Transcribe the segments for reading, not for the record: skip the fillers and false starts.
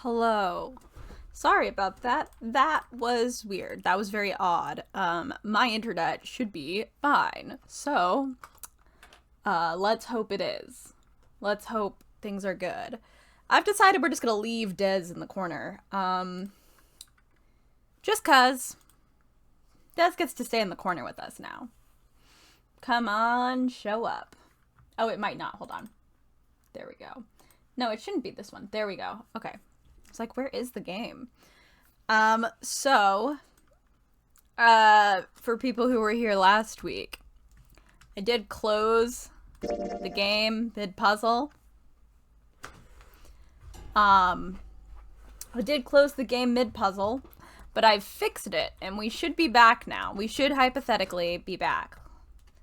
Hello. Sorry about that. That was weird. That was very odd. My internet should be fine. So, let's hope it is. Let's hope things are good. I've decided we're just gonna leave Dez in the corner. Just cause. Dez gets to stay in the corner with us now. Come on, show up. Oh, it might not. Hold on. There we go. No, it shouldn't be this one. There we go. Okay. It's like, where is the game? For people who were here last week, I did close the game mid-puzzle. I did close the game mid-puzzle, but I've fixed it, and we should be back now. We should hypothetically be back.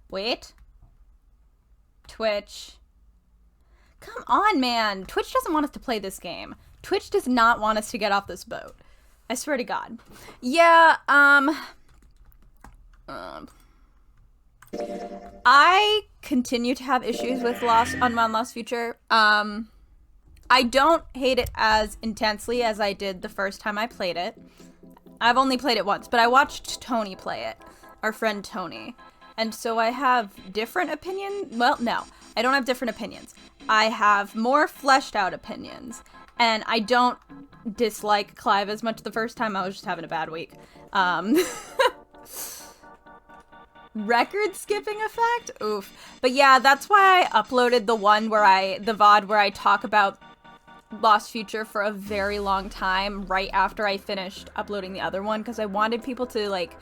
Wait. Twitch. Come on, man. Twitch doesn't want us to play this game. Twitch does not want us to get off this boat. I swear to God. Yeah, I continue to have issues with Unbound Lost Future. I don't hate it as intensely as I did the first time I played it. I've only played it once, but I watched Tony play it. Our friend Tony. And so I have different opinions. Well, no. I don't have different opinions. I have more fleshed out opinions. And I don't dislike Clive as much the first time. I was just having a bad week. Record skipping effect? Oof. But yeah, that's why I uploaded the VOD where I talk about Lost Future for a very long time right after I finished uploading the other one, because I wanted people to, like,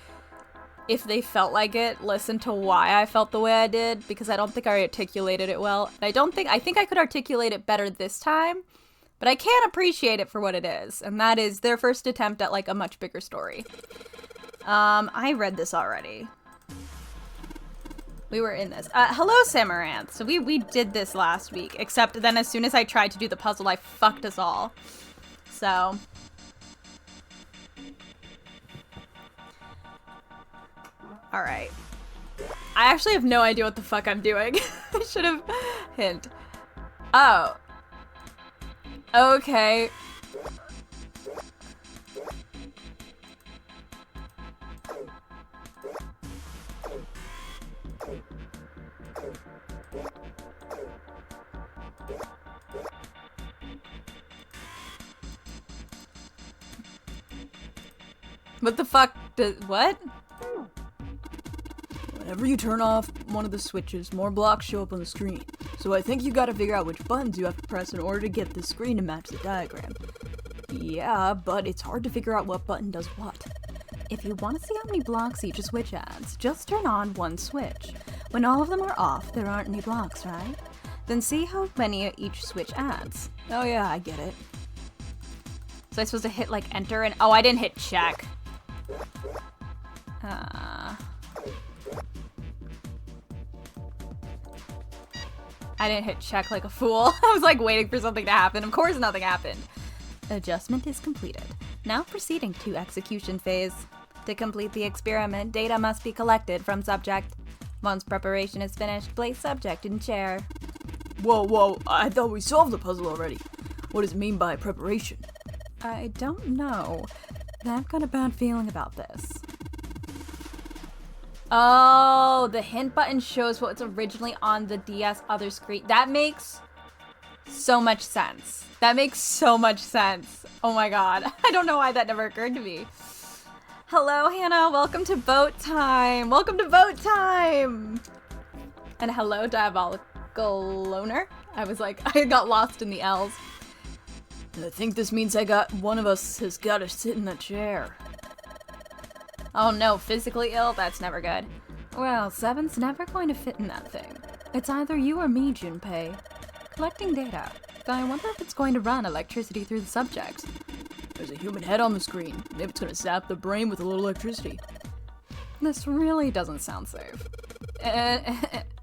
if they felt like it, listen to why I felt the way I did, because I don't think I articulated it well. And I think I could articulate it better this time, but I can't appreciate it for what it is, and that is their first attempt at, like, a much bigger story. I read this already. We were in this. Hello, Samaranth. So we did this last week, except then as soon as I tried to do the puzzle, I fucked us all. So. Alright. I actually have no idea what the fuck I'm doing. I should have hint. Oh. Okay. What the fuck? What? Whenever you turn off one of the switches, more blocks show up on the screen. So I think you gotta figure out which buttons you have to press in order to get the screen to match the diagram. Yeah, but it's hard to figure out what button does what. If you want to see how many blocks each switch adds, just turn on one switch. When all of them are off, there aren't any blocks, right? Then see how many each switch adds. Oh yeah, I get it. So I'm supposed to hit, like, enter and- oh, I didn't hit check. I didn't hit check like a fool. I was, like, waiting for something to happen. Of course nothing happened. Adjustment is completed. Now proceeding to execution phase. To complete the experiment, data must be collected from subject. Once preparation is finished, place subject in chair. Whoa, I thought we solved the puzzle already. What does it mean by preparation? I don't know. I've got a bad feeling about this. Oh, the hint button shows what's originally on the DS other screen. That makes so much sense. That makes so much sense. Oh my god. I don't know why that never occurred to me. Hello, Hannah. Welcome to Boat Time. Welcome to Boat Time. And hello, Diabolical Loner. I was like, I got lost in the L's. I think this means one of us has gotta sit in that chair. Oh no, physically ill? That's never good. Well, Seven's never going to fit in that thing. It's either you or me, Junpei. Collecting data. But I wonder if it's going to run electricity through the subject. There's a human head on the screen. Maybe it's gonna zap the brain with a little electricity. This really doesn't sound safe.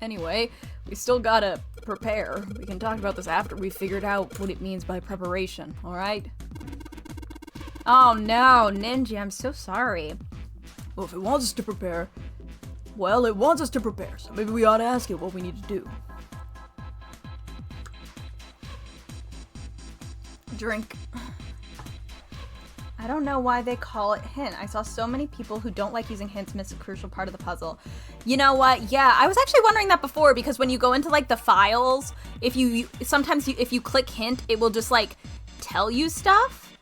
Anyway, we still gotta prepare. We can talk about this after we figured out what it means by preparation, alright? Oh no, Ninja, I'm so sorry. Well, if it wants us to prepare, well, it wants us to prepare, so maybe we ought to ask it what we need to do. Drink. I don't know why they call it hint. I saw so many people who don't like using hints miss a crucial part of the puzzle. You know what? Yeah, I was actually wondering that before because when you go into like the files, if you click hint, it will just like tell you stuff.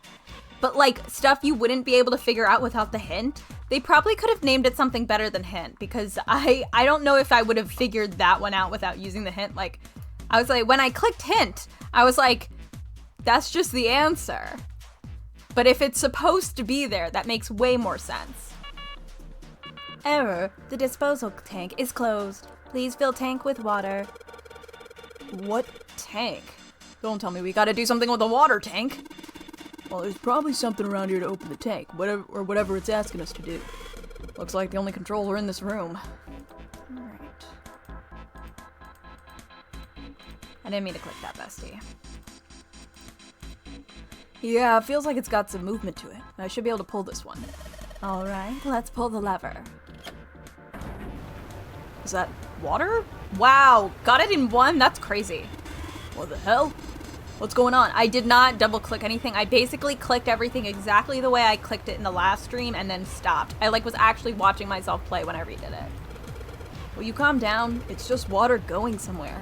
But like stuff you wouldn't be able to figure out without the hint. They probably could have named it something better than hint because I don't know if I would have figured that one out without using the hint. Like I was like, when I clicked hint, I was like, that's just the answer. But if it's supposed to be there, that makes way more sense. Error. The disposal tank is closed. Please fill tank with water. What? Tank? Don't tell me we gotta do something with the water tank. Well, there's probably something around here to open the tank, whatever it's asking us to do. Looks like the only controller in this room. Alright. I didn't mean to click that, bestie. Yeah, it feels like it's got some movement to it. I should be able to pull this one. Alright, let's pull the lever. Is that Water? Wow, got it in one? That's crazy. what the hell? What's going on? I did not double click anything. I basically clicked everything exactly the way I clicked it in the last stream and then stopped. I like was actually watching myself play when I redid it. Will you calm down? It's just water going somewhere.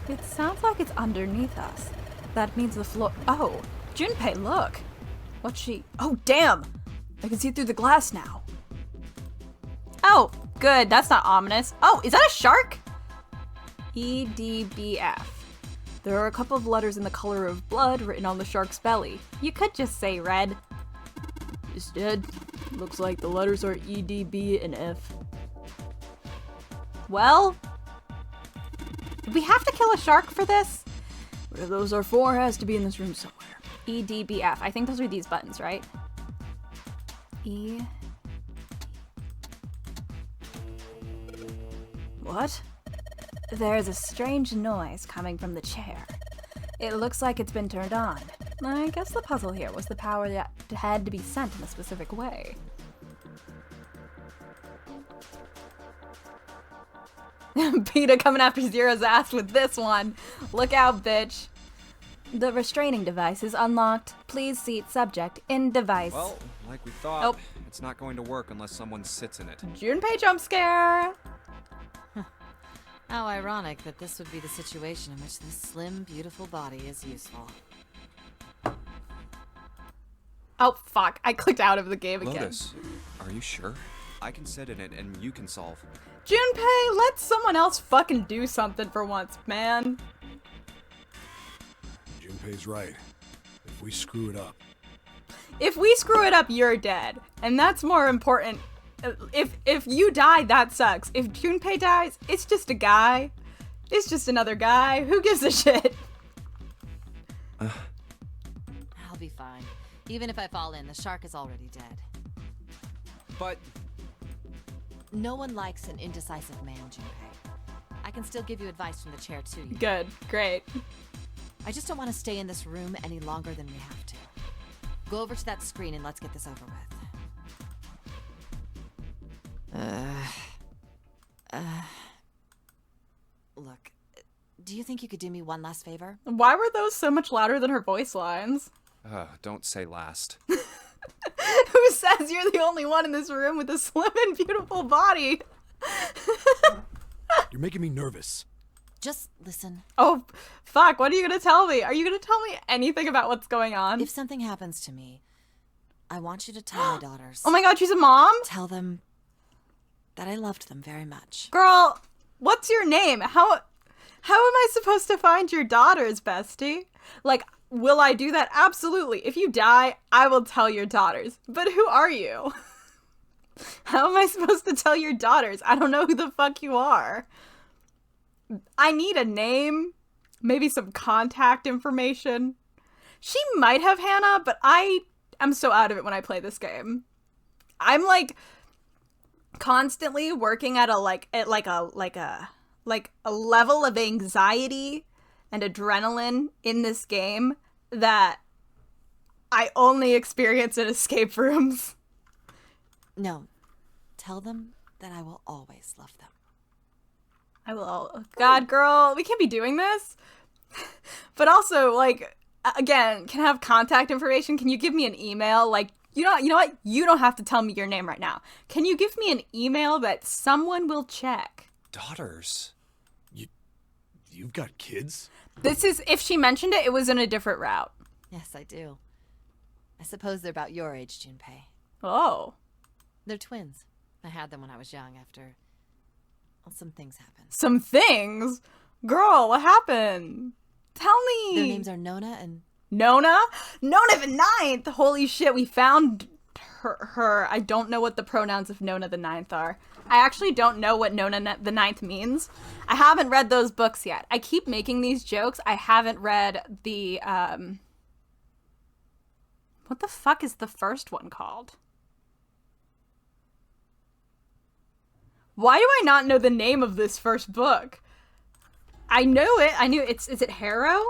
It sounds like it's underneath us. That means the floor. Oh, Junpei, look. What's she? Oh, damn! I can see through the glass now. Oh, good. That's not ominous. Oh, is that a shark? EDBF. There are a couple of letters in the color of blood written on the shark's belly. You could just say red. Instead, looks like the letters are E, D, B, and F. Well, do we have to kill a shark for this? Whatever those are for has to be in this room somewhere. EDBF. I think those are these buttons, right? E. What? There's a strange noise coming from the chair. It looks like it's been turned on. I guess the puzzle here was the power that had to be sent in a specific way. PETA coming after Zero's ass with this one. Look out, bitch. The restraining device is unlocked. Please seat subject in device. Well, like we thought, Oh. it's not going to work unless someone sits in it. Junpei jump scare. How ironic that this would be the situation in which this slim, beautiful body is useful. Oh, fuck. I clicked out of the game again. Lotus, are you sure? I can sit in it and you can solve. Junpei, let someone else fucking do something for once, man. Junpei's right. If we screw it up, If we screw it up, you're dead. And that's more important. If you die, that sucks. If Junpei dies, it's just a guy. It's just another guy. Who gives a shit? I'll be fine. Even if I fall in, the shark is already dead. But No one likes an indecisive man, Junpei. I can still give you advice from the chair to you. Good. Great. I just don't want to stay in this room any longer than we have to. Go over to that screen and let's get this over with. Look, do you think you could do me one last favor? Why were those so much louder than her voice lines? don't say last. Who says you're the only one in this room with a slim and beautiful body? you're making me nervous. Just listen. Oh, fuck. What are you going to tell me? Are you going to tell me anything about what's going on? If something happens to me, I want you to tell my daughters. Oh my god, she's a mom? Tell them that I loved them very much. Girl, what's your name? How am I supposed to find your daughters, bestie? Like, will I do that? Absolutely. If you die, I will tell your daughters. But who are you? How am I supposed to tell your daughters? I don't know who the fuck you are. I need a name, maybe some contact information. She might have Hannah, but I am so out of it when I play this game. I'm like constantly working at a level of anxiety and adrenaline in this game that I only experience in escape rooms. No, tell them that I will always love them. I will. God, girl, we can't be doing this. But also, like, again, can I have contact information? Can you give me an email? Like, You know what? You don't have to tell me your name right now. Can you give me an email that someone will check? Daughters. You've got kids? This is, if she mentioned it, it was in a different route. Yes, I do. I suppose they're about your age, Junpei. Oh. They're twins. I had them when I was young after... Well, some things happened. Some things? Girl, what happened? Tell me. Their names are Nona and... Nona? Nona the Ninth! Holy shit, we found her. I don't know what the pronouns of Nona the Ninth are. I actually don't know what Nona the Ninth means. I haven't read those books yet. I keep making these jokes. I haven't read the, What the fuck is the first one called? Why do I not know the name of this first book? I know it. I knew it's... Is it Harrow?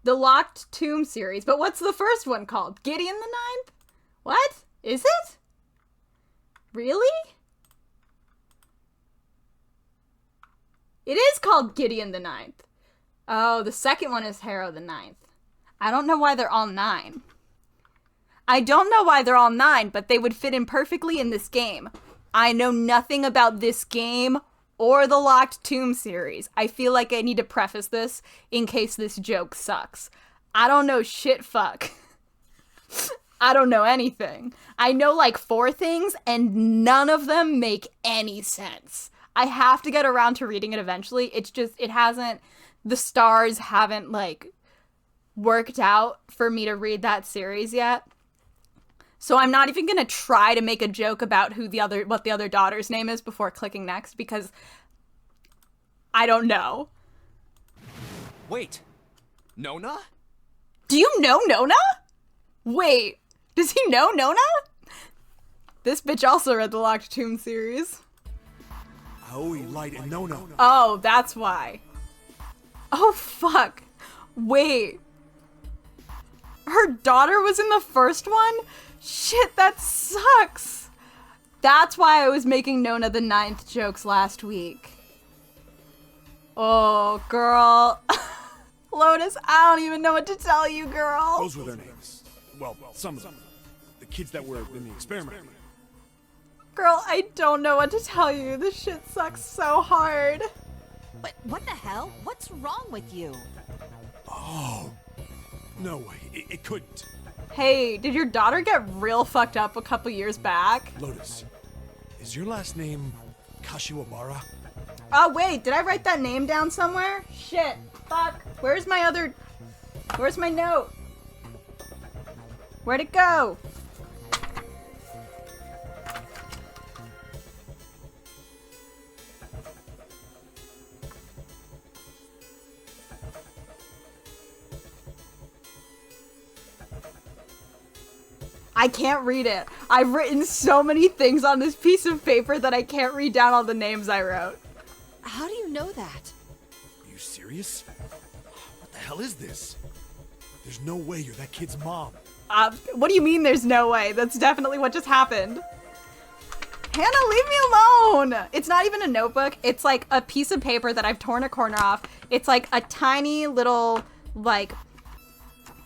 The Locked Tomb series. But what's the first one called? Gideon the Ninth? What? Is it? Really? It is called Gideon the Ninth. Oh, the second one is Harrow the Ninth. I don't know why they're all 9. I don't know why they're all 9, but they would fit in perfectly in this game. I know nothing about this game or the Locked Tomb series. I feel like I need to preface this in case this joke sucks. I don't know shit fuck. I don't know anything. I know like 4 things and none of them make any sense. I have to get around to reading it eventually. It's just, it hasn't, the stars haven't like worked out for me to read that series yet. So I'm not even going to try to make a joke about what the other daughter's name is before clicking next because I don't know. Wait. Nona? Do you know Nona? Wait, does he know Nona? This bitch also read the Locked Tomb series. Aoi, Light, and Nona. Oh, that's why. Oh, fuck. Wait. Her daughter was in the first one? Shit, that sucks. That's why I was making Nona the Ninth jokes last week. Oh, girl. Lotus, I don't even know what to tell you, girl. Those were their names. Well, some of them. The kids that were in the experiment. Girl, I don't know what to tell you. This shit sucks so hard. But what the hell? What's wrong with you? Oh. No way. It couldn't. Hey, did your daughter get real fucked up a couple years back? Lotus, is your last name Kashiwabara? Oh, wait, did I write that name down somewhere? Shit, fuck. Where's my note? Where'd it go? I can't read it. I've written so many things on this piece of paper that I can't read down all the names I wrote. How do you know that? Are you serious? What the hell is this? There's no way you're that kid's mom. What do you mean there's no way? That's definitely what just happened. Hannah, leave me alone! It's not even a notebook. It's like a piece of paper that I've torn a corner off. It's like a tiny little, like,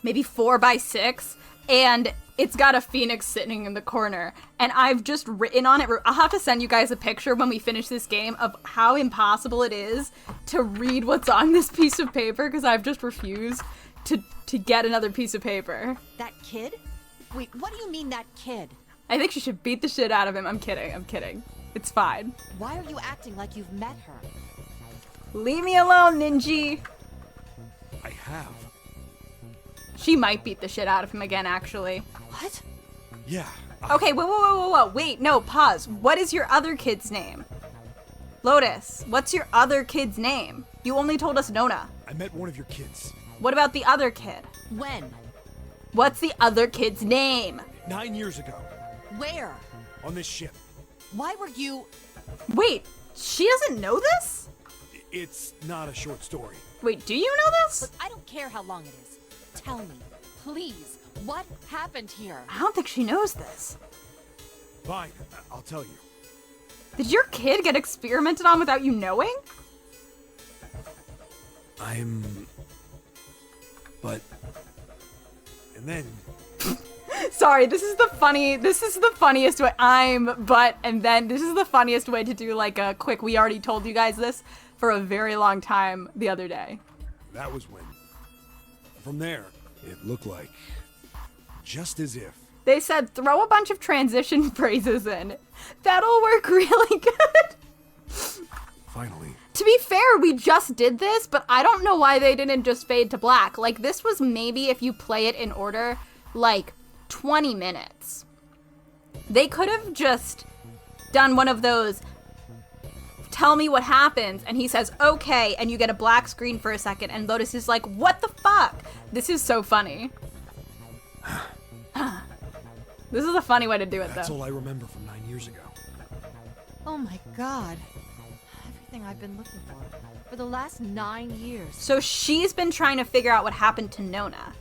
maybe 4x6, and it's got a phoenix sitting in the corner, and I've just written on it. I'll have to send you guys a picture when we finish this game of how impossible it is to read what's on this piece of paper because I've just refused to get another piece of paper. That kid? Wait, what do you mean that kid? I think she should beat the shit out of him. I'm kidding. It's fine. Why are you acting like you've met her? Leave me alone, Ninji. I have. She might beat the shit out of him again, actually. What? Yeah. Okay, whoa. Wait, no, pause. What is your other kid's name? Lotus, what's your other kid's name? You only told us Nona. I met one of your kids. What about the other kid? When? What's the other kid's name? 9 years ago. Where? On this ship. Why were you... Wait, she doesn't know this? It's not a short story. Wait, do you know this? Look, I don't care how long it is. Tell me, please, what happened here? I don't think she knows this. Fine, I'll tell you. Did your kid get experimented on without you knowing? But And then, Sorry, this is the funniest way. This is the funniest way to do like a quick, we already told you guys this for a very long time the other day. that was when. From there, it looked like just as if. They said throw a bunch of transition phrases in. That'll work really good. Finally, To be fair, we just did this, but I don't know why they didn't just fade to black. Like, this was maybe, if you play it in order, like 20 minutes. They could have just done one of those, tell me what happens, and he says, okay, and you get a black screen for a second, and Lotus is like, what the fuck? This is so funny. This is a funny way to do it, that's though. all I remember from 9 years ago. Oh my god. Everything I've been looking for the last 9 years. So she's been trying to figure out what happened to Nona,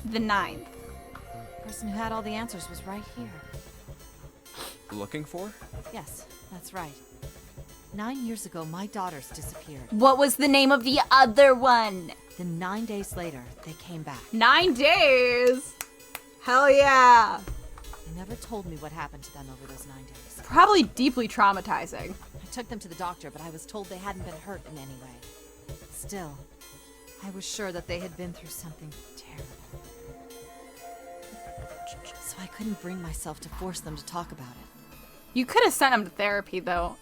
the 9th. The person who had all the answers was right here. Looking for? Yes, that's right. 9 years ago, my daughters disappeared. What was the name of the other one? Then 9 days later, they came back. 9 days? Hell yeah. They never told me what happened to them over those 9 days. Probably deeply traumatizing. I took them to the doctor, but I was told they hadn't been hurt in any way. Still, I was sure that they had been through something terrible. So I couldn't bring myself to force them to talk about it. You could have sent them to therapy, though.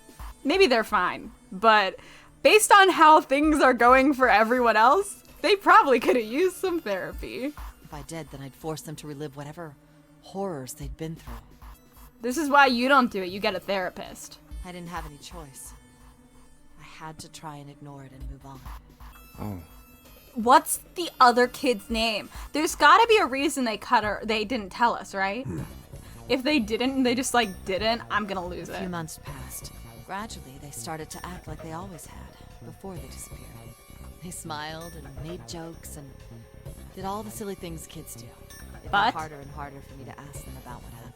Maybe they're fine. But based on how things are going for everyone else, they probably could have used some therapy. If I did, then I'd force them to relive whatever horrors they'd been through. This is why you don't do it. You get a therapist. I didn't have any choice. I had to try and ignore it and move on. Oh. What's the other kid's name? There's gotta be a reason they cut her. They didn't tell us, right? If they didn't, and they just like didn't, I'm gonna lose A few it. months passed. Gradually, they started to act like they always had, before they disappeared. They smiled and made jokes and did all the silly things kids do. It But? got harder and harder for me to ask them about what happened.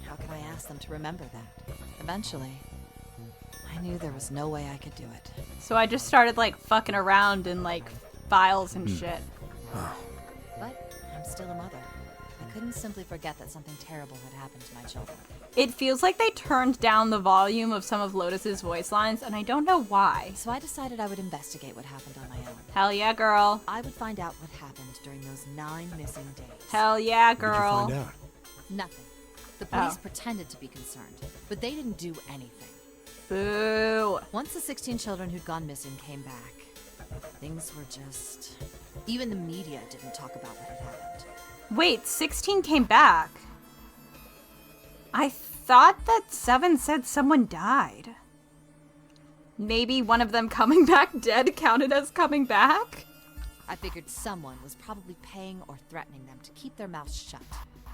How could I ask them to remember that? Eventually, I knew there was no way I could do it. So I just started like fucking around in like files and shit. But I'm still a mother. I couldn't simply forget that something terrible had happened to my children. It feels like they turned down the volume of some of Lotus's voice lines, and I don't know why. So I decided I would investigate what happened on my own. Hell yeah, girl. I would find out what happened during those 9 missing days. Hell yeah, What did you girl. find out? Nothing. The police Oh. pretended to be concerned, but they didn't do anything. Boo. Once the 16 children who'd gone missing came back, things were just... Even the media didn't talk about what had happened. Wait, 16 came back. I thought that 7 said someone died. Maybe one of them coming back dead counted as coming back? I figured someone was probably paying or threatening them to keep their mouths shut.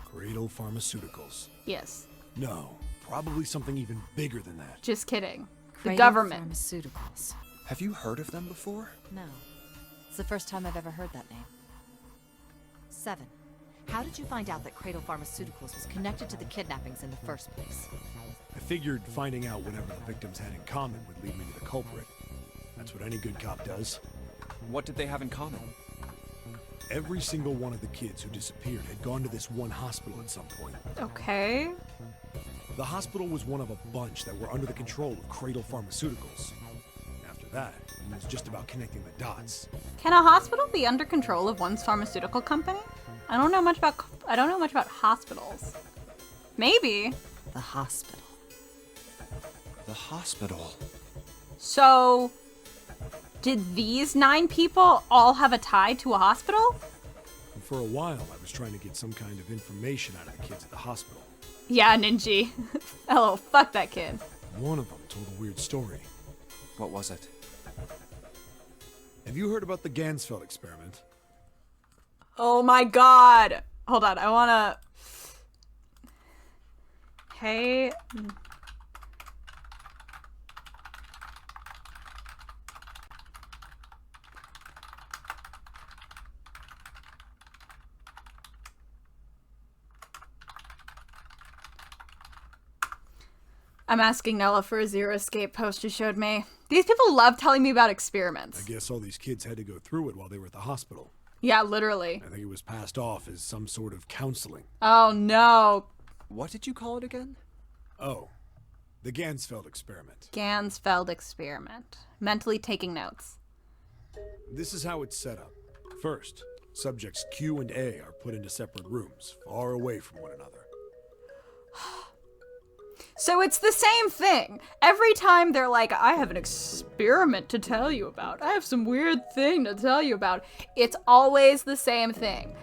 Cradle Pharmaceuticals. Yes. No, probably something even bigger than that. Just kidding. The Cradle government. Pharmaceuticals. Have you heard of them before? No. It's the first time I've ever heard that name. 7. How did you find out that Cradle Pharmaceuticals was connected to the kidnappings in the first place? I figured finding out whatever the victims had in common would lead me to the culprit. That's what any good cop does. What did they have in common? Every single one of the kids who disappeared had gone to this one hospital at some point. Okay. The hospital was one of a bunch that were under the control of Cradle Pharmaceuticals. After that, it was just about connecting the dots. Can a hospital be under control of one's pharmaceutical company? I don't know much about hospitals. Maybe. The hospital. The hospital. So, did these 9 people all have a tie to a hospital? And for a while, I was trying to get some kind of information out of the kids at the hospital. Yeah, Ninji. Hello, fuck that kid. One of them told a weird story. What was it? Have you heard about the Gansfeld experiment? Oh my god. Hold on, I wanna... Hey... I'm asking Nella for a Zero Escape post you showed me. These people love telling me about experiments. I guess all these kids had to go through it while they were at the hospital. Yeah, literally. I think it was passed off as some sort of counseling. Oh no. What did you call it again? Oh, the Gansfeld experiment. Gansfeld experiment. Mentally taking notes. This is how it's set up. First, subjects Q and A are put into separate rooms, far away from one another. So it's the same thing. Every time they're like, I have an experiment to tell you about. I have some weird thing to tell you about. It's always the same thing.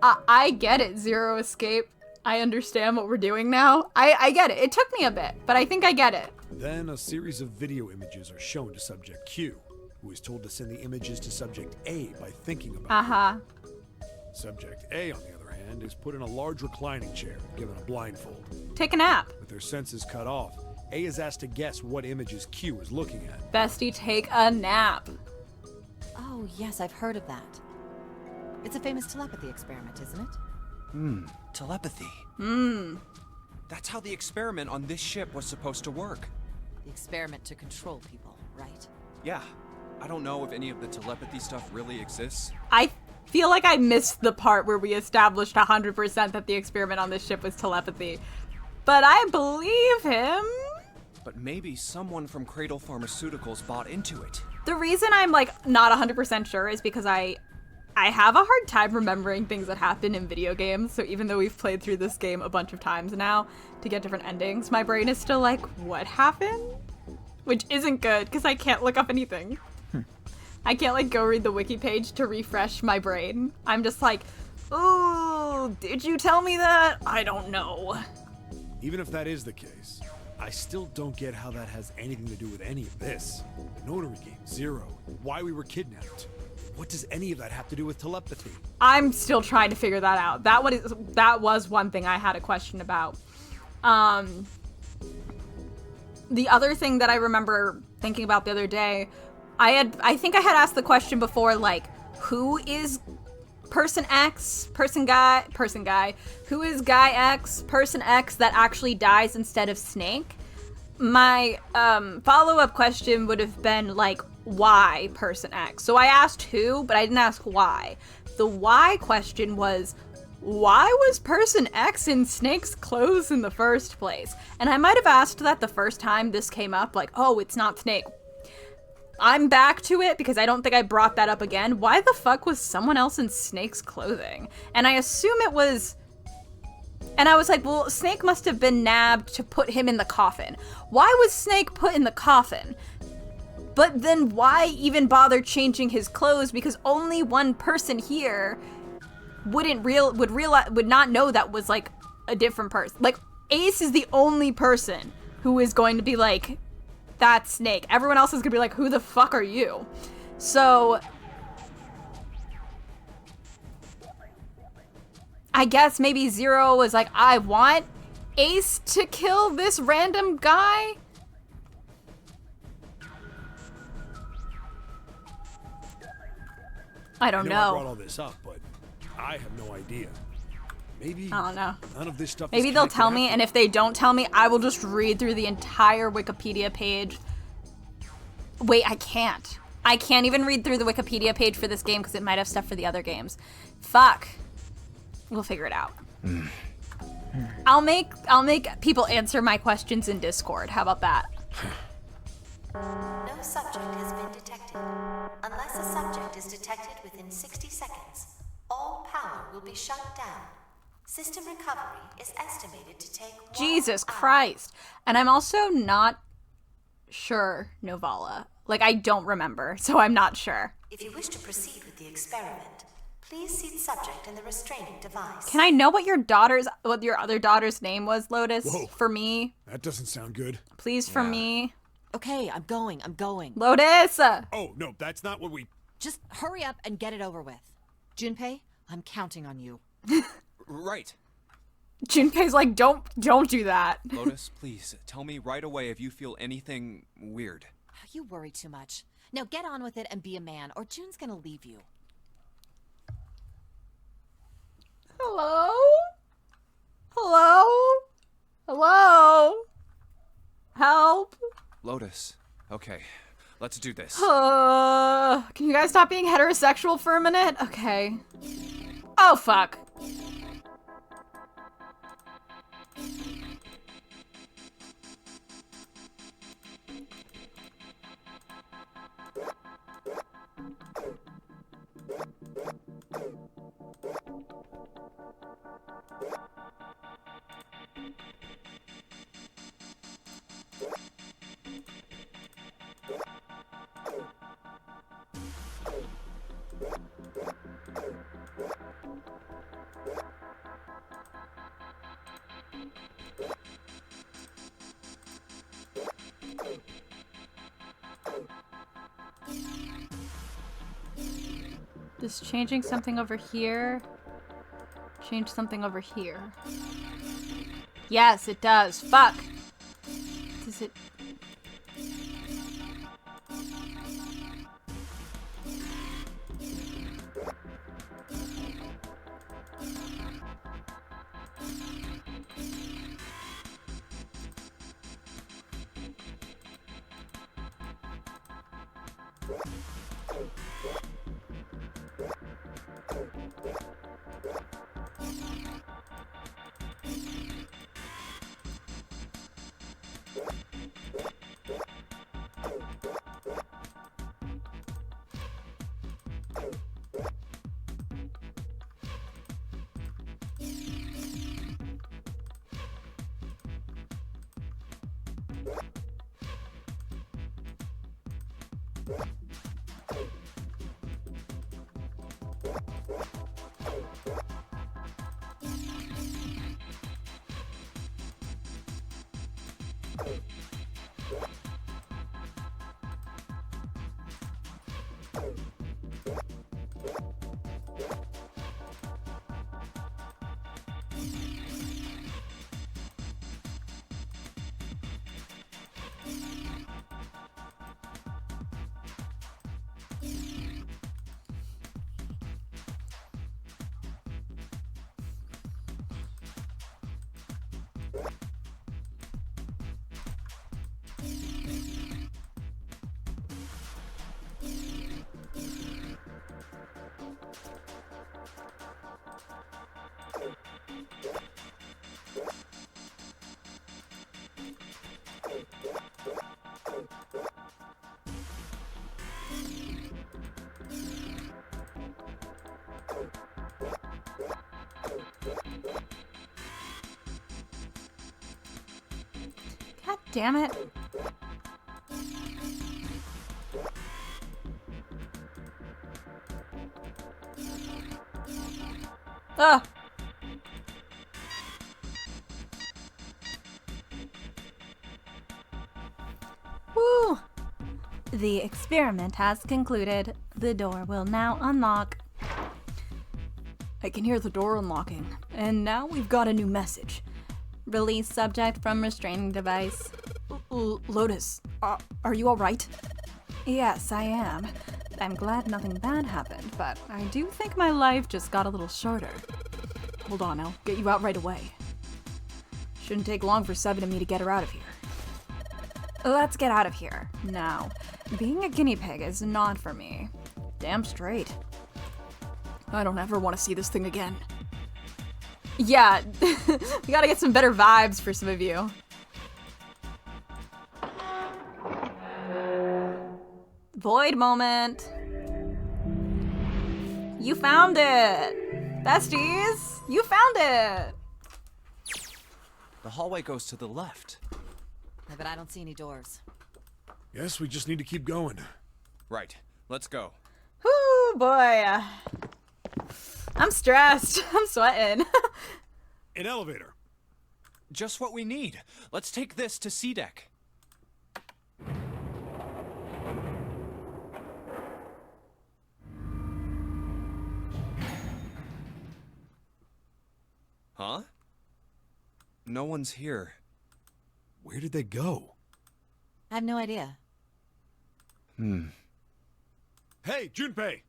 I get it, Zero Escape. I understand what we're doing now. I get it. It took me a bit, but I think I get it. Then a series of video images are shown to subject Q, who is told to send the images to subject A by thinking about Uh-huh. it. Subject A, on the other hand, is put in a large reclining chair, given a blindfold. Take a nap. With their senses cut off, A is asked to guess what images Q is looking at. Bestie, take a nap. Oh, yes, I've heard of that. It's a famous telepathy experiment, isn't it? Telepathy. That's how the experiment on this ship was supposed to work. The experiment to control people, right? Yeah. I don't know if any of the telepathy stuff really exists. I feel like I missed the part where we established 100% that the experiment on this ship was telepathy. But I believe him. But maybe someone from Cradle Pharmaceuticals bought into it. The reason I'm like not 100% sure is because I have a hard time remembering things that happen in video games. So even though we've played through this game a bunch of times now to get different endings, my brain is still like, what happened? Which isn't good because I can't look up anything. I can't like go read the wiki page to refresh my brain. I'm just like, oh, did you tell me that? I don't know. Even if that is the case, I still don't get how that has anything to do with any of this. The notary game, Zero, why we were kidnapped. What does any of that have to do with telepathy? I'm still trying to figure that out. That was one thing I had a question about. The other thing that I remember thinking about the other day, I think I had asked the question before, like, who is person X, person guy, who is guy X, person X that actually dies instead of Snake? My follow-up question would have been like, why person X? So I asked who, but I didn't ask why. The why question was, why was person X in Snake's clothes in the first place? And I might have asked that the first time this came up, like, oh, it's not Snake. I'm back to it because I don't think I brought that up again. Why the fuck was someone else in Snake's clothing? And I assume it was... And I was like, well, Snake must have been nabbed to put him in the coffin. Why was Snake put in the coffin? But then why even bother changing his clothes? Because only one person here would not know that was like a different person. Like, Ace is the only person who is going to be like, that's Snake. Everyone else is gonna be like, who the fuck are you? So I guess maybe Zero was like, I want Ace to kill this random guy. I don't I know. brought all this up, but I have no idea. Maybe I don't know. none of this stuff Maybe is they'll connected tell me, after and if they don't tell me, I will just read through the entire Wikipedia page. Wait, I can't. I can't even read through the Wikipedia page for this game because it might have stuff for the other games. Fuck. We'll figure it out. I'll make people answer my questions in Discord. How about that? No subject has been detected. Unless a subject is detected within 60 seconds, all power will be shut down. System recovery is estimated to take 1 Jesus hour. Christ. And I'm also not sure, Novala. Like, I don't remember, so I'm not sure. If you wish to proceed with the experiment, please seat subject in the restraining device. Can I know what your other daughter's name was, Lotus? Whoa. For me? That doesn't sound good. Please, for me. Okay, I'm going. Lotus! Oh, no, that's not what we... Just hurry up and get it over with. Junpei, I'm counting on you. Right. Junpei's like, don't do that. Lotus, please, tell me right away if you feel anything weird. You worry too much. Now get on with it and be a man, or June's gonna leave you. Hello? Hello? Hello? Help? Lotus, okay. Let's do this. Can you guys stop being heterosexual for a minute? Okay. Oh, fuck. Just changing something over here. Change something over here. Yes, it does. Fuck. Does it... God damn it. Ugh. Woo! The experiment has concluded. The door will now unlock. I can hear the door unlocking. And now we've got a new message. Release subject from restraining device. Lotus, are you alright? Yes, I am. I'm glad nothing bad happened, but I do think my life just got a little shorter. Hold on, I'll get you out right away. Shouldn't take long for Seven and me to get her out of here. Let's get out of here. Now, being a guinea pig is not for me. Damn straight. I don't ever want to see this thing again. Yeah, we gotta get some better vibes for some of you. Void moment. You found it! Besties! You found it! The hallway goes to the left. Yeah, but I don't see any doors. Guess we just need to keep going. Right. Let's go. Whoo, boy. I'm stressed. I'm sweating. An elevator. Just what we need. Let's take this to C deck. Huh? No one's here. Where did they go? I have no idea. Hey, Junpei!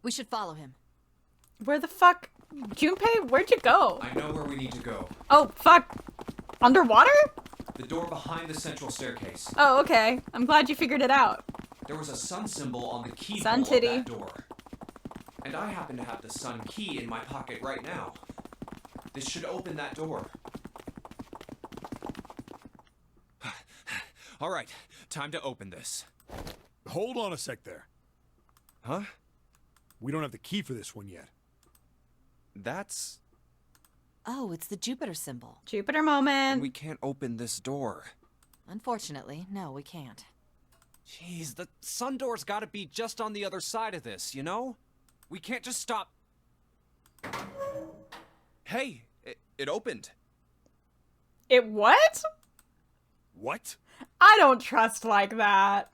We should follow him. Where the fuck? Junpei, where'd you go? I know where we need to go. Oh, fuck. Underwater? The door behind the central staircase. Oh, okay. I'm glad you figured it out. There was a sun symbol on the keyhole Sun of titty. that door. And I happen to have the sun key in my pocket right now. This should open that door. All right, time to open this. Hold on a sec there. Huh? We don't have the key for this one yet. That's... Oh, it's the Jupiter symbol. Jupiter moment. We can't open this door. Unfortunately, no, we can't. Jeez, the sun door's gotta be just on the other side of this, you know? We can't just stop... Hey, it opened. It what? What? I don't trust like that.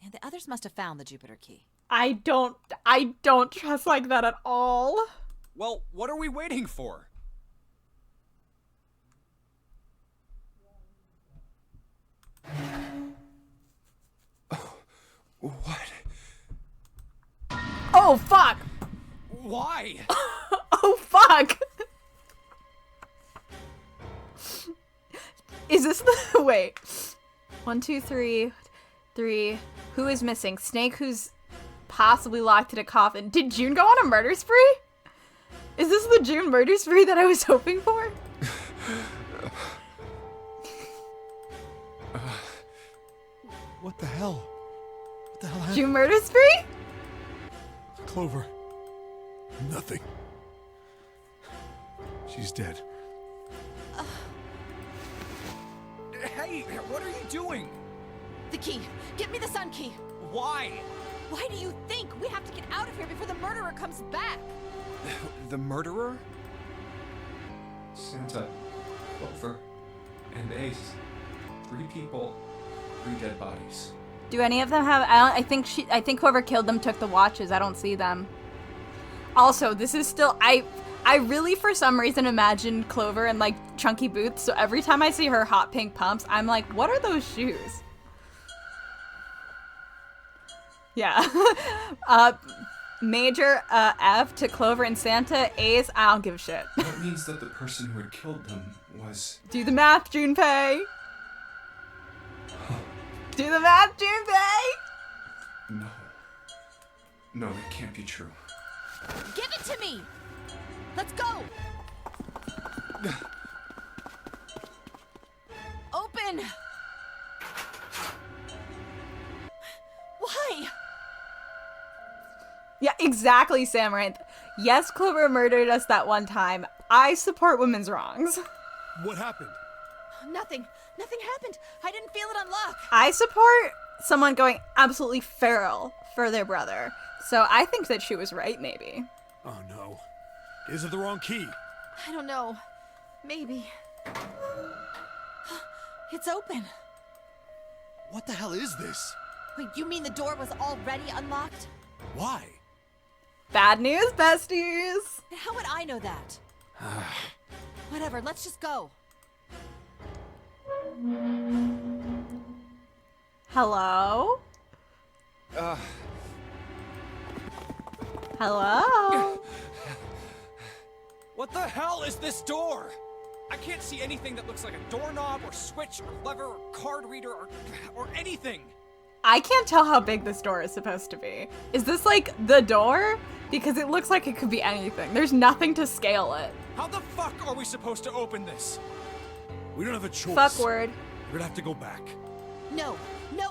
And the others must have found the Jupiter key. I don't trust like that at all. Well, what are we waiting for? What? Oh, fuck. Why? Oh, fuck. Is this the... Wait. 1, 2, 3. Who is missing? Snake, who's possibly locked in a coffin. Did June go on a murder spree? Is this the June murder spree that I was hoping for? What the hell? What the hell happened? June murder spree? Clover. Nothing. She's dead. Hey, what are you doing? The key! Get me the sun key! Why? Why do you think we have to get out of here before the murderer comes back? The murderer? Santa, Clover, and Ace. 3 people, 3 dead bodies. Do any of them have... I think whoever killed them took the watches. I don't see them. Also, this is still... I really, for some reason, imagined Clover in, like, chunky boots, so every time I see her hot pink pumps, I'm like, what are those shoes? Yeah. Major F to Clover and Santa. A's, I don't give a shit. That means that the person who had killed them was... Do the math, Junpei. Do the math, Junpei. No. No, it can't be true. Give it to me! Let's go! Open! Why? Yeah, exactly, Samaranth. Yes, Clover murdered us that one time. I support women's wrongs. What happened? Nothing. Nothing happened. I didn't feel it unlock. I support someone going absolutely feral for their brother. So I think that she was right, maybe. Oh no. Is it the wrong key? I don't know. Maybe. It's open. What the hell is this? Wait, you mean the door was already unlocked? Why? Bad news, besties. And how would I know that? Whatever, let's just go. Hello? Hello? What the hell is this door? I can't see anything that looks like a doorknob or switch or lever or card reader or anything. I can't tell how big this door is supposed to be. Is this like the door? Because it looks like it could be anything. There's nothing to scale it. How the fuck are we supposed to open this? We don't have a choice. Fuck word. We're gonna have to go back. No,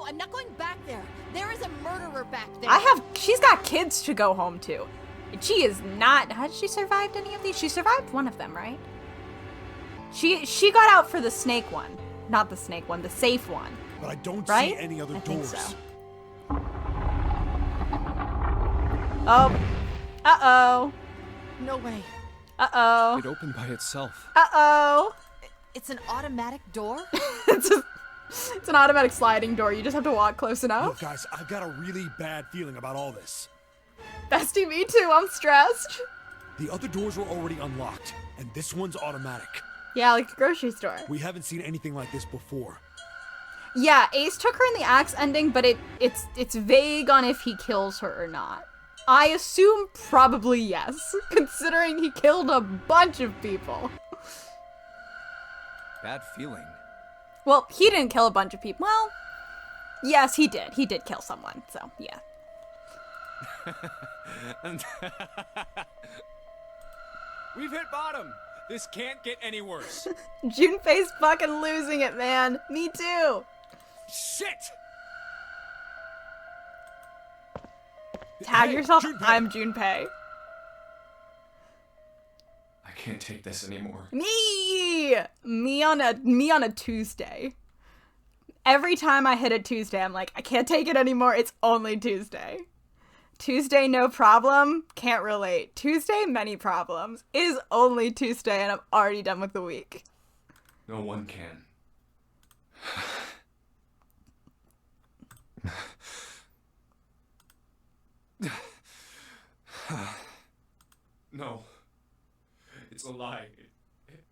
I'm not going back there. There is a murderer back there. She's got kids to go home to. She is not, has she survived any of these? She survived one of them, right? She got out for the snake one. Not the snake one, the safe one. But I don't Right? see any other I think doors. so. Oh. Uh-oh. No way. Uh-oh. It opened by itself. Uh-oh. It's an automatic door? It's an automatic sliding door. You just have to walk close enough. Look, guys, I've got a really bad feeling about all this. Bestie, me too. I'm stressed. The other doors were already unlocked, and this one's automatic. Yeah, like a grocery store. We haven't seen anything like this before. Yeah, Ace took her in the axe ending, but it's vague on if he kills her or not. I assume probably yes, considering he killed a bunch of people. Bad feeling. Well, he didn't kill a bunch of people. Well, Yes, he did. He did kill someone, so yeah. We've hit bottom. This can't get any worse. Junpei's fucking losing it, man. Me too. Shit! Tag Hey, yourself. Junpei. I'm Junpei. I can't take this anymore. Me on a Tuesday. Every time I hit a Tuesday, I'm like, I can't take it anymore. It's only Tuesday. Tuesday, no problem. Can't relate. Tuesday, many problems. It is only Tuesday, and I'm already done with the week. No one can. No. It's a lie.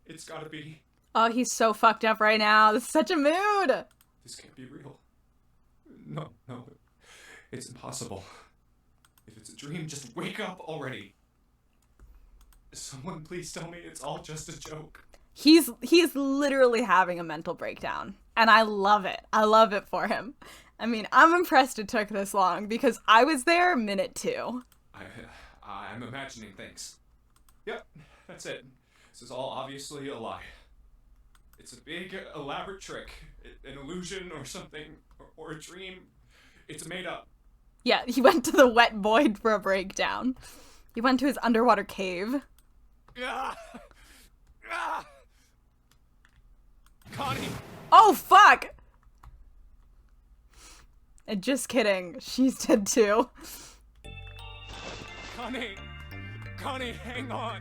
It's gotta be. Oh, he's so fucked up right now. This is such a mood. This can't be real. No. It's impossible. If it's a dream, just wake up already. Someone please tell me it's all just a joke. He's literally having a mental breakdown, and I love it. I love it for him. I mean, I'm impressed it took this long because I was there minute 2. I'm imagining things. Yep, that's it. This is all obviously a lie. It's a big, elaborate trick. An illusion or something, or a dream. It's made up. Yeah, he went to the wet void for a breakdown. He went to his underwater cave. Ah! Ah! Connie! Oh, fuck! And just kidding. She's dead too. Connie, hang on.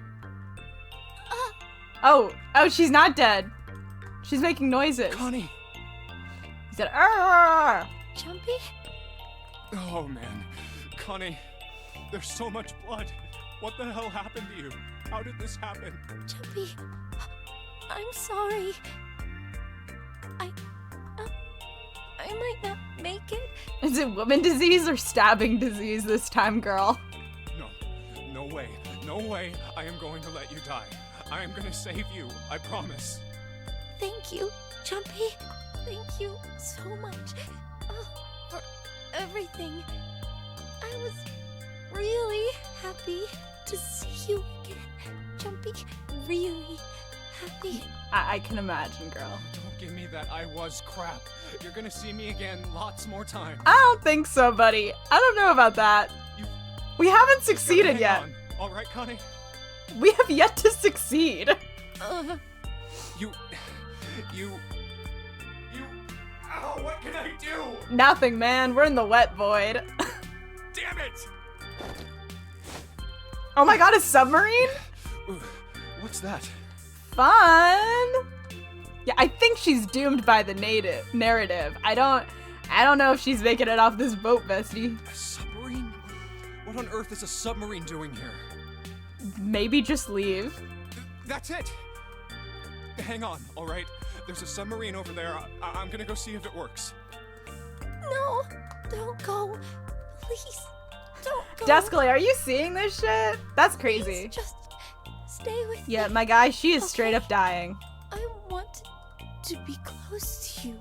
Oh, she's not dead. She's making noises. Connie. He said, "Arr!" Jumpy? Oh man, Connie, there's so much blood. What the hell happened to you? How did this happen? Jumpy, I'm sorry. I might not make it. Is it woman disease or stabbing disease this time, girl? No way I am going to let you die. I am gonna save you, I promise. Thank you, Jumpy. Thank you so much for everything. I was really happy to see you again, Jumpy. Really happy. I can imagine, girl. Don't give me that I was crap. You're gonna see me again lots more times. I don't think so, buddy. I don't know about that. We haven't succeeded yet. All right, Connie? We have yet to succeed. You... Ow, what can I do? Nothing, man. We're in the wet void. Damn it! Oh my god, a submarine? What's that? Fun. Yeah, I think she's doomed by the narrative. I don't know if she's making it off this boat, bestie. A submarine? What on earth is a submarine doing here? Maybe just leave. That's it! Hang on, alright? There's a submarine over there. I'm gonna go see if it works. No, don't go. Please, don't go. Descalay, are you seeing this shit? That's Please, crazy. just stay with Yeah, me. my guy, she is Okay. straight up dying. I want to be close to you,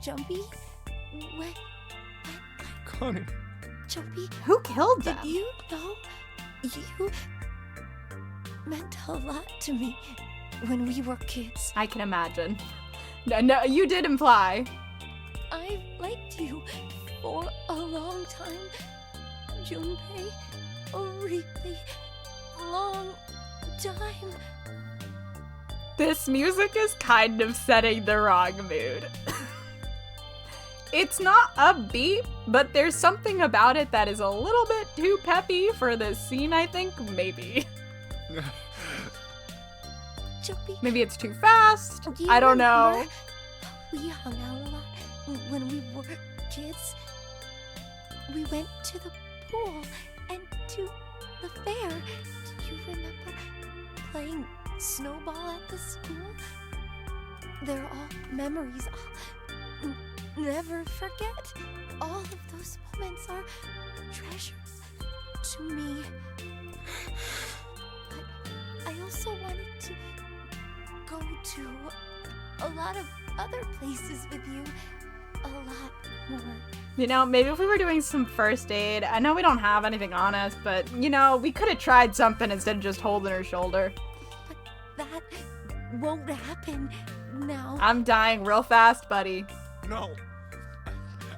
Jumpy. When Connie. Jumpy, Who killed did them? you know you meant a lot to me when we were kids? I can imagine. No, you did imply. I've liked you for a long time, Junpei. A really long time. This music is kind of setting the wrong mood. It's not upbeat, but there's something about it that is a little bit too peppy for this scene, I think. Maybe. Jumpy, Maybe it's too fast. do you I don't know. remember we hung out a lot when we were kids. We went to the pool and to the fair. Do you remember playing snowball at the school? They're all memories I'll never forget. All of those moments are treasures to me. But I also wanted to go to a lot of other places with you. a lot more. You know, maybe if we were doing some first aid, I know we don't have anything on us, but, you know, we could have tried something instead of just holding her shoulder. But that won't happen now. I'm dying real fast, buddy. No.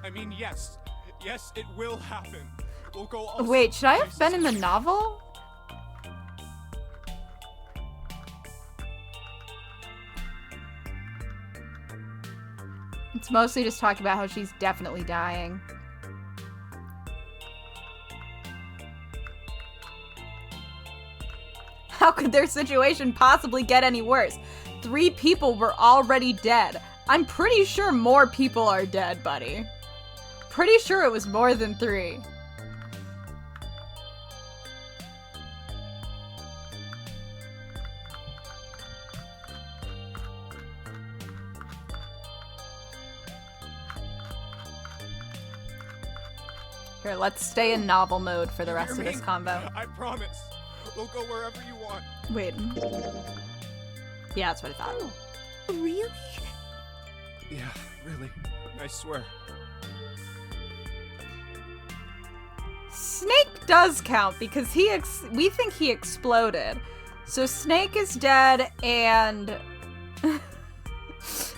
I mean, yes. Yes, it will happen. We'll go all. Wait, should I have been in the novel? It's mostly just talking about how she's definitely dying. How could their situation possibly get any worse? 3 people were already dead. I'm pretty sure more people are dead, buddy. Pretty sure it was more than 3. Here, let's stay in novel mode for the rest of this combo. I promise. We'll go wherever you want. Wait. Yeah, that's what I thought. Really? Yeah, really. I swear. Snake does count because we think he exploded. So Snake is dead and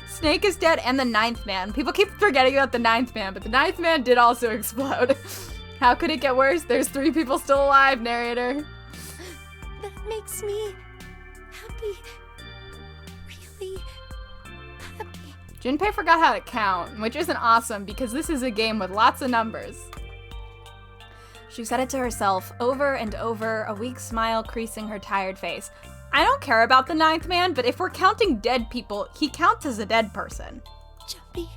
Snake is dead and the 9th man. People keep forgetting about the 9th man, but the 9th man did also explode. How could it get worse? There's 3 people still alive, narrator. That makes me happy. Really happy. Junpei forgot how to count, which isn't awesome because this is a game with lots of numbers. She said it to herself over and over, a weak smile creasing her tired face. I don't care about the 9th man, but if we're counting dead people, he counts as a dead person. Jumpy,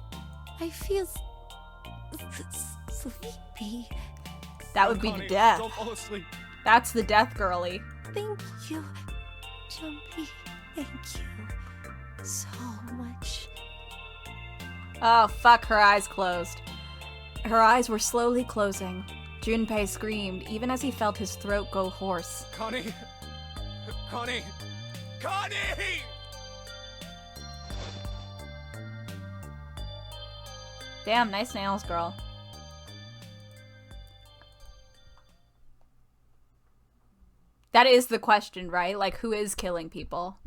I feel sleepy. That would be Connie, the death. Don't fall asleep. That's the death girly. Thank you, Jumpy. Thank you so much. Oh, fuck, her eyes closed. Her eyes were slowly closing. Junpei screamed, even as he felt his throat go hoarse. Connie. Connie. Connie! Damn, nice nails, girl. That is the question, right? Like, who is killing people?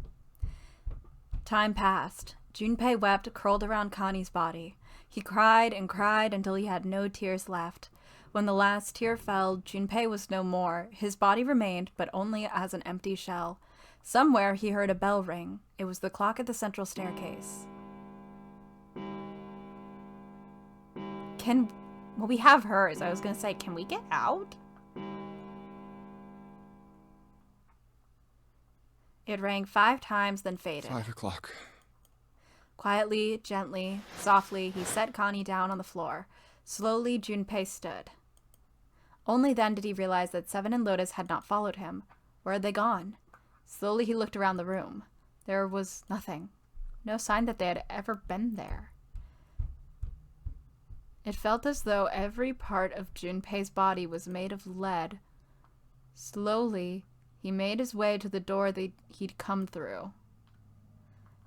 Time passed. Junpei wept, curled around Connie's body. He cried and cried until he had no tears left. When the last tear fell, Junpei was no more. His body remained, but only as an empty shell. Somewhere he heard a bell ring. It was the clock at the central staircase. Well, we have hers. I was gonna say, can we get out? It rang 5 times, then faded. 5 o'clock. Quietly, gently, softly, he set Connie down on the floor. Slowly, Junpei stood. Only then did he realize that Seven and Lotus had not followed him. Where had they gone? Slowly, he looked around the room. There was nothing. No sign that they had ever been there. It felt as though every part of Junpei's body was made of lead. Slowly, he made his way to the door he'd come through.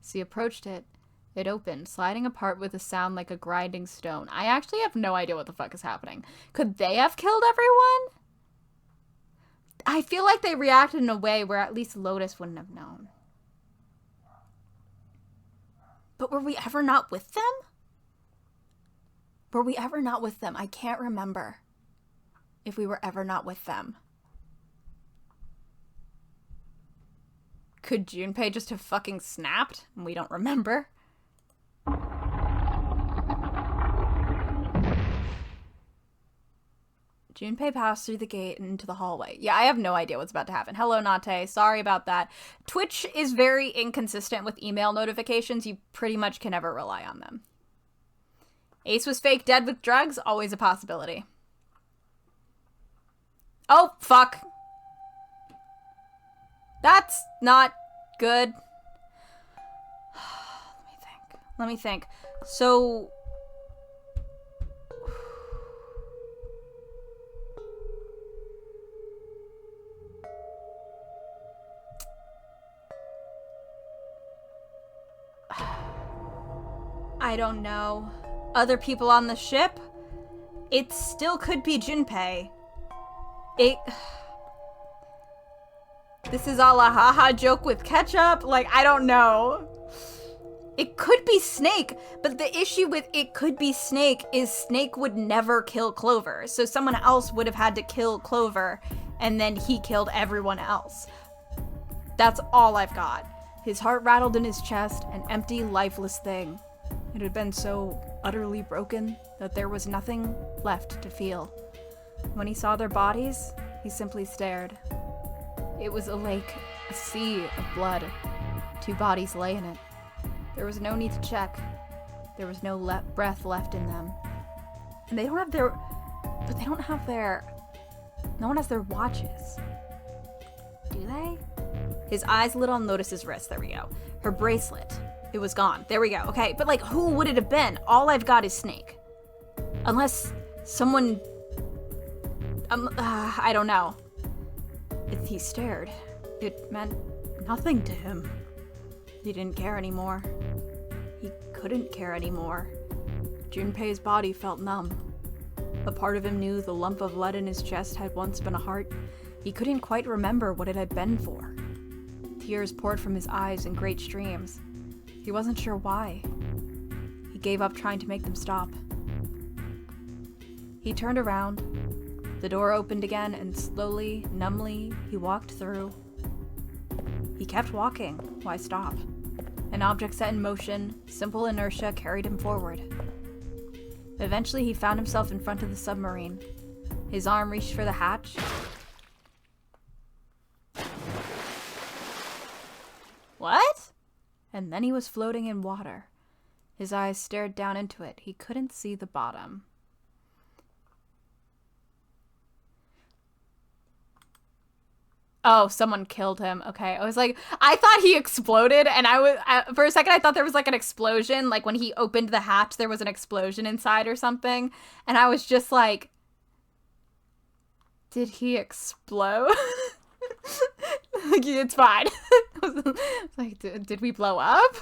As he approached it, it opened, sliding apart with a sound like a grinding stone. I actually have no idea what the fuck is happening. Could they have killed everyone? I feel like they reacted in a way where at least Lotus wouldn't have known. But were we ever not with them? Were we ever not with them? I can't remember if we were ever not with them. Could Junpei just have fucking snapped and we don't remember? Junpei passed through the gate and into the hallway. Yeah, I have no idea what's about to happen. Hello, Nate. Sorry about that. Twitch is very inconsistent with email notifications. You pretty much can never rely on them. Ace was fake dead with drugs? Always a possibility. Oh, fuck. That's not good. Let me think. So... I don't know. other people on the ship, it still could be Junpei. This is all a haha joke with ketchup? Like, I don't know. It could be Snake, but the issue with it could be Snake is Snake would never kill Clover. So someone else would have had to kill Clover, and then he killed everyone else. That's all I've got. His heart rattled in his chest, an empty, lifeless thing. It had been so utterly broken that there was nothing left to feel. When he saw their bodies, he simply stared. It was a lake, a sea of blood. 2 bodies lay in it. There was no need to check. There was no breath left in them. And they don't have their... But they don't have their... No one has their watches. Do they? His eyes lit on Lotus's wrist. There we go. Her bracelet. It was gone. There we go. Okay, but like, who would it have been? All I've got is Snake. Unless someone... I don't know. He stared. It meant nothing to him. He didn't care anymore. He couldn't care anymore. Junpei's body felt numb. A part of him knew the lump of lead in his chest had once been a heart. He couldn't quite remember what it had been for. Tears poured from his eyes in great streams. He wasn't sure why. He gave up trying to make them stop. He turned around. The door opened again, and slowly, numbly, he walked through. He kept walking. Why stop? An object set in motion, simple inertia carried him forward. Eventually, he found himself in front of the submarine. His arm reached for the hatch. What? And then he was floating in water. His eyes stared down into it. He couldn't see the bottom. Oh, someone killed him. Okay. I was like, I thought he exploded, and for a second I thought there was like an explosion. Like when he opened the hatch, there was an explosion inside or something. And I was just like, did he explode? Like, it's fine. I was like, did we blow up?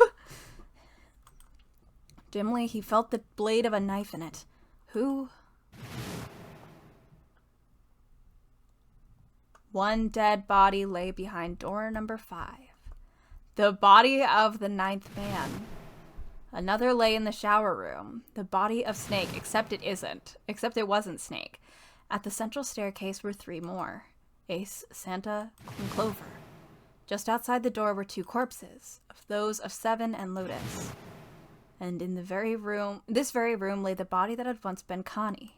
Dimly, he felt the blade of a knife in it. Who? One dead body lay behind door number 5. The body of the 9th man. Another lay in the shower room. The body of Snake, except it isn't. Except it wasn't Snake. At the central staircase were 3 more. Ace, Santa, and Clover. Just outside the door were 2 corpses, those of Seven and Lotus. And in this very room lay the body that had once been Connie.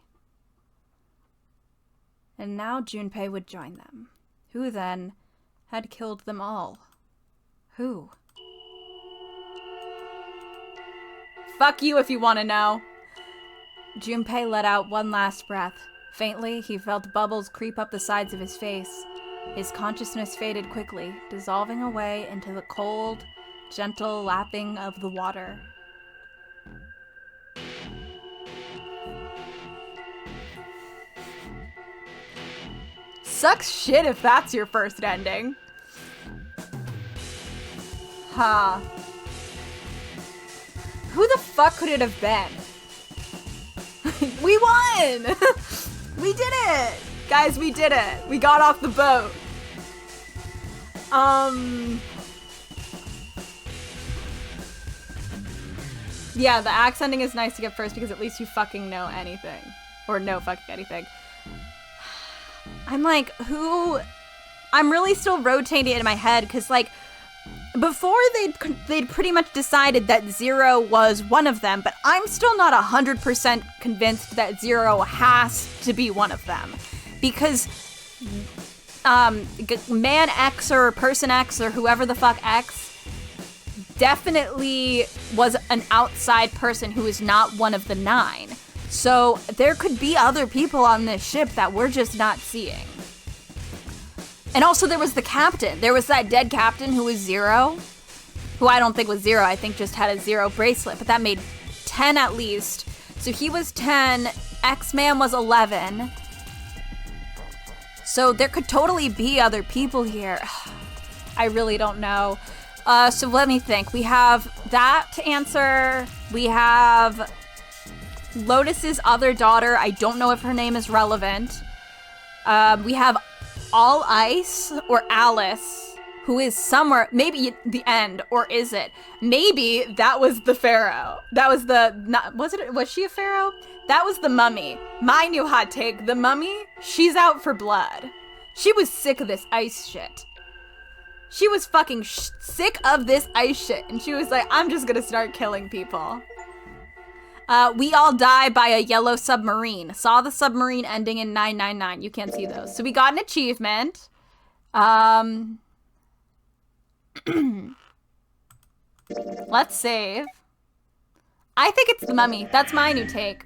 And now Junpei would join them. Who, then, had killed them all? Who? Fuck you if you want to know. Junpei let out one last breath. Faintly, he felt bubbles creep up the sides of his face. His consciousness faded quickly, dissolving away into the cold, gentle lapping of the water. Sucks shit if that's your first ending. Huh. Who the fuck could it have been? We won! We did it! Guys, we did it. We got off the boat. Yeah, the axe ending is nice to get first because at least you fucking know anything. Or know fucking anything. I'm like, who... I'm really still rotating it in my head because, like, before they'd pretty much decided that Zero was one of them, but I'm still not 100% convinced that Zero has to be one of them. Because Man X or Person X or whoever the fuck X definitely was an outside person who is not one of the 9. So there could be other people on this ship that we're just not seeing. And also there was the captain. There was that dead captain who was Zero. Who I don't think was Zero. I think just had a 0 bracelet. But that made 10 at least. So he was 10. X-Man was 11. So there could totally be other people here. I really don't know. So let me think. We have that to answer. We have Lotus's other daughter, I don't know if her name is relevant. We have All Ice or Alice, who is somewhere, maybe the end, or is it? Maybe that was the pharaoh. That was was she a pharaoh? That was the mummy. My new hot take, the mummy, she's out for blood. She was sick of this ice shit. She was fucking sick of this ice shit, and she was like, I'm just gonna start killing people. We all die by a yellow submarine. Saw the submarine ending in 999. You can't see those. So we got an achievement. Let's save. I think it's the mummy. That's my new take.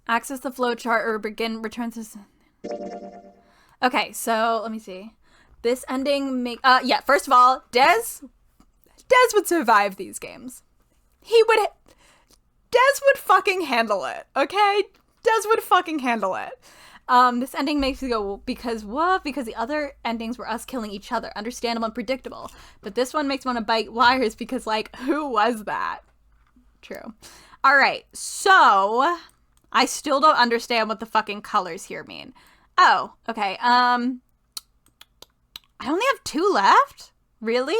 Access the flowchart or begin return to... Okay, so let me see. This ending yeah, first of all, Des would survive these games. Des would fucking handle it, okay? Des would fucking handle it. This ending makes me go, because what? Because the other endings were us killing each other. Understandable and predictable. But this one makes me want to bite wires because, like, who was that? True. All right, so I still don't understand what the fucking colors here mean. Oh, okay. I only have 2 left? Really?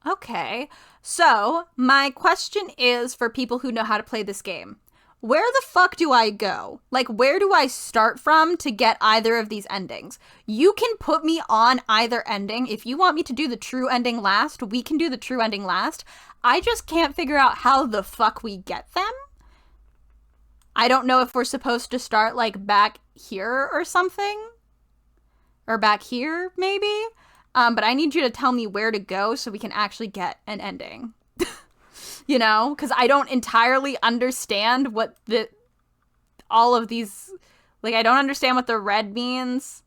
Okay. So, my question is for people who know how to play this game. Where the fuck do I go? Like, where do I start from to get either of these endings? You can put me on either ending. If you want me to do the true ending last, we can do the true ending last. I just can't figure out how the fuck we get them. I don't know if we're supposed to start, like, back here or something. Or back here, maybe? But I need you to tell me where to go so we can actually get an ending. You know? Because I don't entirely understand what all of these... Like, I don't understand what the red means.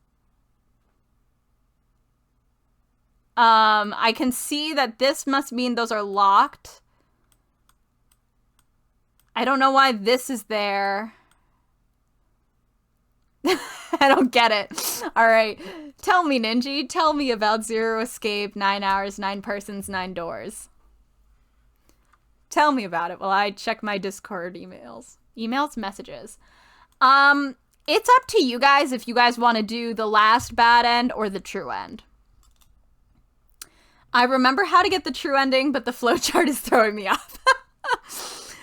I can see that this must mean those are locked. I don't know why this is there. I don't get it. All right. Tell me, Ninja. Tell me about Zero Escape, 9 hours, 9 persons, 9 doors. Tell me about it while I check my Discord emails. Messages. It's up to you guys if you guys want to do the last bad end or the true end. I remember how to get the true ending, but the flowchart is throwing me off.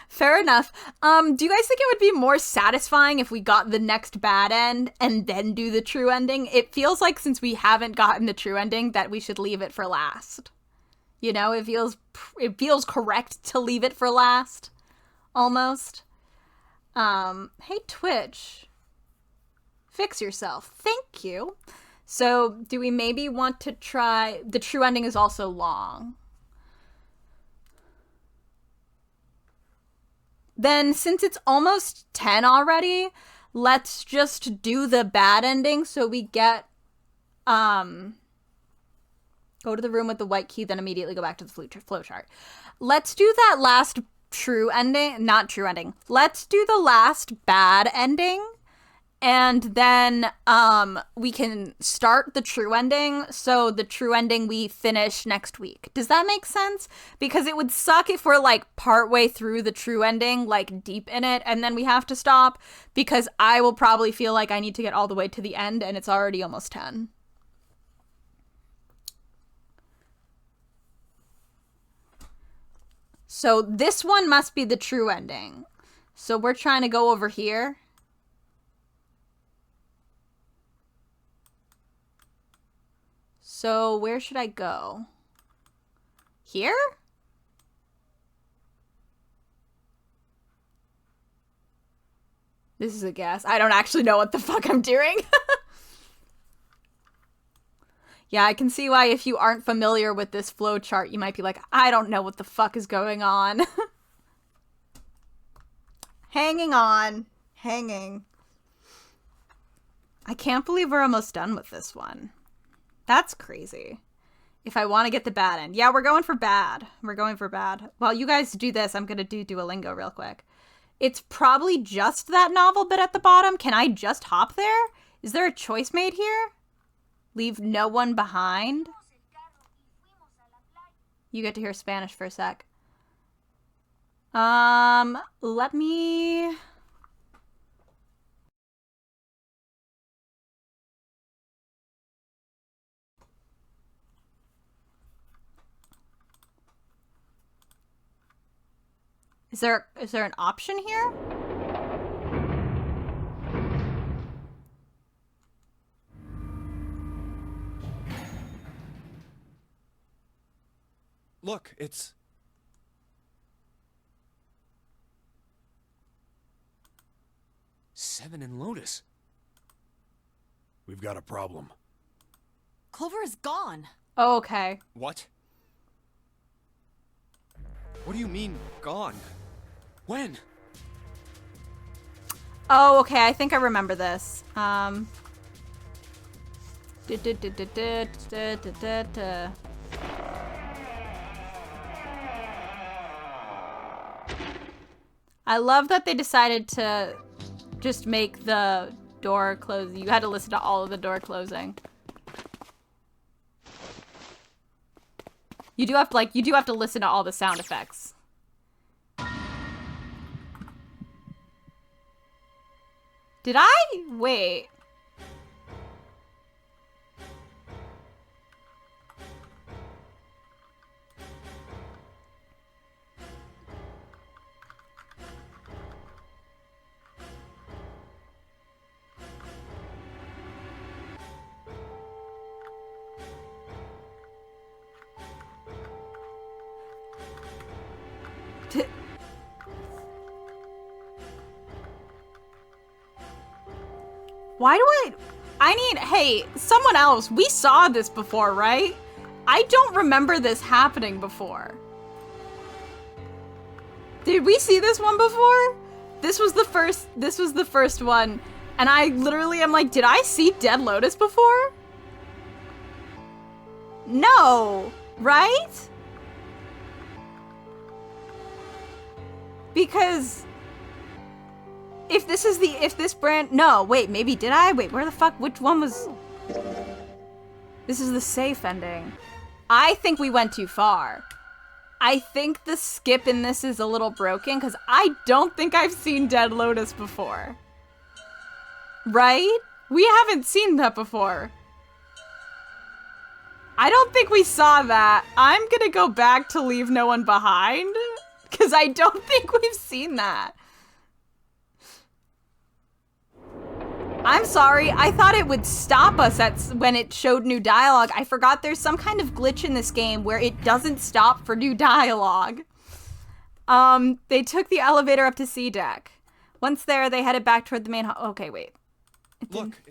Fair enough. Do you guys think it would be more satisfying if we got the next bad end and then do the true ending? It feels like since we haven't gotten the true ending that we should leave it for last. You know, it feels correct to leave it for last. Almost. Hey, Twitch. Fix yourself. Thank you. So, do we maybe want to try... The true ending is also long. Then, since it's almost 10 already, let's just do the bad ending so we get, go to the room with the white key, then immediately go back to the flowchart. Let's do that last true ending, not true ending. Let's do the last bad ending, and then, we can start the true ending, so the true ending we finish next week. Does that make sense? Because it would suck if we're, like, partway through the true ending, like, deep in it, and then we have to stop, because I will probably feel like I need to get all the way to the end, and it's already almost 10. So this one must be the true ending. So we're trying to go over here. So where should I go? Here? This is a guess. I don't actually know what the fuck I'm doing. Yeah, I can see why if you aren't familiar with this flowchart, you might be like, I don't know what the fuck is going on. Hanging on. Hanging. I can't believe we're almost done with this one. That's crazy. If I want to get the bad end. Yeah, we're going for bad. We're going for bad. While you guys do this, I'm going to do Duolingo real quick. It's probably just that novel bit at the bottom. Can I just hop there? Is there a choice made here? Leave no one behind? You get to hear Spanish for a sec. Let me... Is there an option here? Look, it's... Seven and Lotus. We've got a problem. Clover is gone. Oh, okay. What? What do you mean, gone? When? Oh, okay. I think I remember this. I love that they decided to just make the door close. You had to listen to all of the door closing. You do have to listen to all the sound effects. Did I? Wait. Why do I need, hey, someone else, we saw this before, right? I don't remember this happening before. Did we see this one before? This was the first one. And I literally am like, did I see Dead Lotus before? No, right? Because if this brand, no, wait, maybe did I? Wait, where the fuck, which one was? This is the safe ending. I think we went too far. I think the skip in this is a little broken because I don't think I've seen Dead Lotus before. Right? We haven't seen that before. I don't think we saw that. I'm gonna go back to Leave No One Behind because I don't think we've seen that. I'm sorry, I thought it would stop us when it showed new dialogue. I forgot there's some kind of glitch in this game where it doesn't stop for new dialogue. They took the elevator up to C deck. Once there, they headed back toward the main hall. Okay, wait. Look,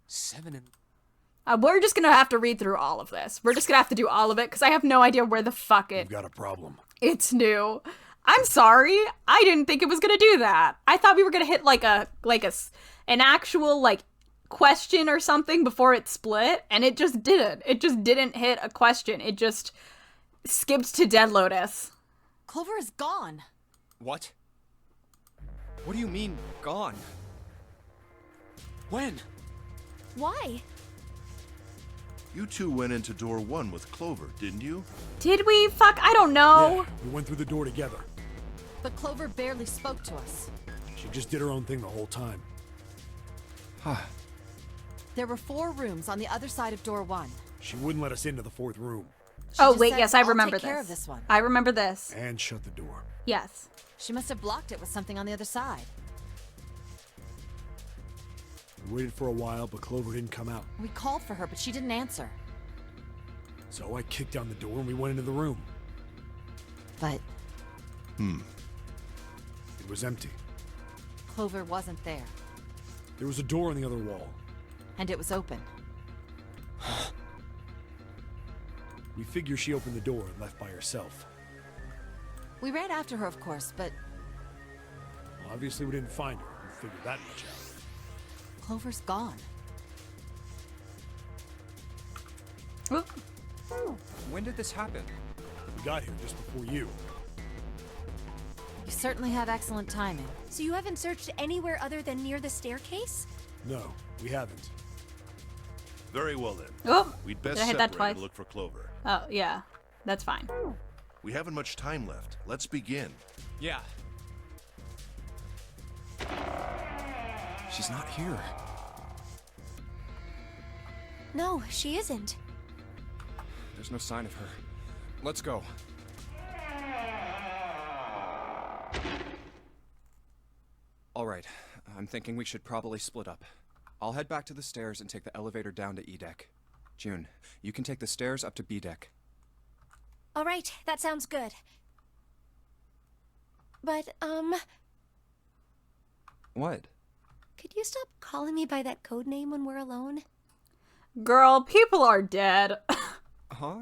7 and... We're just gonna have to read through all of this. We're just gonna have to do all of it because I have no idea where the fuck We've got a problem. It's new. I'm sorry. I didn't think it was gonna do that. I thought we were gonna hit an actual like question or something before it split, and it just didn't. It just didn't hit a question. It just skipped to Dead Lotus. Clover is gone. What? What do you mean, gone? When? Why? You two went into door 1 with Clover, didn't you? Did we? Fuck, I don't know. Yeah, we went through the door together. But Clover barely spoke to us. She just did her own thing the whole time. There were 4 rooms on the other side of door 1. She wouldn't let us into the 4th room. She Oh just wait, said, yes, I "I'll remember take care this. of this one." I remember this. And shut the door. Yes. She must have blocked it with something on the other side. We waited for a while, but Clover didn't come out. We called for her, but she didn't answer. So I kicked down the door and we went into the room. But It was empty. Clover wasn't there. There was a door on the other wall. And it was open. We figure she opened the door and left by herself. We ran after her, of course, but Well, obviously we didn't find her. We figured that much out. Clover's gone. Oop. When did this happen? We got here just before you. You certainly have excellent timing. So you haven't searched anywhere other than near the staircase? No, we haven't. Very well then. Oh, We'd best did I hit that separate twice? and look for Clover. Oh, yeah. That's fine. We haven't much time left. Let's begin. Yeah. She's not here. No, she isn't. There's no sign of her. Let's go. All right. I'm thinking we should probably split up. I'll head back to the stairs and take the elevator down to E deck. June, you can take the stairs up to B deck. All right, that sounds good. But, What? could you stop calling me by that code name when we're alone? Girl, people are dead. Huh?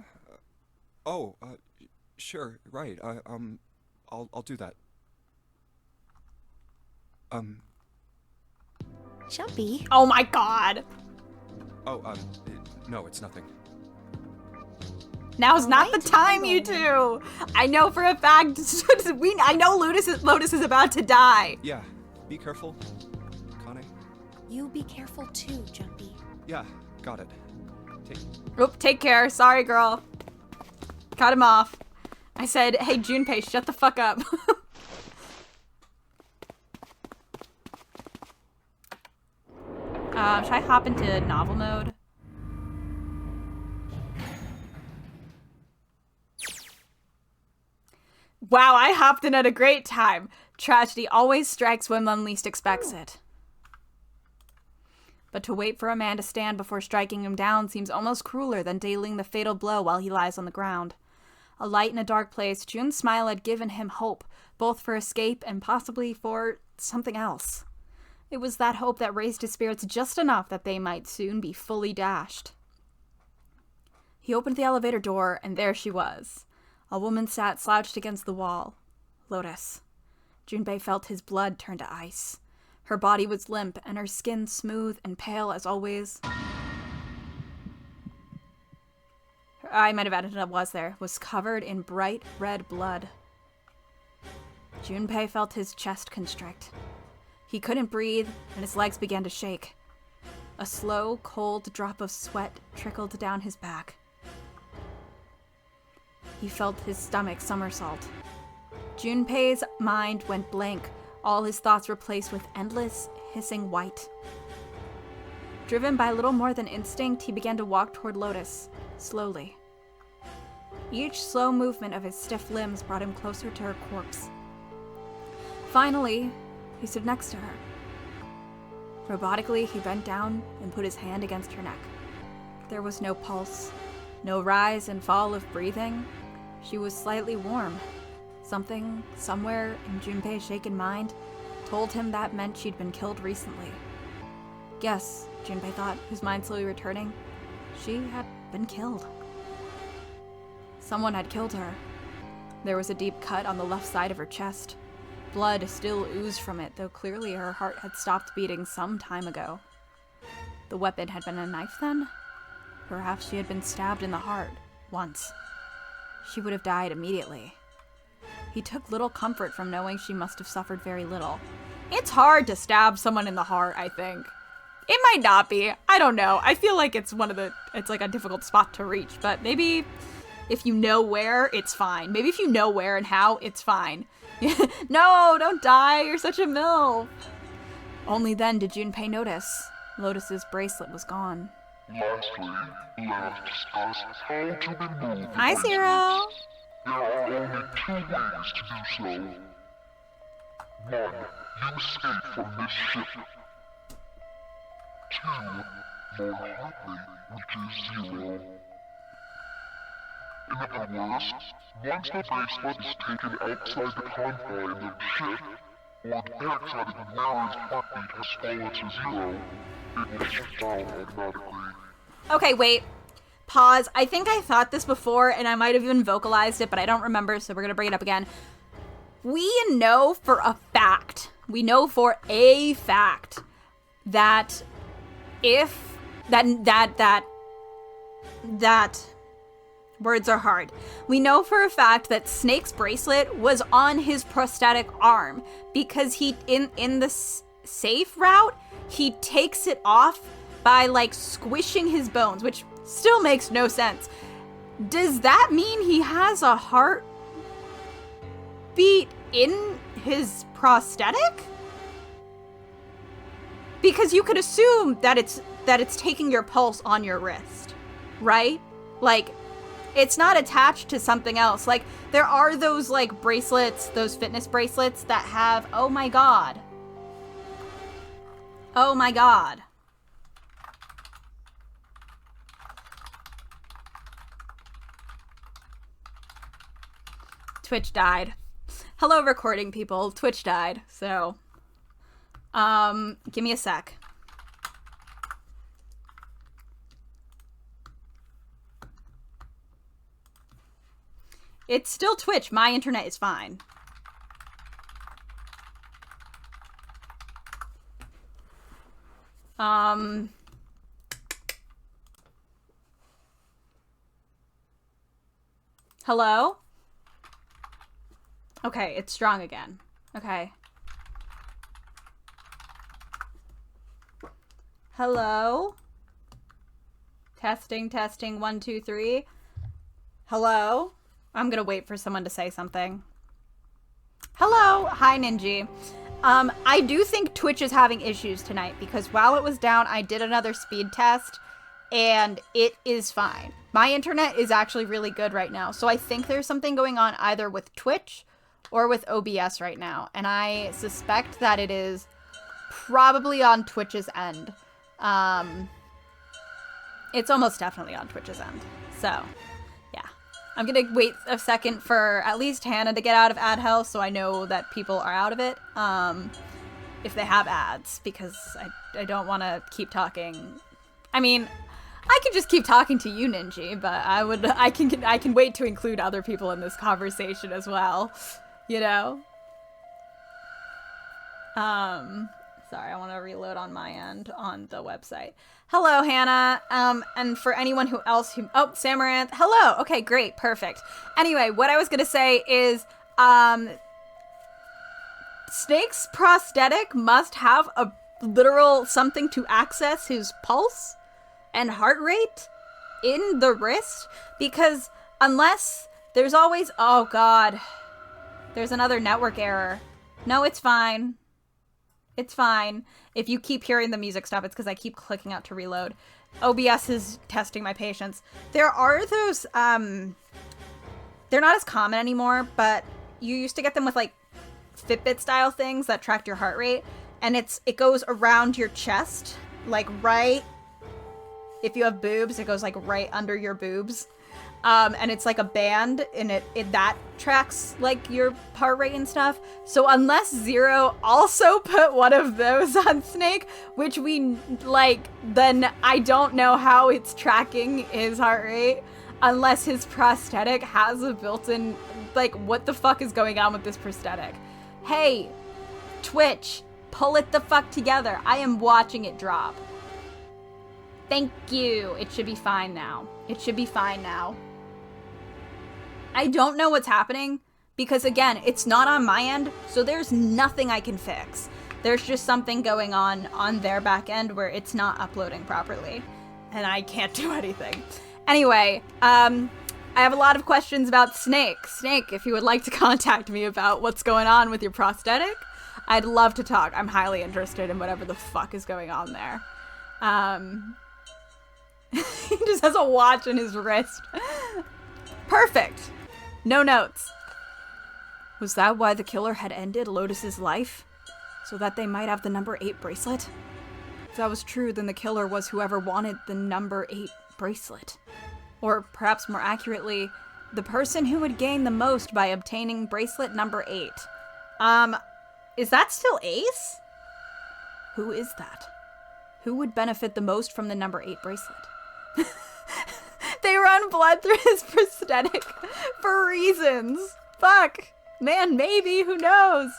Sure, right. I'll do that. Jumpy. Oh my god. No, it's nothing. Now's not the Alright, time, you two. I know for a fact. I know Lotus is about to die. Yeah, be careful, Kane. You be careful too, Jumpy. Yeah, got it. Oop, take care. Sorry, girl. Cut him off. I said, hey, Junpei, shut the fuck up. Should I hop into novel mode? Wow, I hopped in at a great time. Tragedy always strikes when one least expects it. But to wait for a man to stand before striking him down seems almost crueler than dealing the fatal blow while he lies on the ground. A light in a dark place, June's smile had given him hope, both for escape and possibly for something else. It was that hope that raised his spirits just enough that they might soon be fully dashed. He opened the elevator door, and there she was. A woman sat slouched against the wall. Lotus. Junpei felt his blood turn to ice. Her body was limp, and her skin smooth and pale as always. Her eye might have added it was covered in bright red blood. Junpei felt his chest constrict. He couldn't breathe, and his legs began to shake. A slow, cold drop of sweat trickled down his back. He felt his stomach somersault. Junpei's mind went blank, all his thoughts replaced with endless, hissing white. Driven by little more than instinct, he began to walk toward Lotus, slowly. Each slow movement of his stiff limbs brought him closer to her corpse. Finally, he stood next to her. Robotically, he bent down and put his hand against her neck. There was no pulse, no rise and fall of breathing. She was slightly warm. Something, somewhere in Junpei's shaken mind, told him that meant she'd been killed recently. Yes, Junpei thought, his mind slowly returning. She had been killed. Someone had killed her. There was a deep cut on the left side of her chest. Blood still oozed from it, though clearly her heart had stopped beating some time ago. The weapon had been a knife then? Perhaps she had been stabbed in the heart, once. She would have died immediately. He took little comfort from knowing she must have suffered very little. It's hard to stab someone in the heart, I think. It might not be. I don't know. I feel like it's like a difficult spot to reach, but maybe if you know where, it's fine. Maybe if you know where and how, it's fine. No, don't die. You're such a MILF. Only then did Junpei notice. Lotus's bracelet was gone. Lastly, let us discuss how to remove the Hi, Zero. There are only two ways to do so. One, you escape from this ship. Two, more hotly, which is zero. In other words, once the bracelet is taken outside the confine of the ship, or the penetrating wearer's heartbeat has fallen to zero, it will shut down automatically. Okay, wait. Pause. I think I thought this before, and I might have even vocalized it, but I don't remember, so we're gonna bring it up again. We know for a fact, that if, that words are hard. We know for a fact that Snake's bracelet was on his prosthetic arm, because he, in the safe route, he takes it off by, like, squishing his bones, which still makes no sense. Does that mean he has a heart beat in his prosthetic? Because you could assume that it's taking your pulse on your wrist, right? Like, it's not attached to something else. Like, there are those, like, bracelets, those fitness bracelets that have, oh my god. Oh my god. Twitch died. Hello, recording people. Twitch died, so... give me a sec. It's still Twitch. My internet is fine. Hello? Okay, it's strong again. Okay. Hello? Testing, testing, 1, 2, 3. Hello? I'm gonna wait for someone to say something. Hello! Hi, Ninji. I do think Twitch is having issues tonight because while it was down, I did another speed test and it is fine. My internet is actually really good right now, so I think there's something going on either with Twitch or with OBS right now, and I suspect that it is probably on Twitch's end. It's almost definitely on Twitch's end, so... I'm gonna wait a second for at least Hannah to get out of ad hell so I know that people are out of it, if they have ads, because I don't want to keep talking. I mean, I can just keep talking to you, Ninji, but I can wait to include other people in this conversation as well, you know? Sorry, I want to reload on my end on the website. Hello, Hannah. And for anyone else who... Oh, Samaranth. Hello. Okay, great. Perfect. Anyway, what I was going to say is, Snake's prosthetic must have a literal something to access his pulse and heart rate in the wrist, because unless there's always... Oh, God. There's another network error. No, it's fine. It's fine. If you keep hearing the music stop, it's because I keep clicking out to reload. OBS is testing my patience. There are those, they're not as common anymore, but you used to get them with, like, Fitbit style things that tracked your heart rate, and it goes around your chest, like right, if you have boobs, it goes like right under your boobs. And it's like a band, and that tracks like your heart rate and stuff. So unless Zero also put one of those on Snake, which we like, then I don't know how it's tracking his heart rate. Unless his prosthetic has a built-in, like, what the fuck is going on with this prosthetic? Hey, Twitch, pull it the fuck together. I am watching it drop. Thank you. It should be fine now. It should be fine now. I don't know what's happening because, again, it's not on my end, so there's nothing I can fix. There's just something going on their back end where it's not uploading properly, and I can't do anything. Anyway, I have a lot of questions about Snake. Snake, if you would like to contact me about what's going on with your prosthetic, I'd love to talk. I'm highly interested in whatever the fuck is going on there. He just has a watch in his wrist. Perfect. No notes. Was that why the killer had ended Lotus's life? So that they might have the number 8 bracelet? If that was true, then the killer was whoever wanted the number 8 bracelet. Or perhaps more accurately, the person who would gain the most by obtaining bracelet number 8. Is that still Ace? Who is that? Who would benefit the most from the number 8 bracelet? They run blood through his prosthetic for reasons. Fuck. Man, maybe. Who knows?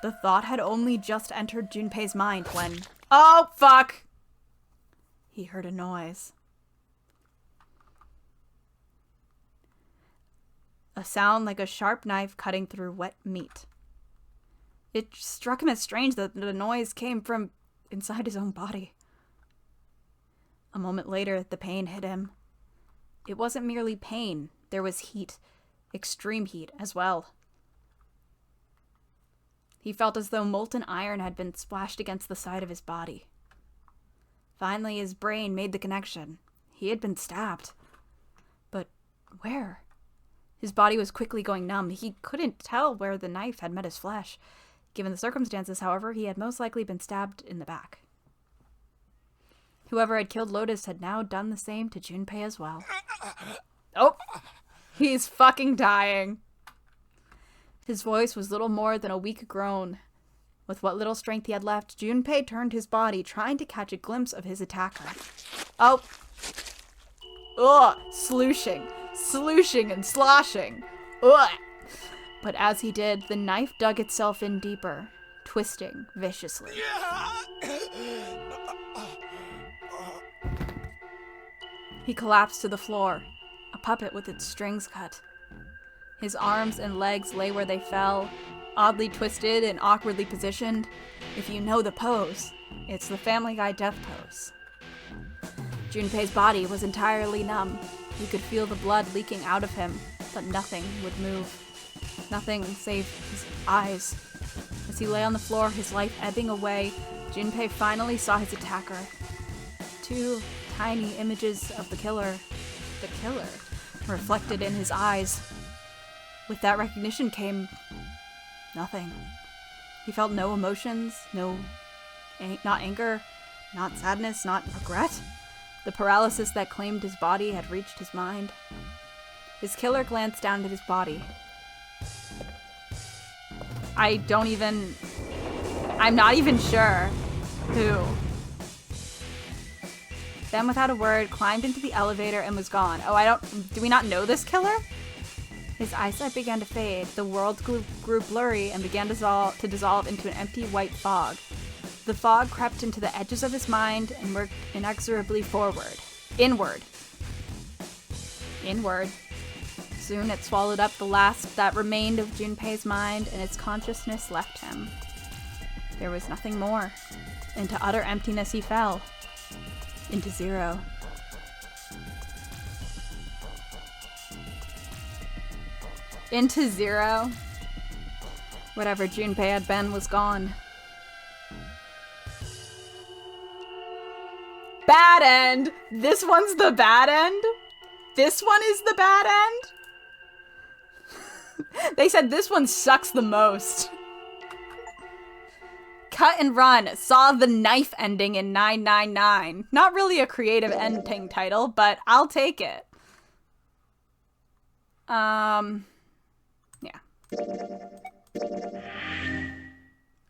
The thought had only just entered Junpei's mind when... Oh, fuck. He heard a noise. A sound like a sharp knife cutting through wet meat. It struck him as strange that the noise came from inside his own body. A moment later, the pain hit him. It wasn't merely pain. There was heat. Extreme heat as well. He felt as though molten iron had been splashed against the side of his body. Finally, his brain made the connection. He had been stabbed. But where? His body was quickly going numb. He couldn't tell where the knife had met his flesh. Given the circumstances, however, he had most likely been stabbed in the back. Whoever had killed Lotus had now done the same to Junpei as well. Oh! He's fucking dying. His voice was little more than a weak groan. With what little strength he had left, Junpei turned his body, trying to catch a glimpse of his attacker. Oh! Ugh! Slooshing and sloshing. Ugh! But as he did, the knife dug itself in deeper, twisting viciously. He collapsed to the floor, a puppet with its strings cut. His arms and legs lay where they fell, oddly twisted and awkwardly positioned. If you know the pose, it's the Family Guy death pose. Junpei's body was entirely numb. He could feel the blood leaking out of him, but nothing would move. Nothing save his eyes. As he lay on the floor, his life ebbing away, Junpei finally saw his attacker. 2 tiny images of the killer, reflected in his eyes. With that recognition came nothing. He felt no emotions, not anger, not sadness, not regret. The paralysis that claimed his body had reached his mind. His killer glanced down at his body. I'm not even sure who. Then without a word, climbed into the elevator and was gone. Oh, do we not know this killer? His eyesight began to fade. The world grew blurry and began to dissolve into an empty white fog. The fog crept into the edges of his mind and worked inexorably inward. Soon it swallowed up the last that remained of Junpei's mind, and its consciousness left him. There was nothing more. Into utter emptiness he fell. Into zero. Into zero. Whatever Junpei had been was gone. Bad end! This one's the bad end? This one is the bad end? They said this one sucks the most. Cut and Run saw the knife ending in 999. Not really a creative ending title, but I'll take it. Yeah.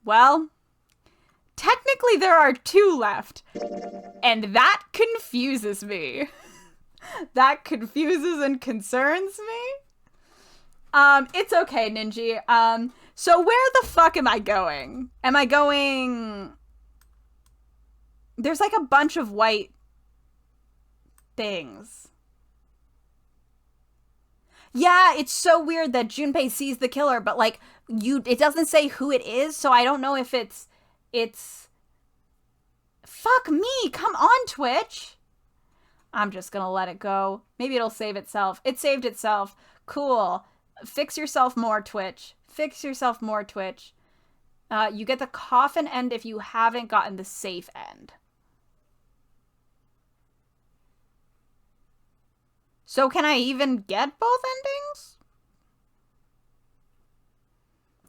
Well, technically there are 2 left, and that confuses me. That confuses and concerns me. It's okay, Ninji. So where the fuck am I going? Am I going... There's like a bunch of white things. Yeah, it's so weird that Junpei sees the killer, but like, it doesn't say who it is, so I don't know if it's... Fuck me! Come on, Twitch! I'm just gonna let it go. Maybe it'll save itself. It saved itself. Cool. Fix yourself more, Twitch. Fix yourself more, Twitch. You get the coffin end if you haven't gotten the safe end. So can I even get both endings?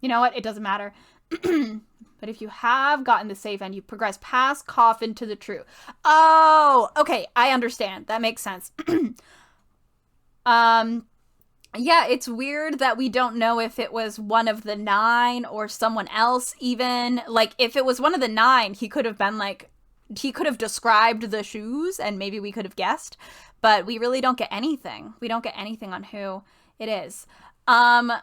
You know what? It doesn't matter. But if you have gotten the safe end, you progress past coffin to the true. Oh, okay. I understand. That makes sense. Yeah, it's weird that we don't know if it was one of the 9 or someone else even. Like, if it was one of the 9, he could have been like, he could have described the shoes and maybe we could have guessed. But we really don't get anything. We don't get anything on who it is. Where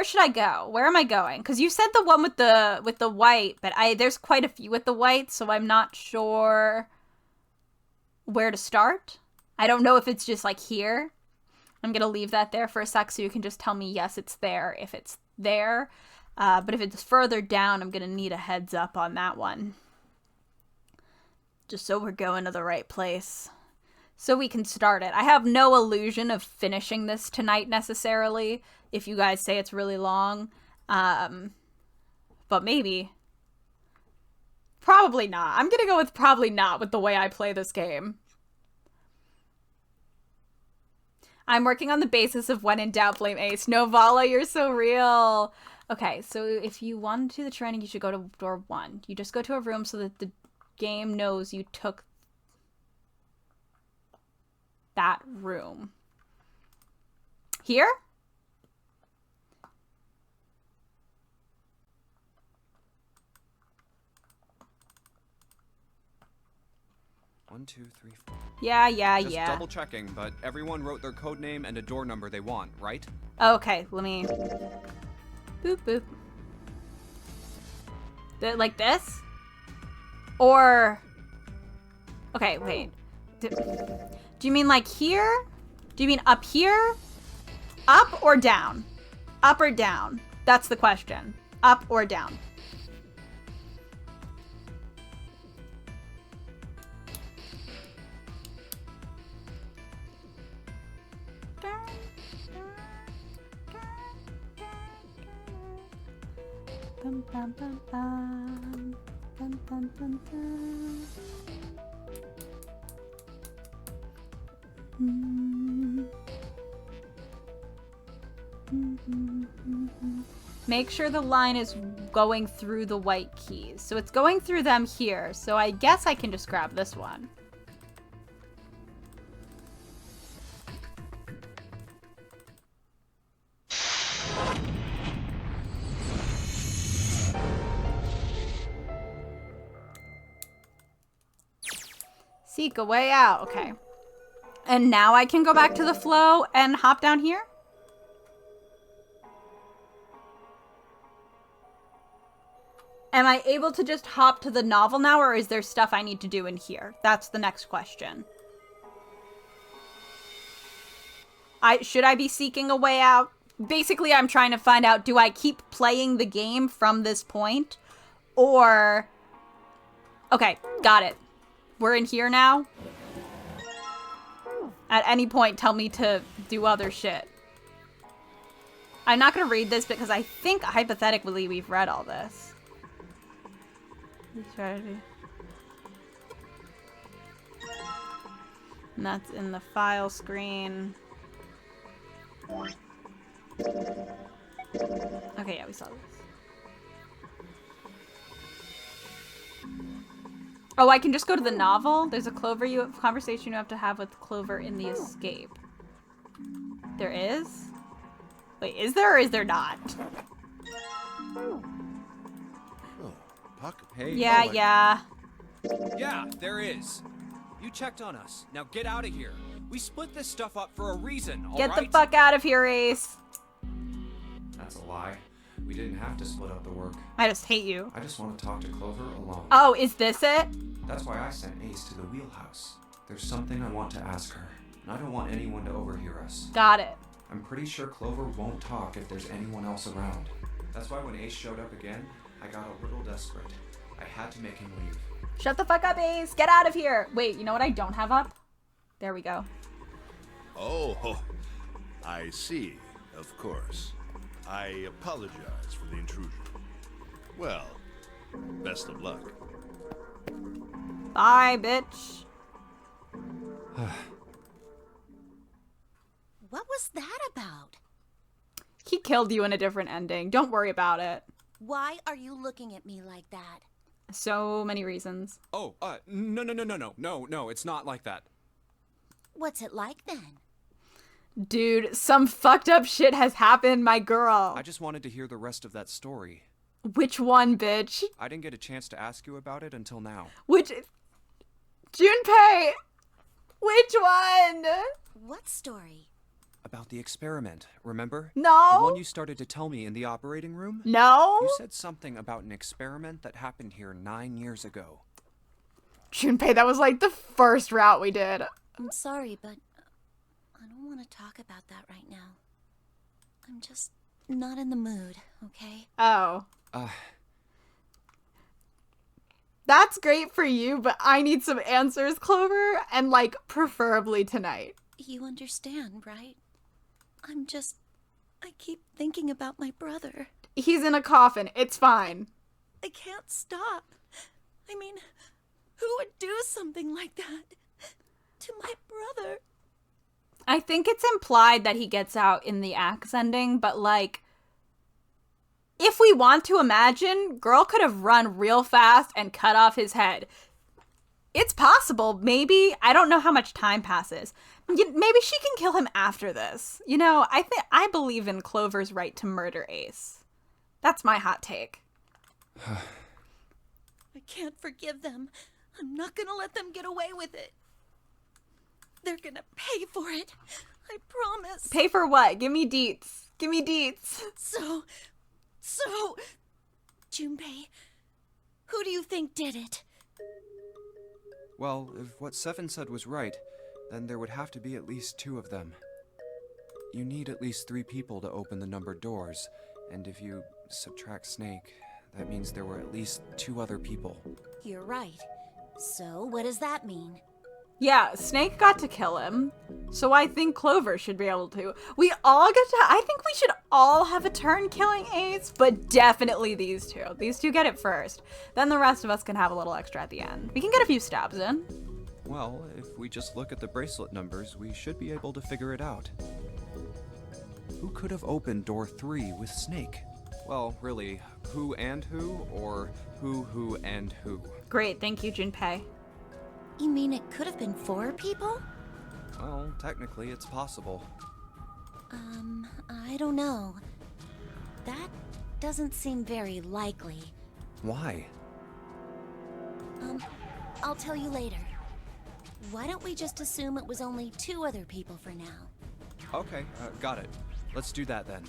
should I go? Where am I going? Because you said the one with the white, but there's quite a few with the white, so I'm not sure where to start. I don't know if it's just like here. I'm gonna leave that there for a sec so you can just tell me yes, it's there if it's there. But if it's further down, I'm gonna need a heads up on that one. Just so we're going to the right place. so we can start it. I have no illusion of finishing this tonight necessarily, if you guys say it's really long. But maybe. Probably not. I'm gonna go with probably not with the way I play this game. I'm working on the basis of when in doubt, blame Ace. No, Vala, you're so real. Okay, so if you want to do the training, you should go to door 1. You just go to a room so that the game knows you took that room. Here? One, two, three, four. Yeah. Just double checking, but everyone wrote their code name and a door number they want, right? Okay, let me... Boop, boop. Like this? Or... Okay, wait. Do you mean like here? Do you mean up here? Up or down? Up or down? That's the question. Up or down? Bum, bum, bum, bum. Bum, bum, bum, bum. Make sure the line is going through the white keys. So it's going through them here. So I guess I can just grab this one. Seek a way out. Okay. And now I can go back to the flow and hop down here? Am I able to just hop to the novel now, or is there stuff I need to do in here? That's the next question. Should I be seeking a way out? Basically, I'm trying to find out, do I keep playing the game from this point? Or... Okay, got it. We're in here now. At any point, tell me to do other shit. I'm not going to read this because I think, hypothetically, we've read all this. Strategy. And that's in the file screen. Okay, yeah, we saw this. Oh, I can just go to the novel? There's a conversation you have to have with Clover in the escape. There is? Wait, is there or is there not? Oh, pocket. Hey. Yeah. Yeah, there is. You checked on us. Now get out of here. We split this stuff up for a reason, all Get right? the fuck out of here, Ace. That's a lie. We didn't have to split up the work. I just hate you. I just want to talk to Clover alone. Oh, is this it? That's why I sent Ace to the wheelhouse. There's something I want to ask her, and I don't want anyone to overhear us. Got it. I'm pretty sure Clover won't talk if there's anyone else around. That's why when Ace showed up again, I got a little desperate. I had to make him leave. Shut the fuck up, Ace. Get out of here. Wait, you know what I don't have up? There we go. Oh, I see. Of course. I apologize for the intrusion. Well, best of luck. Bye, bitch. What was that about? He killed you in a different ending. Don't worry about it. Why are you looking at me like that? So many reasons. Oh, no, it's not like that. What's it like then? Dude, some fucked up shit has happened, my girl. I just wanted to hear the rest of that story. Which one, bitch? I didn't get a chance to ask you about it until now. Which... Junpei! Which one? What story? About the experiment, remember? No. The one you started to tell me in the operating room? No. You said something about an experiment that happened here 9 years ago. Junpei, that was like the first route we did. I'm sorry, but I don't want to talk about that right now. I'm just not in the mood, okay? Oh. That's great for you, but I need some answers, Clover, and like preferably tonight. You understand, right? I keep thinking about my brother. He's in a coffin. It's fine. I can't stop. I mean, who would do something like that to my brother? I think it's implied that he gets out in the axe ending, but like, if we want to imagine, girl could have run real fast and cut off his head. It's possible, maybe. I don't know how much time passes. Maybe she can kill him after this. You know, I believe in Clover's right to murder Ace. That's my hot take. I can't forgive them. I'm not gonna let them get away with it. They're gonna pay for it. I promise. Pay for what? Give me deets. Give me deets. So, Junpei, who do you think did it? Well, if what Seven said was right, then there would have to be at least 2 of them. You need at least 3 people to open the numbered doors, and if you subtract Snake, that means there were at least 2 other people. You're right. So, what does that mean? Yeah, Snake got to kill him, so I think Clover should be able to. I think we should all have a turn killing Ace, but definitely these 2. These 2 get it first. Then the rest of us can have a little extra at the end. We can get a few stabs in. Well, if we just look at the bracelet numbers, we should be able to figure it out. Who could have opened door 3 with Snake? Well, really, who and who, or who and who? Great, thank you, Junpei. You mean it could have been 4 people? Well, technically it's possible. I don't know. That doesn't seem very likely. Why? I'll tell you later. Why don't we just assume it was only 2 other people for now? Okay, got it. Let's do that then.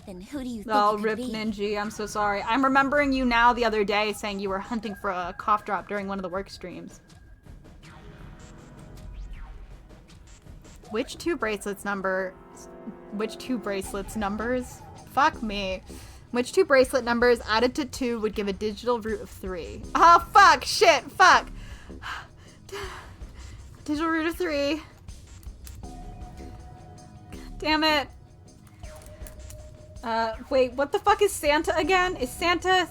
Then who do you think Oh, it could rip be? Ninja, I'm so sorry. I'm remembering you now the other day saying you were hunting for a cough drop during one of the work streams. Which two bracelets numbers? Fuck me. Which 2 bracelet numbers added to 2 would give a digital root of 3? Oh, fuck, shit, fuck. Digital root of 3. God damn it. Wait, what the fuck is Santa again? Is Santa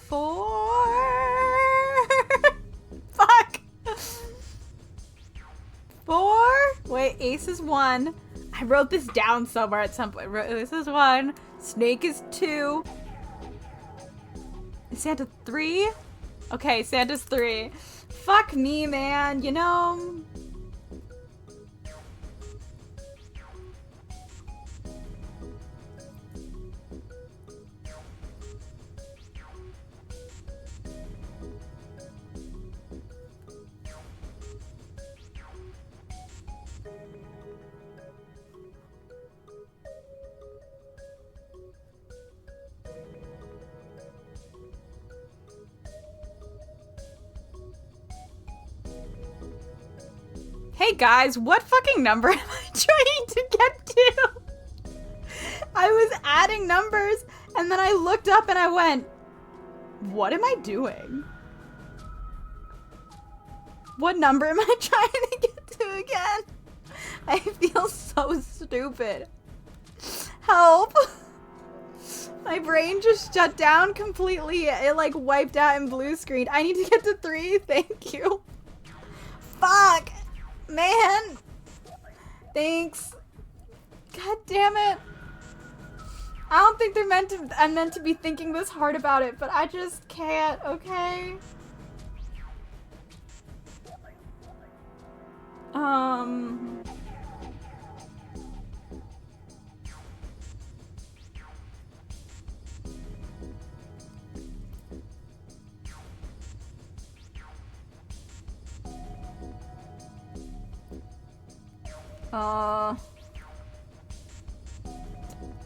4? Fuck. 4? Wait, Ace is 1. I wrote this down somewhere at some point. This is 1. Snake is 2. Is Santa 3? Okay, Santa's 3. Fuck me, man. You know... Hey guys, what fucking number am I trying to get to? I was adding numbers and then I looked up and I went, what am I doing? What number am I trying to get to again? I feel so stupid. Help! My brain just shut down completely. It like wiped out in blue screen. I need to get to 3. Thank you. Fuck! Man! Thanks. God damn it. I don't think I'm meant to be thinking this hard about it, but I just can't, okay?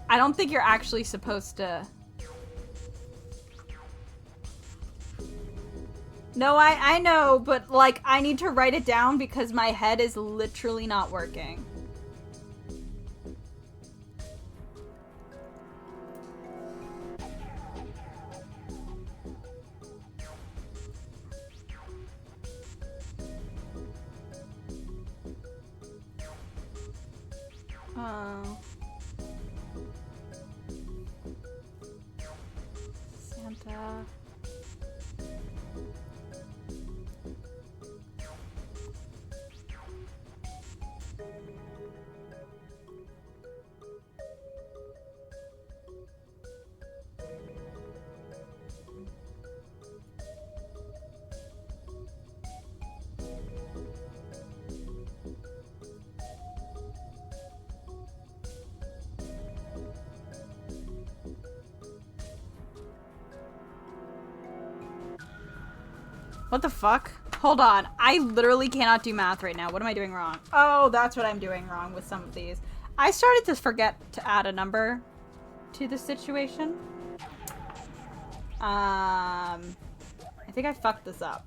I don't think you're actually supposed to... No, I know, but like, I need to write it down because my head is literally not working. Oh. Santa. What the fuck? Hold on. I literally cannot do math right now. What am I doing wrong? Oh, that's what I'm doing wrong with some of these. I started to forget to add a number to the situation. I think I fucked this up.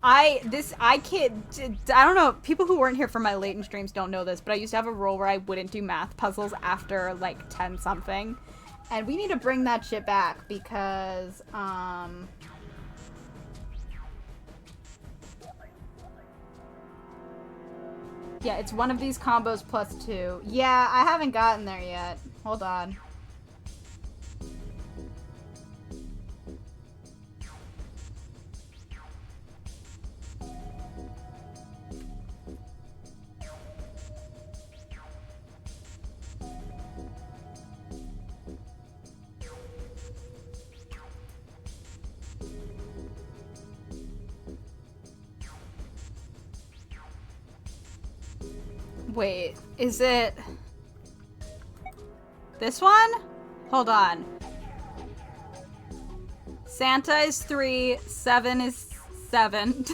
I don't know, people who weren't here for my latent streams don't know this, but I used to have a rule where I wouldn't do math puzzles after like 10 something. And we need to bring that shit back because, yeah, it's one of these combos plus 2. Yeah, I haven't gotten there yet. Hold on. Wait, is it this one? Hold on. Santa is 3, 7 is 7.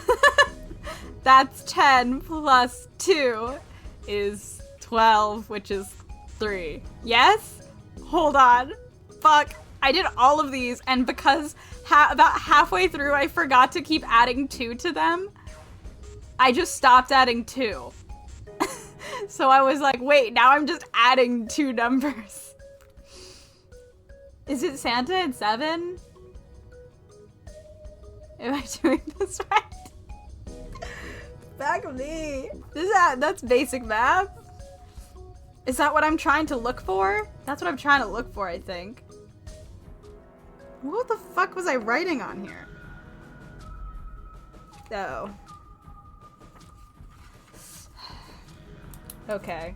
That's 10 plus 2 is 12, which is 3. Yes? Hold on. Fuck. I did all of these, and because about halfway through I forgot to keep adding 2 to them, I just stopped adding 2. So I was like, wait, now I'm just adding 2 numbers. Is it Santa and 7? Am I doing this right? Back of me. That's basic math? Is that what I'm trying to look for? That's what I'm trying to look for, I think. What the fuck was I writing on here? Oh. Okay.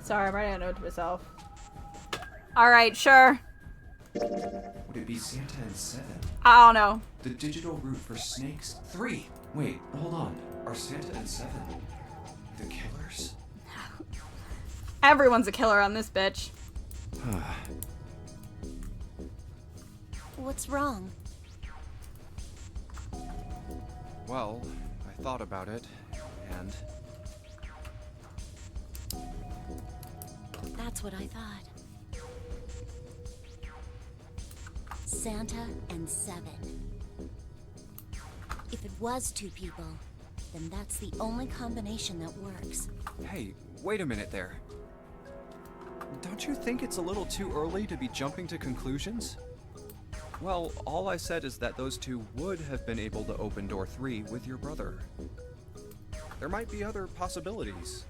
Sorry, I'm writing a note to myself. Alright, sure. Would it be Santa and 7? I don't know. The digital route for snakes? 3! Wait, hold on. Are Santa and 7 the killers? Everyone's a killer on this bitch. What's wrong? Well, I thought about it, and... That's what I thought. Santa and 7. If it was 2 people, then that's the only combination that works. Hey, wait a minute there. Don't you think it's a little too early to be jumping to conclusions? Well, all I said is that those 2 would have been able to open door 3 with your brother. There might be other possibilities.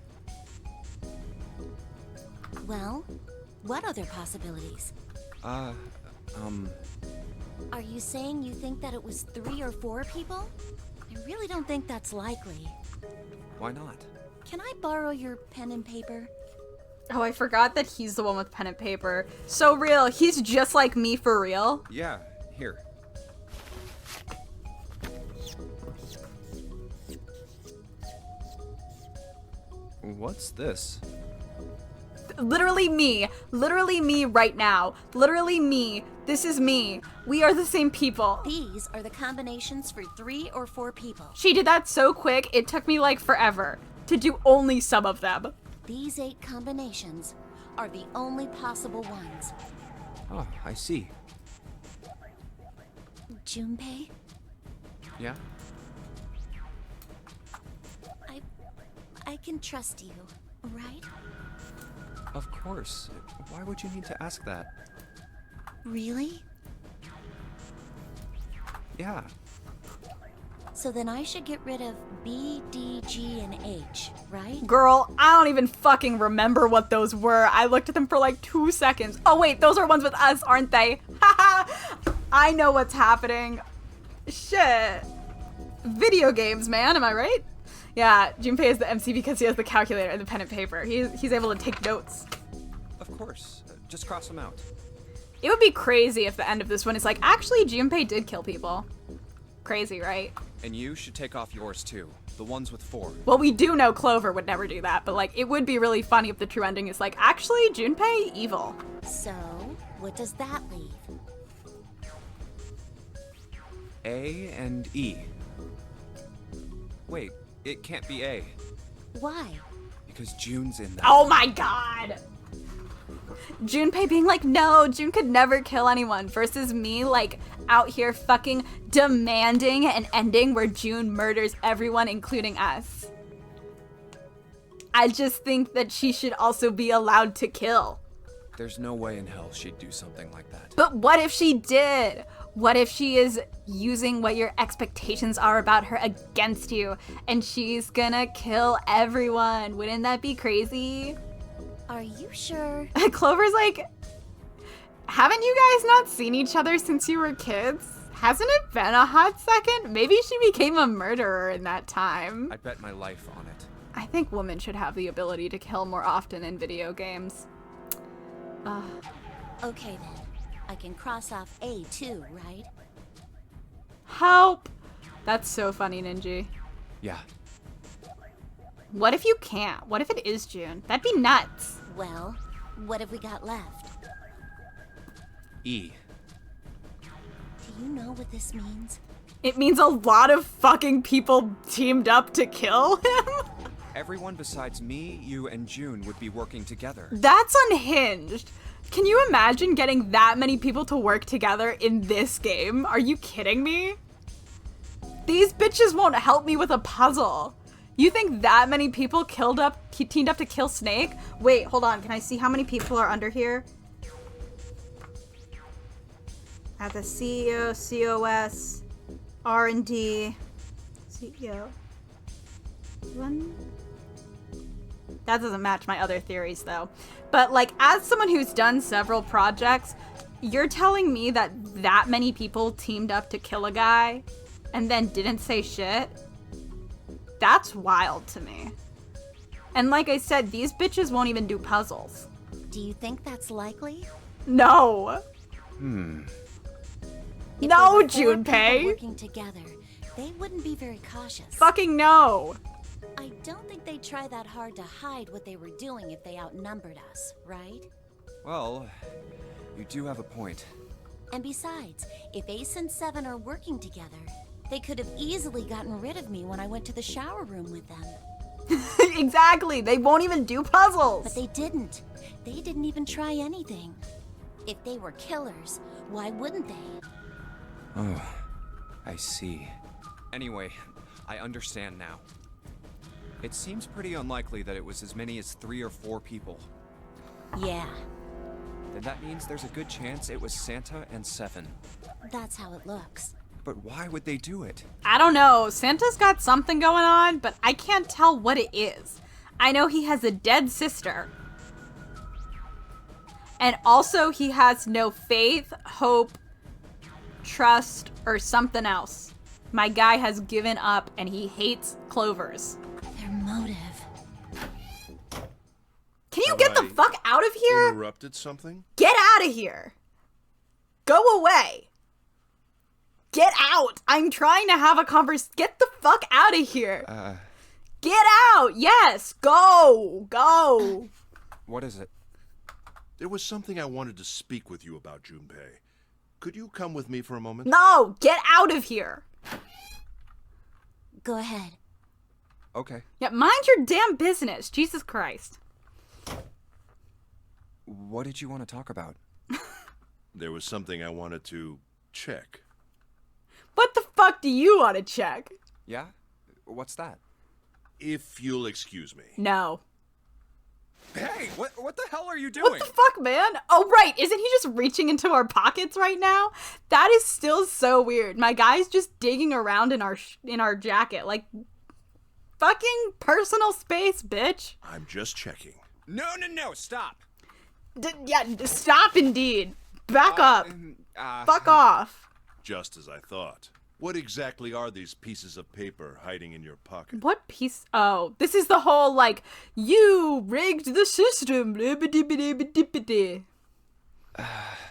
Well, what other possibilities? Are you saying you think that it was 3 or 4 people? I really don't think that's likely. Why not? Can I borrow your pen and paper? Oh, I forgot that he's the one with pen and paper. So real, he's just like me for real. Yeah, here. What's this? Literally me. Literally me right now. Literally me. This is me. We are the same people. These are the combinations for 3 or 4 people. She did that so quick, it took me like forever to do only some of them. These 8 combinations are the only possible ones. Oh, I see. Junpei? Yeah? I can trust you, right? Of course. Why would you need to ask that? Really? Yeah. So then I should get rid of B, D, G, and H, right? Girl, I don't even fucking remember what those were. I looked at them for like 2 seconds. Oh wait, those are ones with us, aren't they? Haha! I know what's happening. Shit. Video games, man, am I right? Yeah, Junpei is the MC because he has the calculator and the pen and paper. He's able to take notes. Of course. Just cross them out. It would be crazy if the end of this one is like, actually, Junpei did kill people. Crazy, right? And you should take off yours too. The ones with 4. Well, we do know Clover would never do that, but like, it would be really funny if the true ending is like, actually, Junpei, evil. So, what does that leave? A and E. Wait, it can't be A. Why? Because June's in that. Oh my god! Junpei being like, no, June could never kill anyone, versus me, like, out here fucking demanding an ending where June murders everyone, including us. I just think that she should also be allowed to kill. There's no way in hell she'd do something like that. But what if she did? What if she is using what your expectations are about her against you, and she's gonna kill everyone? Wouldn't that be crazy? Are you sure? Clover's like, haven't you guys not seen each other since you were kids? Hasn't it been a hot second? Maybe she became a murderer in that time. I'd bet my life on it. I think women should have the ability to kill more often in video games. Okay then. I can cross off A too, right? Help! That's so funny, Ninja. Yeah. What if you can't? What if it is June? That'd be nuts. Well, what have we got left? E. Do you know what this means? It means a lot of fucking people teamed up to kill him? Everyone besides me, you, and June would be working together. That's unhinged. Can you imagine getting that many people to work together in this game? Are you kidding me? These bitches won't help me with a puzzle. You think that many people teamed up to kill Snake? Wait, hold on. Can I see how many people are under here? At the CEO, COS, R&D, CEO. One. That doesn't match my other theories though. But like, as someone who's done several projects, you're telling me that that many people teamed up to kill a guy and then didn't say shit? That's wild to me. And like I said, these bitches won't even do puzzles. Do you think that's likely? No. If No, there were 4 people Junpei. working together, they wouldn't be very cautious. Fucking no. I don't think they'd try that hard to hide what they were doing if they outnumbered us, right? Well, you do have a point. And besides, if Ace and Seven are working together, they could have easily gotten rid of me when I went to the shower room with them. Exactly. They won't even do puzzles. But they didn't. They didn't even try anything. If they were killers, why wouldn't they? Oh, I see. Anyway, I understand now. It seems pretty unlikely that it was as many as 3 or 4 people. Yeah, Then that means there's a good chance it was Santa and Seven. that's how it looks. But why would they do it? I don't know. Santa's got something going on, but I can't tell what it is. I know he has a dead sister. And also he has no faith, hope, trust, or something else. My guy has given up and he hates clovers. Their motive. Can you Have get the I fuck out of here? Interrupted something? Get out of here. Go away. Get out. I'm trying to have a conversation. Get the fuck out of here. Get out. Yes. Go. Go. What is it? There was something I wanted to speak with you about, Junpei. Could you come with me for a moment? No. Get out of here. Go ahead. Okay. Yeah, mind your damn business. Jesus Christ. What did you want to talk about? There was something I wanted to check. What the fuck do you want to check? Yeah? What's that? If you'll excuse me. No. Hey, what the hell are you doing? What the fuck, man? Oh, right. Isn't he just reaching into our pockets right now? That is still so weird. My guy's just digging around in our jacket. Like, fucking personal space, bitch. I'm just checking. No, stop. Stop indeed. Back up. Fuck off. Just as I thought. What exactly are these pieces of paper hiding in your pocket? What piece? Oh, this is the whole, like, you rigged the system.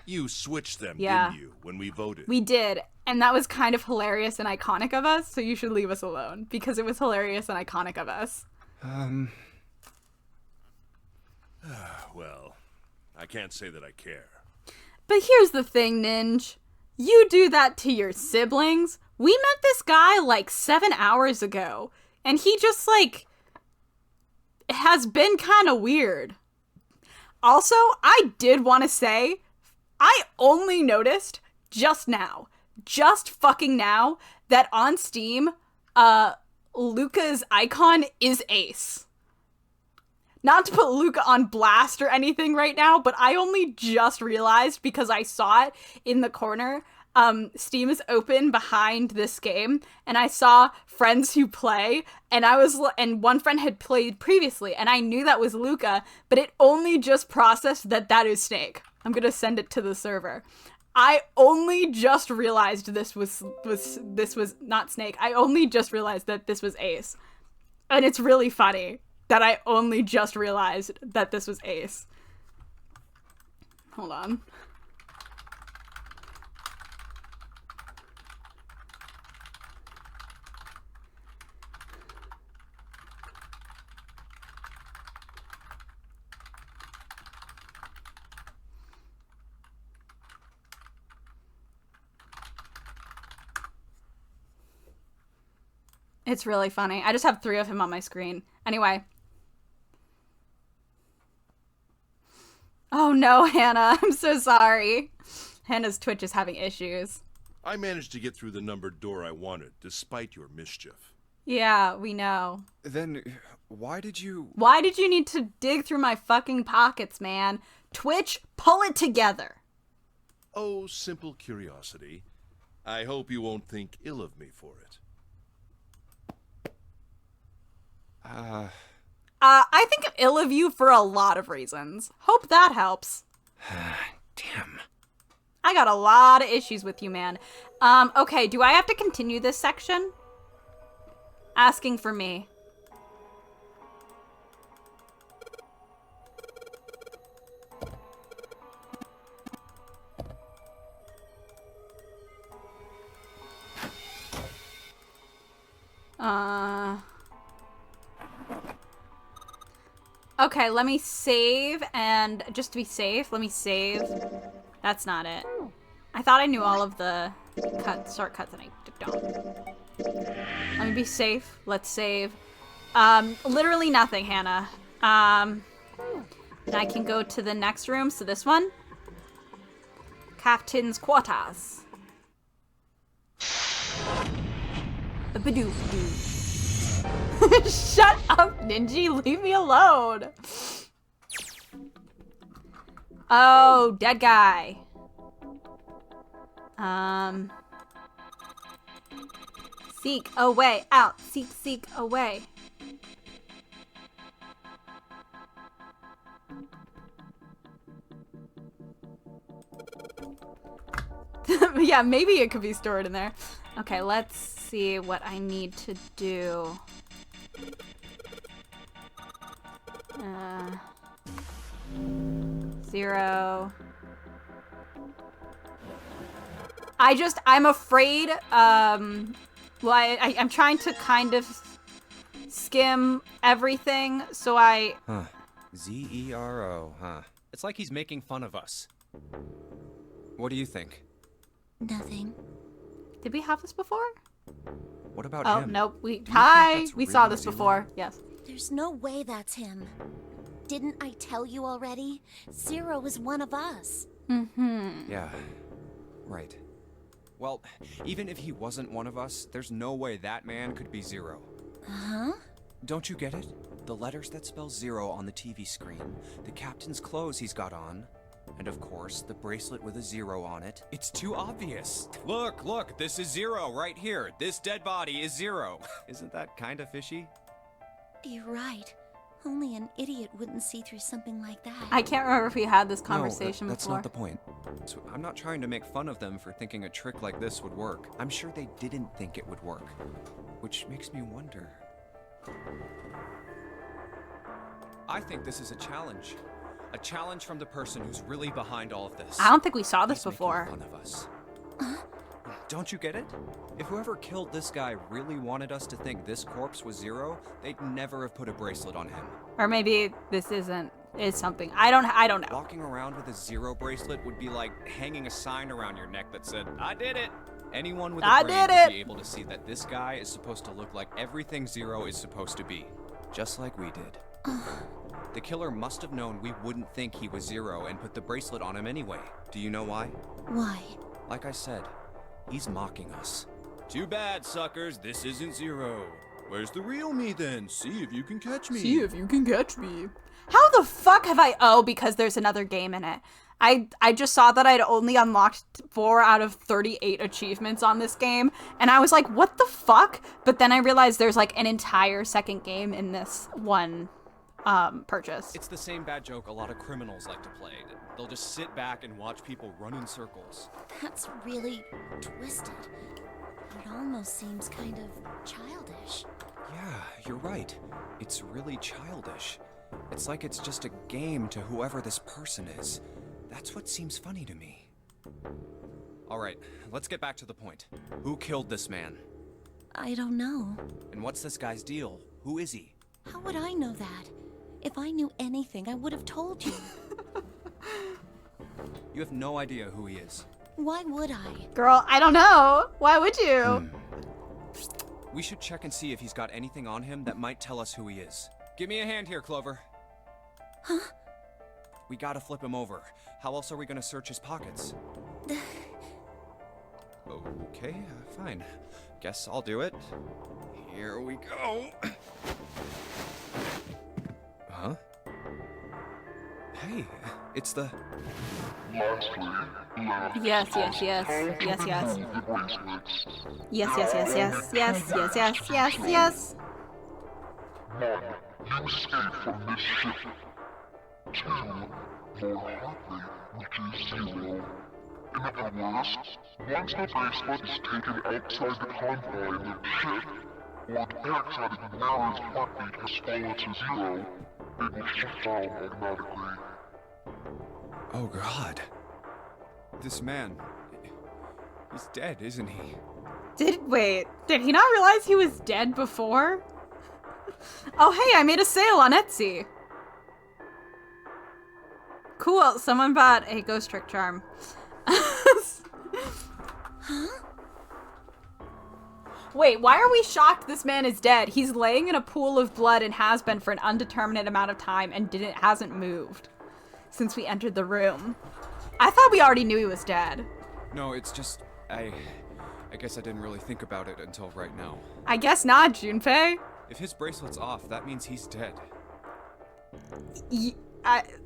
You switched them, Yeah. didn't you, when we voted? We did. And that was kind of hilarious and iconic of us, so you should leave us alone. Because it was hilarious and iconic of us. Well, I can't say that I care. But here's the thing, Ninja. You do that to your siblings. We met this guy like 7 hours ago, and he just like has been kind of weird. Also, I did want to say, I only noticed just fucking now, that on Steam, Luca's icon is Ace. Not to put Luca on blast or anything right now, but I only just realized because I saw it in the corner. Steam is open behind this game, and I saw friends who play, and one friend had played previously, and I knew that was Luca, but it only just processed that is Snake. I'm gonna send it to the server. I only just realized this was not Snake. I only just realized that this was Ace, and it's really funny that I only just realized that this was Ace. Hold on. It's really funny. I just have 3 of him on my screen. Anyway. Oh no, Hannah. I'm so sorry. Hannah's Twitch is having issues. I managed to get through the numbered door I wanted, despite your mischief. Yeah, we know. Then why did you... Why did you need to dig through my fucking pockets, man? Twitch, pull it together. Oh, simple curiosity. I hope you won't think ill of me for it. I think ill of you for a lot of reasons. Hope that helps. Damn. I got a lot of issues with you, man. Okay, do I have to continue this section? Asking for me. Okay, let me save, and just to be safe, let me save. That's not it. I thought I knew all of the shortcuts, and I don't. Let me be safe. Let's save. Literally nothing, Hannah. And I can go to the next room, so this one. Captain's quarters. Badoo-badoo. Shut up, Ninja. Leave me alone. Oh, dead guy. Seek a way out. Seek a way. Yeah, maybe it could be stored in there. Okay, let's see what I need to do. 0. I'm afraid, well, I'm trying to kind of skim everything, so I... Huh. Z-E-R-O, huh. It's like he's making fun of us. What do you think? Nothing. Did we have this before? What about Oh, him? nope. Do you think Hi! that's We saw really this Zero? before. Yes. There's no way that's him. Didn't I tell you already? Zero is one of us. Mm-hmm. Yeah. Right. Well, even if he wasn't one of us, there's no way that man could be Zero. Huh? Don't you get it? The letters that spell 0 on the TV screen, the captain's clothes he's got on, and of course, the bracelet with a 0 on it. It's too obvious. Look, this is 0 right here. This dead body is 0. Isn't that kind of fishy? You're right. Only an idiot wouldn't see through something like that. I can't remember if we had this conversation no, that's before. not the point. So I'm not trying to make fun of them for thinking a trick like this would work. I'm sure they didn't think it would work, which makes me wonder. I think this is a challenge. A challenge from the person who's really behind all of this. I don't think we saw this He's making before. fun of us. Don't you get it? If whoever killed this guy really wanted us to think this corpse was 0, they'd never have put a bracelet on him. Or maybe this is something. I don't know. Walking around with a 0 bracelet would be like hanging a sign around your neck that said, "I did it." Anyone with a brain would be able to see that this guy is supposed to look like everything 0 is supposed to be. Just like we did. The killer must have known we wouldn't think he was 0 and put the bracelet on him anyway. Do you know why? Why? Like I said, he's mocking us. Too bad, suckers, this isn't 0. Where's the real me then? See if you can catch me. See if you can catch me. How the fuck have I... Oh, because there's another game in it. I just saw that I'd only unlocked 4 out of 38 achievements on this game, and I was like, what the fuck? But then I realized there's like an entire second game in this one purchase. It's the same bad joke a lot of criminals like to play. They'll just sit back and watch people run in circles. That's really twisted. It almost seems kind of childish. Yeah, you're right. It's really childish. It's like it's just a game to whoever this person is. That's what seems funny to me. Alright, let's get back to the point. Who killed this man? I don't know. And what's this guy's deal? Who is he? How would I know that? If I knew anything, I would have told you. You have no idea who he is. Why would I? Girl, I don't know. Why would you? We should check and see if he's got anything on him that might tell us who he is. Give me a hand here, Clover. Huh? We gotta flip him over. How else are we gonna search his pockets? Okay, fine. Guess I'll do it. Here we go. Huh? Hey, it's the... Lastly, Yes. Yes. Yes. One, you escape from this ship. 2, your heart rate reaches 0. In other words, once the bracelet is taken outside the confine of the ship, or detects that the wearer's heartbeat has fallen to 0, it will shut down automatically. Oh god. This man... He's dead, isn't he? Did he not realize he was dead before? Oh hey, I made a sale on Etsy. Cool, someone bought a ghost trick charm. Wait, why are we shocked this man is dead? He's laying in a pool of blood and has been for an undeterminate amount of time and hasn't moved since we entered the room. I thought we already knew he was dead. No, it's just... I guess I didn't really think about it until right now. I guess not, Junpei. If his bracelet's off, that means he's dead.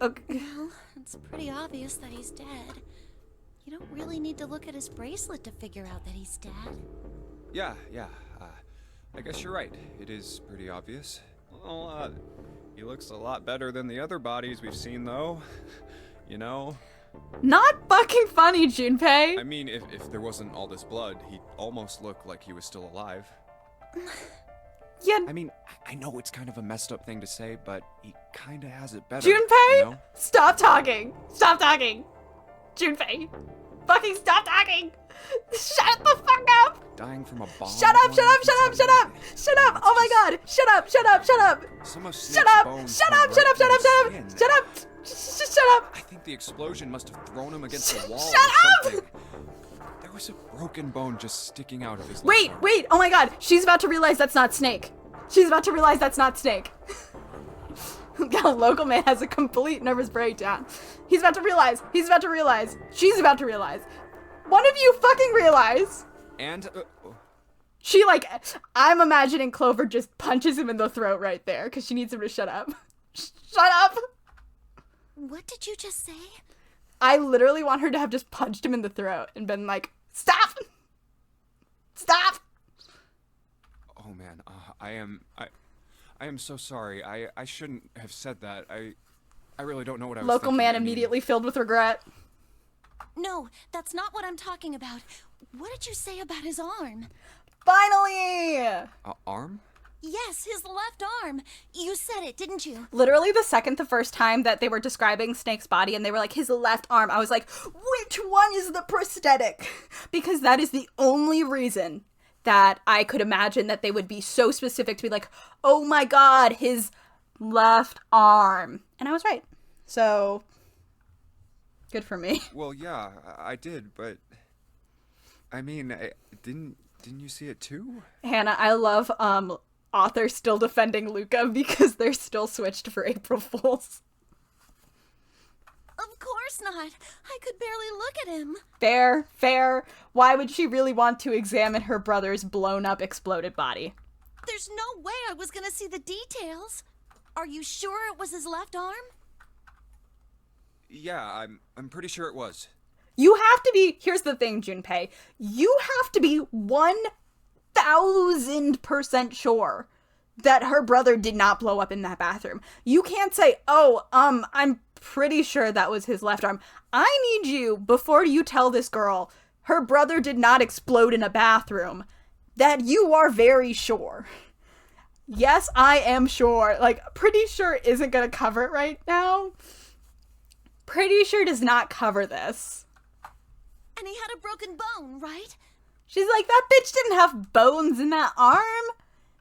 Okay. Well, it's pretty obvious that he's dead. You don't really need to look at his bracelet to figure out that he's dead. Yeah. I guess you're right. It is pretty obvious. Well, he looks a lot better than the other bodies we've seen, though. You know? Not fucking funny, Junpei. I mean, if there wasn't all this blood, he'd almost look like he was still alive. Yeah. I mean, I know it's kind of a messed up thing to say, but he kinda has it better. Junpei, you know? Stop talking. Stop talking. Junpei, fucking stop talking. Shut the fuck up. Dying from a bomb. Shut up. Oh my god. Shut up. Some of Shut Snake's up. bones Shut were up. right Shut up. through his skin. Shut up. I think the explosion must have thrown him against the wall Shut or up! something. There was a broken bone just sticking out of his Wait. left arm. Oh my god. She's about to realize that's not Snake. The local man has a complete nervous breakdown. He's about to realize. She's about to realize. One of you fucking realize. And She, like, I'm imagining Clover just punches him in the throat right there because she needs him to shut up. Shut up! What did you just say? I literally want her to have just punched him in the throat and been like, stop! Stop! Oh man, I am so sorry. I shouldn't have said that. I really don't know what I was Local thinking. man I mean, immediately filled with regret. No, that's not what I'm talking about. What did you say about his arm? Finally! Arm? Yes, his left arm. You said it, didn't you? Literally the first time that they were describing Snake's body and they were like, his left arm, I was like, which one is the prosthetic? Because that is the only reason that I could imagine that they would be so specific to be like, oh my god, his left arm. And I was right. So, good for me. Well, yeah, I did, but I mean, didn't you see it too? Hannah, I love author still defending Luca because they're still switched for April Fools. Of course not. I could barely look at him. Fair. Why would she really want to examine her brother's blown up, exploded body? There's no way I was gonna see the details. Are you sure it was his left arm? Yeah, I'm pretty sure it was. You have to be, here's the thing, Junpei, you have to be 1000% sure that her brother did not blow up in that bathroom. You can't say, oh, I'm pretty sure that was his left arm. I need you, before you tell this girl her brother did not explode in a bathroom, that you are very sure. Yes, I am sure. Like, pretty sure isn't gonna cover it right now. Pretty sure does not cover this. And he had a broken bone, right? She's like, that bitch didn't have bones in that arm.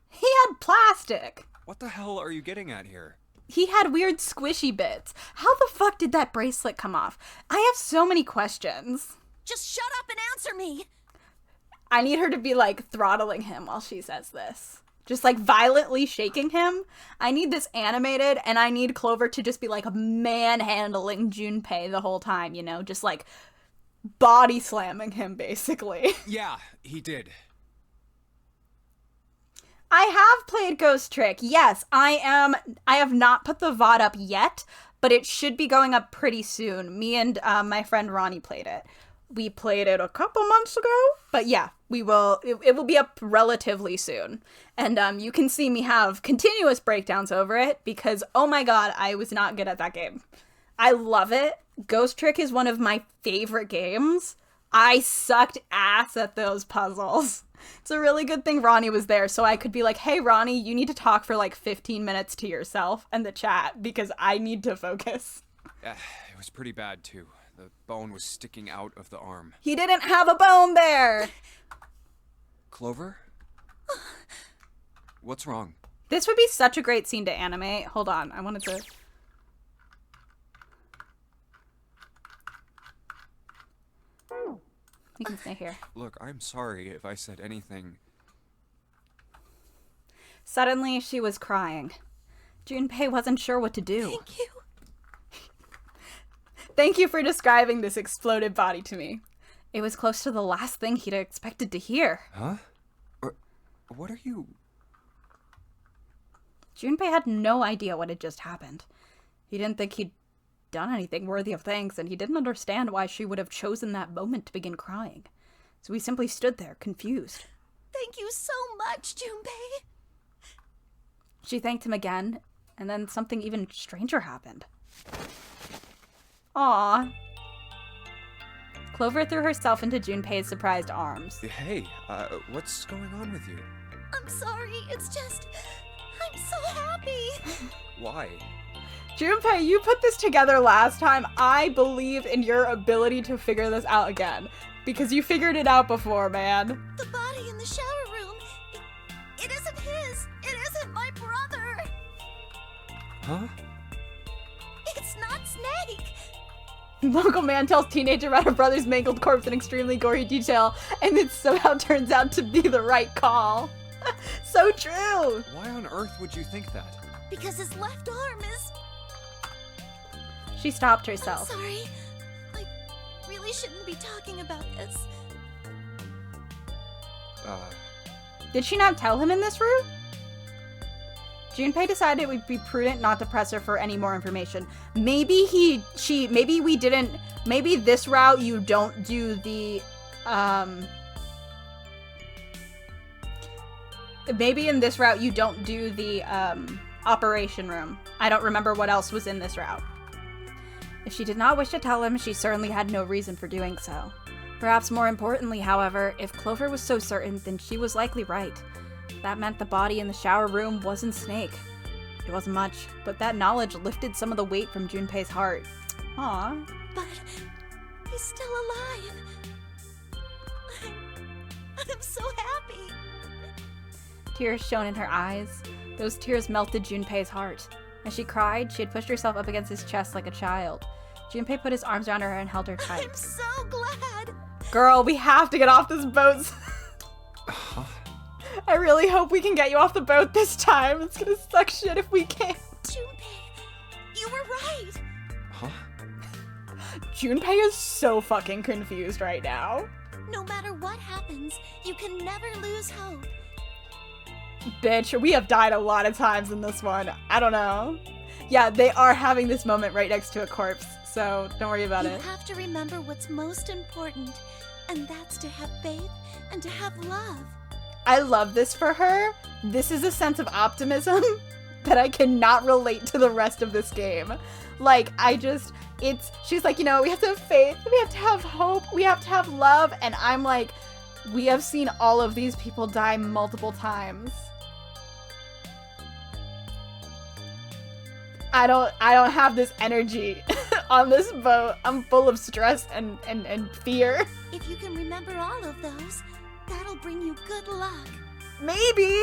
He had plastic. What the hell are you getting at here? He had weird squishy bits. How the fuck did that bracelet come off? I have so many questions. Just shut up and answer me. I need her to be like throttling him while she says this. Just like violently shaking him. I need this animated, and I need Clover to just be like manhandling Junpei the whole time, you know? Just like body slamming him, basically. Yeah, he did. I have played Ghost Trick. Yes, I have not put the VOD up yet, but it should be going up pretty soon. Me and my friend Ronnie played it. We played it a couple months ago, but yeah, we will. It will be up relatively soon. And you can see me have continuous breakdowns over it because, oh my god, I was not good at that game. I love it. Ghost Trick is one of my favorite games. I sucked ass at those puzzles. It's a really good thing Ronnie was there, so I could be like, hey, Ronnie, you need to talk for like 15 minutes to yourself and the chat because I need to focus. It was pretty bad, too. The bone was sticking out of the arm. He didn't have a bone there! Clover? What's wrong? This would be such a great scene to animate. Hold on, I wanted to... You can stay here. Look, I'm sorry if I said anything. Suddenly, she was crying. Junpei wasn't sure what to do. Thank you. Thank you for describing this exploded body to me. It was close to the last thing he'd expected to hear. Huh? What are you... Junpei had no idea what had just happened. He didn't think he'd done anything worthy of thanks, and he didn't understand why she would have chosen that moment to begin crying. So he simply stood there, confused. Thank you so much, Junpei. She thanked him again, and then something even stranger happened. Aww. Clover threw herself into Junpei's surprised arms. Hey, what's going on with you? I'm sorry, it's just... I'm so happy. Why? Junpei, you put this together last time. I believe in your ability to figure this out again. Because you figured it out before, man. The body in the shower room, it isn't his. It isn't my brother. Huh? It's not Snake. Local man tells teenager about her brother's mangled corpse in extremely gory detail, and it somehow turns out to be the right call. So true! Why on earth would you think that? Because his left arm is... She stopped herself. I'm sorry. I really shouldn't be talking about this. Did she not tell him in this route? Junpei decided it would be prudent not to press her for any more information. Maybe maybe this route you don't do the, maybe in this route you don't do the, operation room. I don't remember what else was in this route. If she did not wish to tell him, she certainly had no reason for doing so. Perhaps more importantly, however, if Clover was so certain, then she was likely right. That meant the body in the shower room wasn't Snake. It wasn't much, but that knowledge lifted some of the weight from Junpei's heart. Aw. But he's still alive. I'm so happy. Tears shone in her eyes. Those tears melted Junpei's heart. As she cried, she had pushed herself up against his chest like a child. Junpei put his arms around her and held her tight. I'm so glad. Girl, we have to get off this boat. I really hope we can get you off the boat this time. It's gonna suck shit if we can't. Junpei, you were right. Huh? Junpei is so fucking confused right now. No matter what happens, you can never lose hope. Bitch, we have died a lot of times in this one. I don't know. Yeah, they are having this moment right next to a corpse, so don't worry about it. You have to remember what's most important, and that's to have faith and to have love. I love this for her. This is a sense of optimism that I cannot relate to the rest of this game. Like, she's like, you know, we have to have faith, we have to have hope, we have to have love, and I'm like, we have seen all of these people die multiple times. I don't have this energy on this boat. I'm full of stress and fear. If you can remember all of those, that'll bring you good luck. Maybe.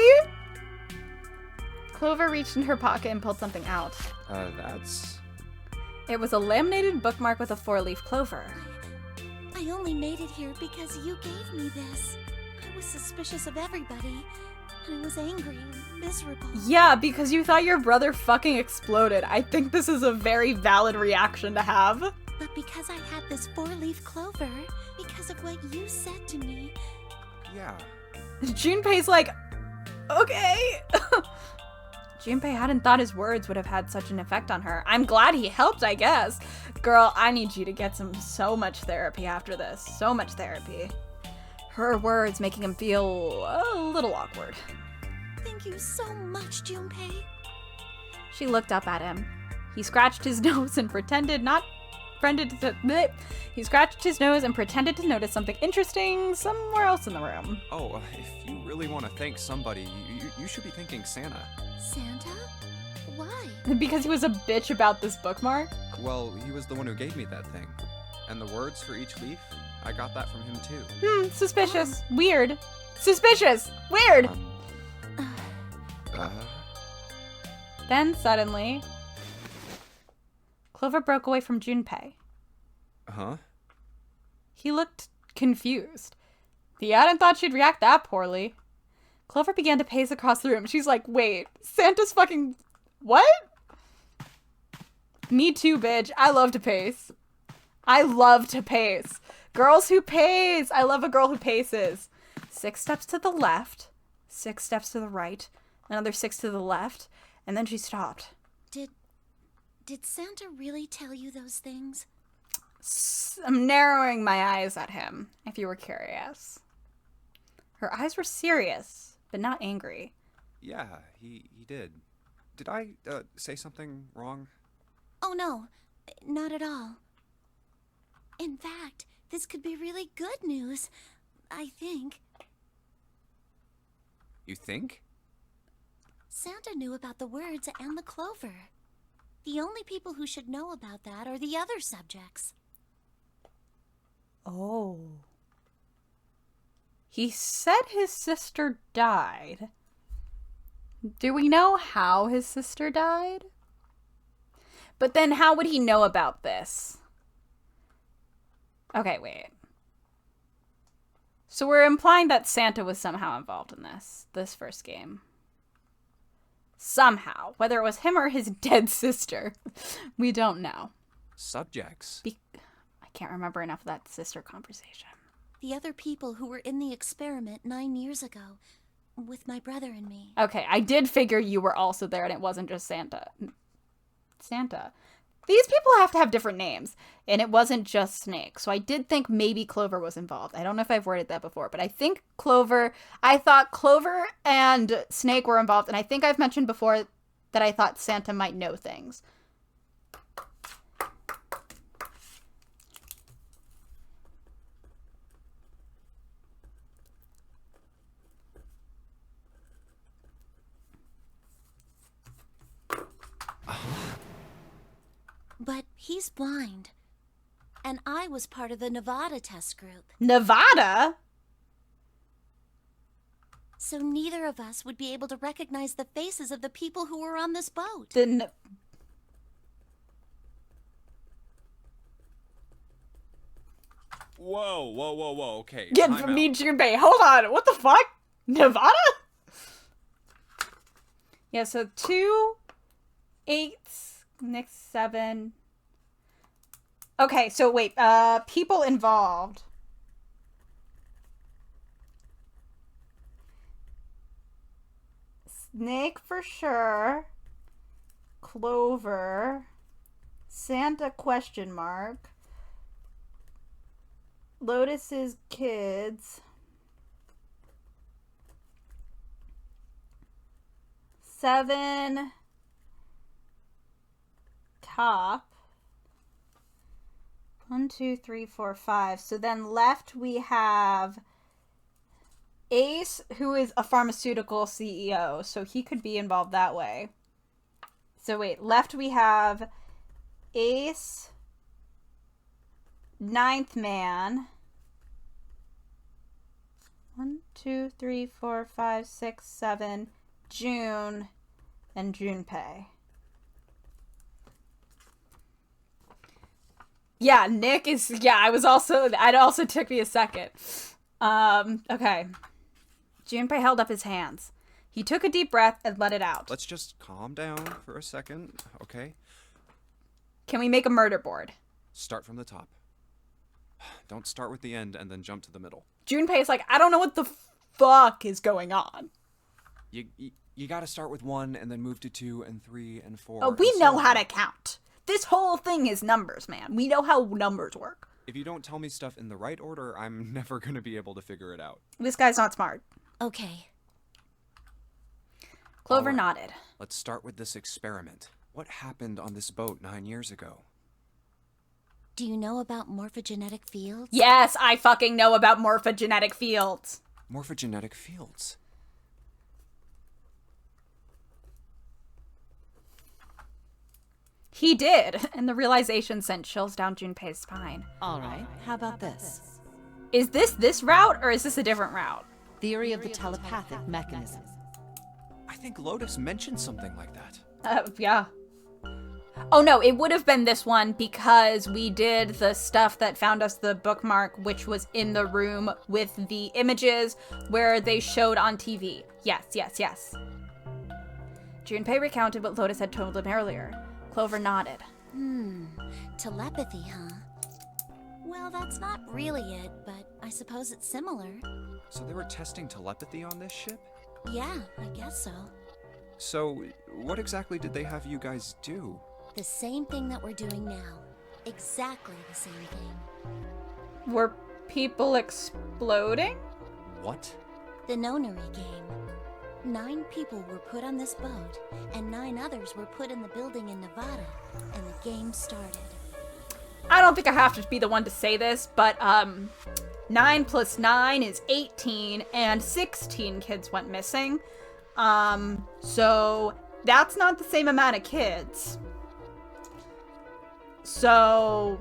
Clover reached in her pocket and pulled something out. That's... It was a laminated bookmark with a 4-leaf clover. I only made it here because you gave me this. I was suspicious of everybody. I was angry and miserable. Yeah, because you thought your brother fucking exploded. I think this is a very valid reaction to have. But because I had this 4-leaf clover, because of what you said to me... Yeah. Junpei's like, okay. Junpei hadn't thought his words would have had such an effect on her. I'm glad he helped, I guess. Girl, I need you to get so much therapy after this. So much therapy. Her words making him feel a little awkward. Thank you so much, Junpei. She looked up at him. He scratched his nose and pretended He scratched his nose and pretended to notice something interesting somewhere else in the room. Oh, if you really want to thank somebody, you should be thanking Santa. Santa? Why? Because he was a bitch about this bookmark? Well, he was the one who gave me that thing. And the words for each leaf, I got that from him too. Suspicious. Weird. Suspicious. Weird. Then suddenly, Clover broke away from Junpei. Huh? He looked confused. He hadn't thought she'd react that poorly. Clover began to pace across the room. She's like, wait, Santa's fucking... What? Me too, bitch. I love to pace. I love to pace. Girls who pace. I love a girl who paces. 6 steps to the left. 6 steps to the right. Another 6 to the left. And then she stopped. Did Santa really tell you those things? I'm narrowing my eyes at him, if you were curious. Her eyes were serious, but not angry. Yeah, he did. Did I say something wrong? Oh no, not at all. In fact, this could be really good news, I think. You think? Santa knew about the words and the clover. The only people who should know about that are the other subjects. Oh. He said his sister died. Do we know how his sister died? But then how would he know about this? Okay, wait. So we're implying that Santa was somehow involved in this first game. Somehow. Whether it was him or his dead sister. We don't know. Subjects. I can't remember enough of that sister conversation. The other people who were in the experiment 9 years ago. with my brother and me. Okay, I did figure you were also there and it wasn't just Santa. Santa. These people have to have different names, and it wasn't just Snake. So I did think maybe Clover was involved. I don't know if I've worded that before, but I think I thought Clover and Snake were involved, and I think I've mentioned before that I thought Santa might know things. But he's blind. And I was part of the Nevada test group. Nevada? So neither of us would be able to recognize the faces of the people who were on this boat. Whoa, okay. Get time from out. me, Junpei. Hold on. What the fuck? Nevada? Yeah, so 2, 8, next 7. Okay, so wait, people involved. Snake for sure. Clover. Santa question mark. Lotus's kids. 7. Top. 1, 2, 3, 4, 5. So then left we have Ace, who is a pharmaceutical CEO. So he could be involved that way. So wait, left we have Ace, Ninth Man. 1, 2, 3, 4, 5, 6, 7. June and Junpei. Yeah, Nick is, yeah, it also took me a second. Okay. Junpei held up his hands. He took a deep breath and let it out. Let's just calm down for a second, okay? Can we make a murder board? Start from the top. Don't start with the end and then jump to the middle. Junpei's like, I don't know what the fuck is going on. You gotta start with 1 and then move to 2 and 3 and 4. Oh, we and know so how on. to count. This whole thing is numbers, man. We know how numbers work. If you don't tell me stuff in the right order, I'm never gonna be able to figure it out. This guy's not smart. Okay. Clover All right. nodded. Let's start with this experiment. What happened on this boat 9 years ago? Do you know about morphogenetic fields? Yes, I fucking know about morphogenetic fields. Morphogenetic fields. He did, and the realization sent chills down Junpei's spine. All right, how about this? Is this route, or is this a different route? Theory of the telepathic mechanism. I think Lotus mentioned something like that. Yeah. Oh no, it would have been this one because we did the stuff that found us the bookmark, which was in the room with the images where they showed on TV. Yes. Junpei recounted what Lotus had told him earlier. Clover nodded. Telepathy, huh? Well, that's not really it, but I suppose it's similar. So they were testing telepathy on this ship? Yeah, I guess so. So, what exactly did they have you guys do? The same thing that we're doing now. Exactly the same thing. Were people exploding? What? The nonary game. 9 people were put on this boat, and 9 others were put in the building in Nevada, and the game started. I don't think I have to be the one to say this, but 9 plus 9 is 18, and 16 kids went missing. So that's not the same amount of kids. So,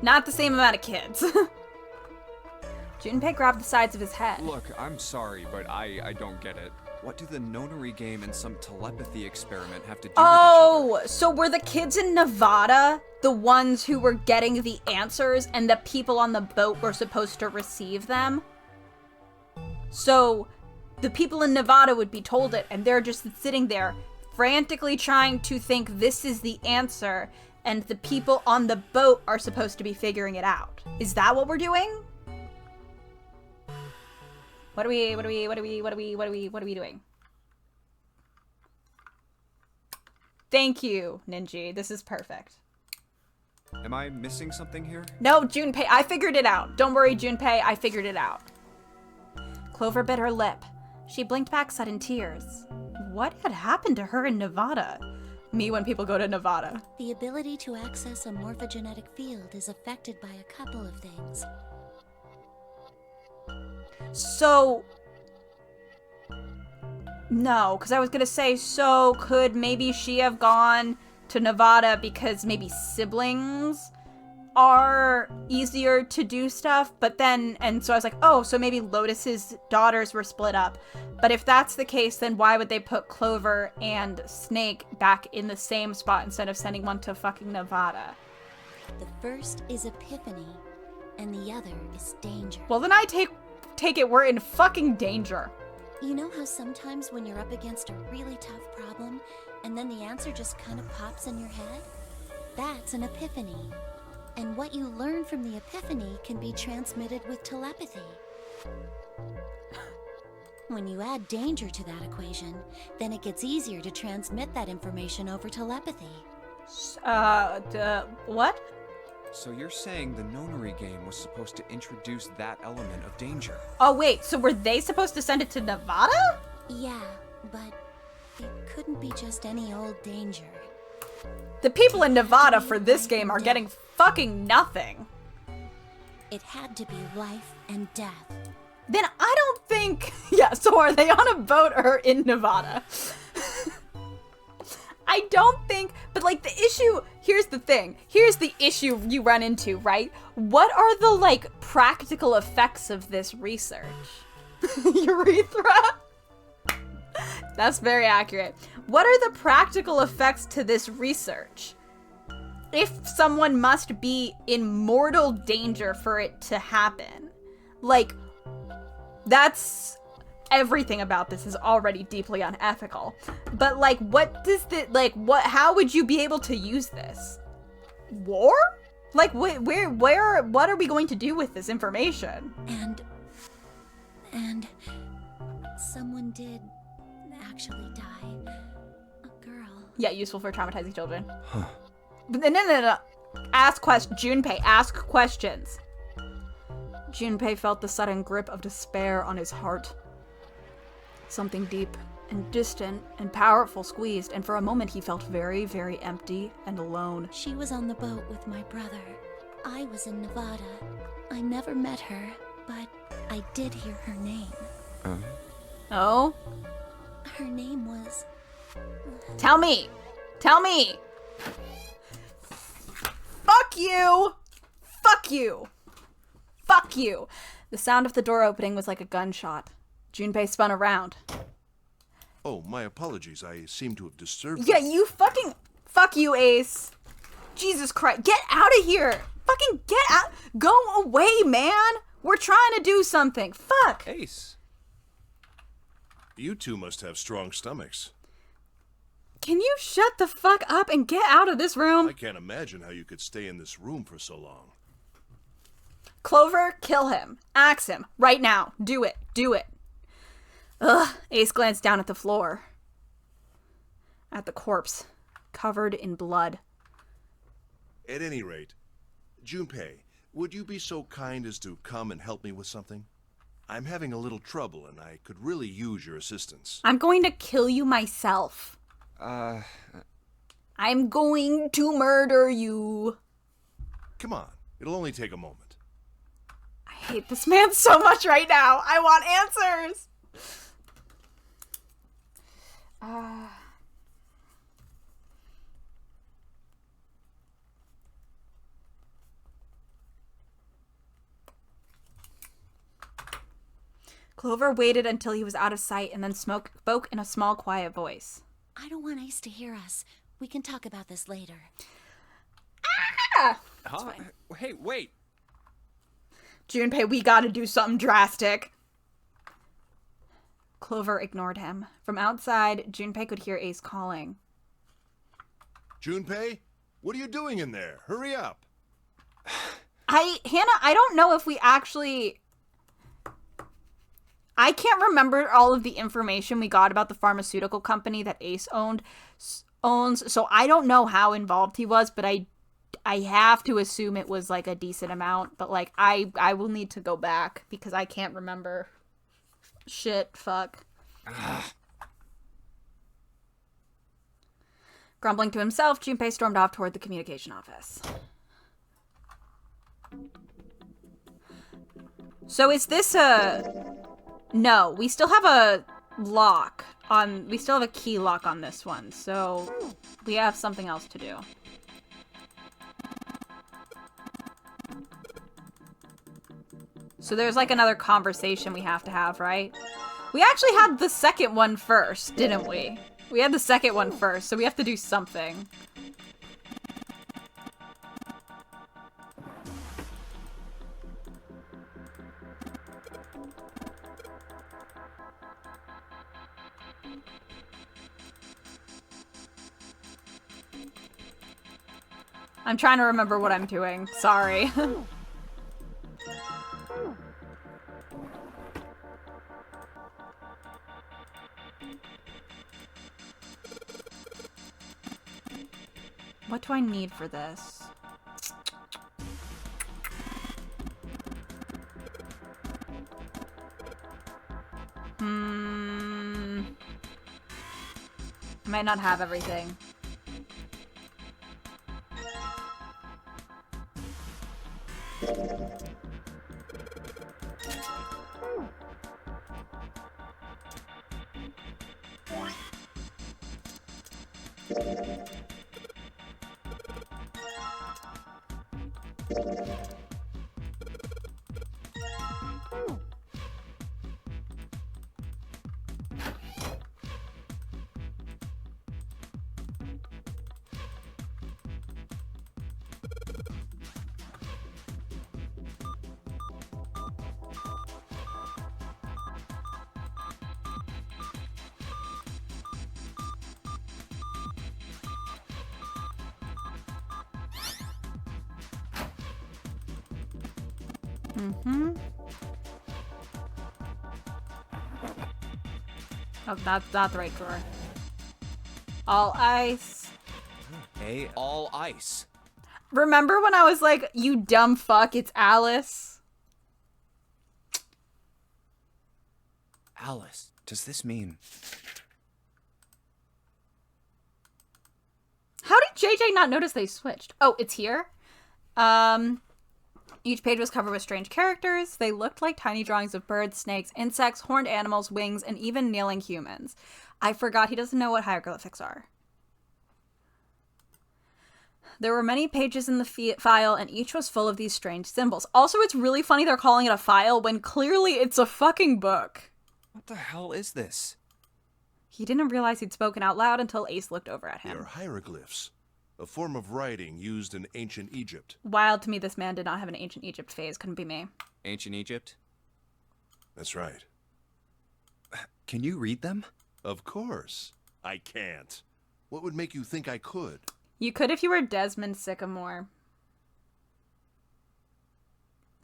not the same amount of kids. Junpei grabbed the sides of his head. Look, I'm sorry, but I don't get it. What do the nonary game and some telepathy experiment have to do with each other? So were the kids in Nevada the ones who were getting the answers and the people on the boat were supposed to receive them? So the people in Nevada would be told it and they're just sitting there frantically trying to think this is the answer, and the people on the boat are supposed to be figuring it out. Is that what we're doing? What are we doing? Thank you, Ninji. This is perfect. Am I missing something here? No, Junpei, I figured it out. Don't worry, Junpei, I figured it out. Clover bit her lip. She blinked back sudden tears. What had happened to her in Nevada? Me when people go to Nevada. The ability to access a morphogenetic field is affected by a couple of things. So... No, because I was going to say, so could maybe she have gone to Nevada because maybe siblings are easier to do stuff, but then, and so I was like, oh, so maybe Lotus's daughters were split up. But if that's the case, then why would they put Clover and Snake back in the same spot instead of sending one to fucking Nevada? The first is Epiphany, and the other is Danger. Well, then I take it we're in fucking danger. You know how sometimes when you're up against a really tough problem, and then the answer just kind of pops in your head? That's an epiphany. And what you learn from the epiphany can be transmitted with telepathy. When you add danger to that equation, then it gets easier to transmit that information over telepathy. What? So you're saying the nonary game was supposed to introduce that element of danger? Oh wait, so were they supposed to send it to Nevada? Yeah, but it couldn't be just any old danger. The people in Nevada for this game are getting fucking nothing. It had to be life and death. Then I don't think... Yeah, so are they on a boat or in Nevada? I don't think... But, like, the issue... Here's the thing. Here's the issue you run into, right? What are the, like, practical effects of this research? Urethra? That's very accurate. What are the practical effects to this research? If someone must be in mortal danger for it to happen, like, that's... Everything about this is already deeply unethical. But, like, what does the... Like, what... How would you be able to use this? War? Like, what are we going to do with this information? And... Someone did actually die. A girl. Yeah, useful for traumatizing children. Huh. No. Ask questions. Junpei, ask questions. Junpei felt the sudden grip of despair on his heart. Something deep and distant and powerful squeezed, and for a moment he felt very, very empty and alone. She was on the boat with my brother. I was in Nevada. I never met her, but I did hear her name. Oh? Her name was... Tell me! Tell me! Fuck you! Fuck you! Fuck you! The sound of the door opening was like a gunshot. Junpei spun around. Oh, my apologies. I seem to have disturbed Yeah, you fucking... Fuck you, Ace. Jesus Christ. Get out of here! Fucking get out! Go away, man! We're trying to do something. Fuck! Ace. You two must have strong stomachs. Can you shut the fuck up and get out of this room? I can't imagine how you could stay in this room for so long. Clover, kill him. Axe him. Right now. Do it. Do it. Ugh. Ace glanced down at the floor. At the corpse. Covered in blood. At any rate, Junpei, would you be so kind as to come and help me with something? I'm having a little trouble and I could really use your assistance. I'm going to kill you myself. I'm going to murder you. Come on. It'll only take a moment. I hate this man so much right now. I want answers. Clover waited until he was out of sight and then spoke in a small, quiet voice. I don't want Ace to hear us. We can talk about this later. Ah! Huh? Hey, wait. Junpei, we gotta do something drastic. Clover ignored him. From outside, Junpei could hear Ace calling. Junpei, what are you doing in there? Hurry up. Hannah, I don't know if we actually... I can't remember all of the information we got about the pharmaceutical company that Ace owns, so I don't know how involved he was, but I have to assume it was like a decent amount, but like I will need to go back because I can't remember. Shit, fuck. Grumbling to himself, Junpei stormed off toward the communication office. So is this a... No, we still have a lock on... We still have a key lock on this one, so we have something else to do. So there's like another conversation we have to have, right? We actually had the second one first, didn't we? We had the second one first, so we have to do something. I'm trying to remember what I'm doing. Sorry. What do I need for this? I might not have everything. Oh, that's not the right drawer. All ice. Hey, all ice. Remember when I was like, you dumb fuck, it's Alice? Alice, does this mean... How did JJ not notice they switched? Oh, it's here? Each page was covered with strange characters. They looked like tiny drawings of birds, snakes, insects, horned animals, wings, and even kneeling humans. I forgot he doesn't know what hieroglyphics are. There were many pages in the file, and each was full of these strange symbols. Also, it's really funny they're calling it a file when clearly it's a fucking book. What the hell is this? He didn't realize he'd spoken out loud until Ace looked over at him. They are hieroglyphs, a form of writing used in ancient Egypt. Wild to me, this man did not have an ancient Egypt phase. Couldn't be me. Ancient Egypt? That's right. Can you read them? Of course. I can't. What would make you think I could? You could if you were Desmond Sycamore.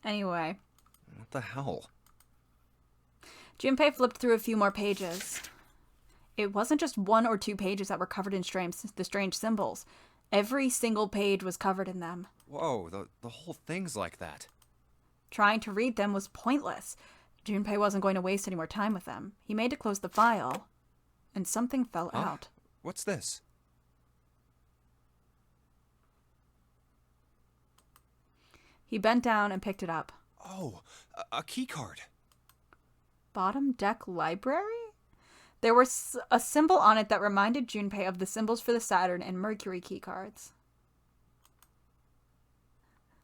Anyway. What the hell? Junpei flipped through a few more pages. It wasn't just 1 or 2 pages that were covered in the strange symbols. Every single page was covered in them. Whoa, the whole thing's like that. Trying to read them was pointless. Junpei wasn't going to waste any more time with them. He made to close the file, and something fell out. What's this? He bent down and picked it up. Oh, a key card. Bottom deck library? There was a symbol on it that reminded Junpei of the symbols for the Saturn and Mercury keycards.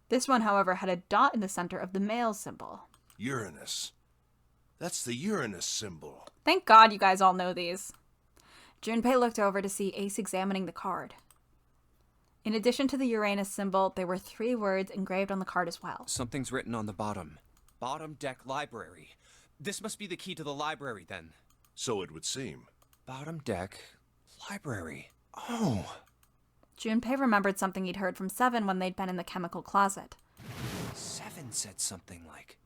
This one, however, had a dot in the center of the male symbol. Uranus. That's the Uranus symbol. Thank God you guys all know these. Junpei looked over to see Ace examining the card. In addition to the Uranus symbol, there were 3 words engraved on the card as well. Something's written on the bottom. Bottom deck library. This must be the key to the library, then. So it would seem. Bottom deck library. Oh. Junpei remembered something he'd heard from Seven when they'd been in the chemical closet. Seven said something like...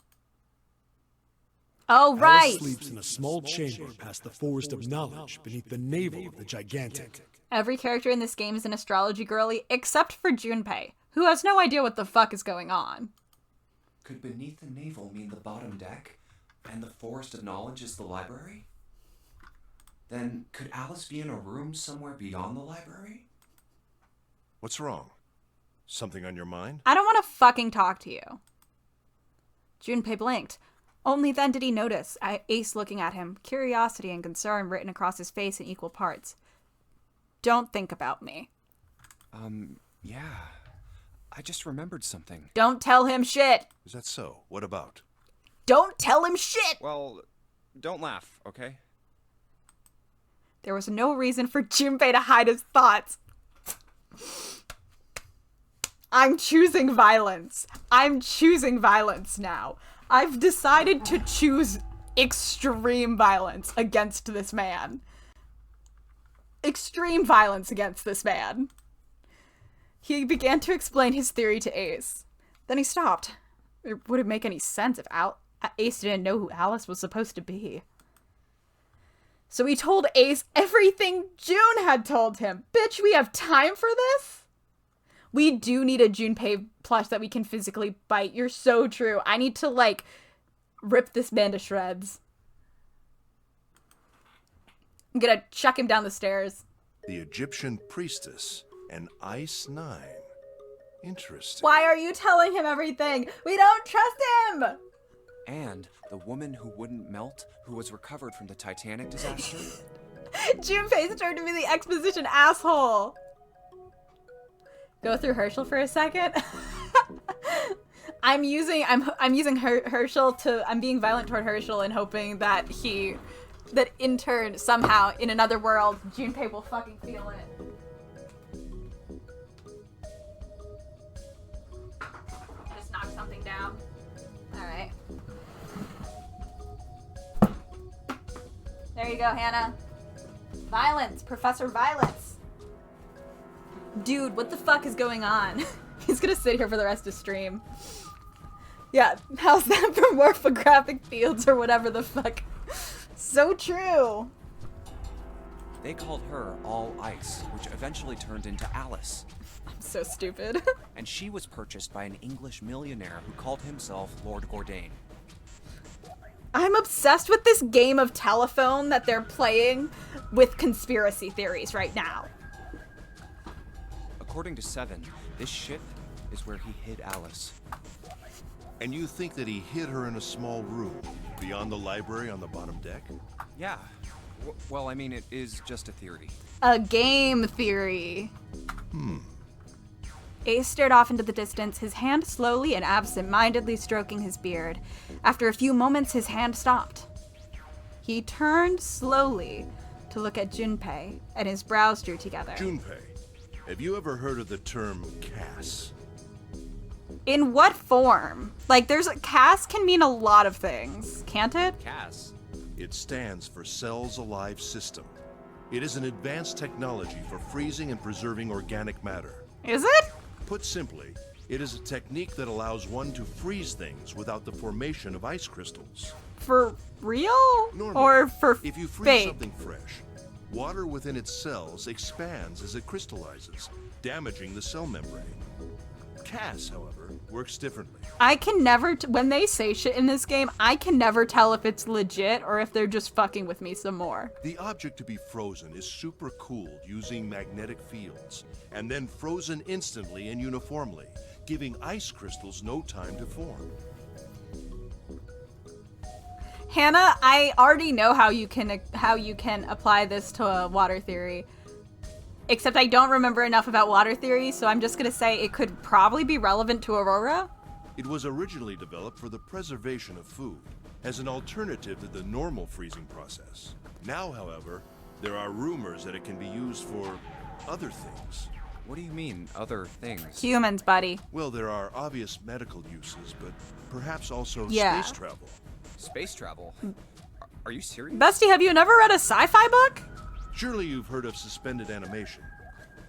Oh, right. Alice sleeps in a small chamber past the Forest of Knowledge beneath the navel of the gigantic. Every character in this game is an astrology girly except for Junpei, who has no idea what the fuck is going on. Could beneath the navel mean the bottom deck, and the Forest of Knowledge is the library? Then could Alice be in a room somewhere beyond the library? What's wrong? Something on your mind? I don't want to fucking talk to you. Junpei blinked. Only then did he notice Ace looking at him, curiosity and concern written across his face in equal parts. Don't think about me. Yeah. I just remembered something. Don't tell him shit. Is that so? What about? Don't tell him shit. Well, don't laugh, okay? There was no reason for Junpei to hide his thoughts. I'm choosing violence. I'm choosing violence now. I've decided to choose extreme violence against this man. Extreme violence against this man. He began to explain his theory to Ace. Then he stopped. It wouldn't make any sense if Ace didn't know who Alice was supposed to be. So he told Ace everything June had told him. Bitch, we have time for this? We do need a Junpei plush that we can physically bite. You're so true. I need to, like, rip this man to shreds. I'm gonna chuck him down the stairs. The Egyptian priestess, an Ice 9. Interesting. Why are you telling him everything? We don't trust him! And the woman who wouldn't melt, who was recovered from the Titanic disaster? Junpei's turned to be the exposition asshole. Go through Herschel for a second. I'm using Herschel to, I'm being violent toward Herschel and hoping that that in turn, somehow, in another world, Junpei will fucking feel it. Just knock something down. Alright. There you go, Hannah. Violence, Professor Violence. Dude, what the fuck is going on? He's gonna sit here for the rest of stream. Yeah, how's that for morphographic fields or whatever the fuck? So true. They called her All Ice, which eventually turned into Alice. I'm so stupid. And she was purchased by an English millionaire who called himself Lord Gordain. I'm obsessed with this game of telephone that they're playing with conspiracy theories right now. According to Seven, this ship is where he hid Alice. And you think that he hid her in a small room, beyond the library on the bottom deck? Yeah. Well, I mean, it is just a theory. A game theory. Ace stared off into the distance, his hand slowly and absent-mindedly stroking his beard. After a few moments, his hand stopped. He turned slowly to look at Junpei, and his brows drew together. Junpei, have you ever heard of the term CAS? In what form? Like, CAS can mean a lot of things, can't it? Cass. It stands for Cells Alive System. It is an advanced technology for freezing and preserving organic matter. Is it? Put simply, it is a technique that allows one to freeze things without the formation of ice crystals. For real? Normally, or for if you freeze fake? something fresh, water within its cells expands as it crystallizes, damaging the cell membrane. CAS, however, works differently. I can never, when they say shit in this game, I can never tell if it's legit or if they're just fucking with me some more. The object to be frozen is supercooled using magnetic fields, and then frozen instantly and uniformly, giving ice crystals no time to form. Hannah, I already know how you can apply this to a water theory. Except I don't remember enough about water theory, so I'm just gonna say it could probably be relevant to Aurora. It was originally developed for the preservation of food, as an alternative to the normal freezing process. Now, however, there are rumors that it can be used for other things. What do you mean, other things? Humans, buddy. Well, there are obvious medical uses, but perhaps also Yeah. space travel. Space travel? Are you serious? Bestie, have you never read a sci-fi book? Surely you've heard of suspended animation,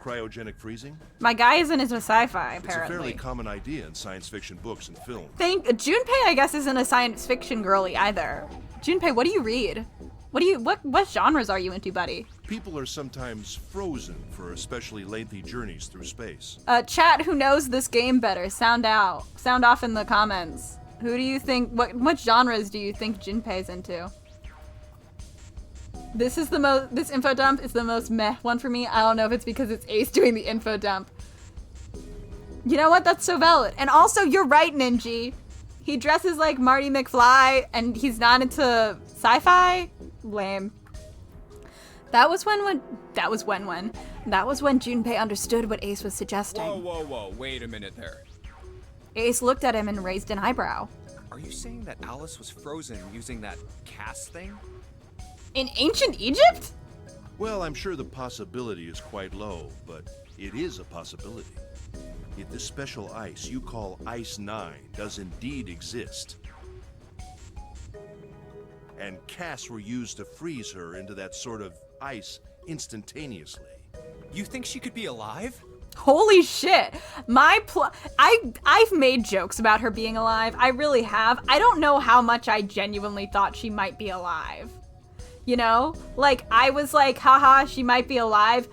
cryogenic freezing? My guy isn't into sci-fi, It's a apparently. fairly common idea in science fiction books and film. Junpei, I guess, isn't a science fiction girly either. Junpei, what do you read? What genres are you into, buddy? People are sometimes frozen for especially lengthy journeys through space. Chat, who knows this game better? Sound off in the comments. Who do you think, what genres do you think Junpei's into? This info dump is the most meh one for me. I don't know if it's because it's Ace doing the info dump. You know what? That's so valid. And also, you're right, Ninji. He dresses like Marty McFly, and he's not into sci-fi? Lame. That was when Junpei understood what Ace was suggesting. Whoa, wait a minute there. Ace looked at him and raised an eyebrow. Are you saying that Alice was frozen using that cast thing? In ancient Egypt? Well, I'm sure the possibility is quite low, but it is a possibility. If this special ice you call Ice 9 does indeed exist, and casts were used to freeze her into that sort of ice instantaneously. You think she could be alive? Holy shit. I've made jokes about her being alive. I really have. I don't know how much I genuinely thought she might be alive. You know? Like, I was like, haha, she might be alive.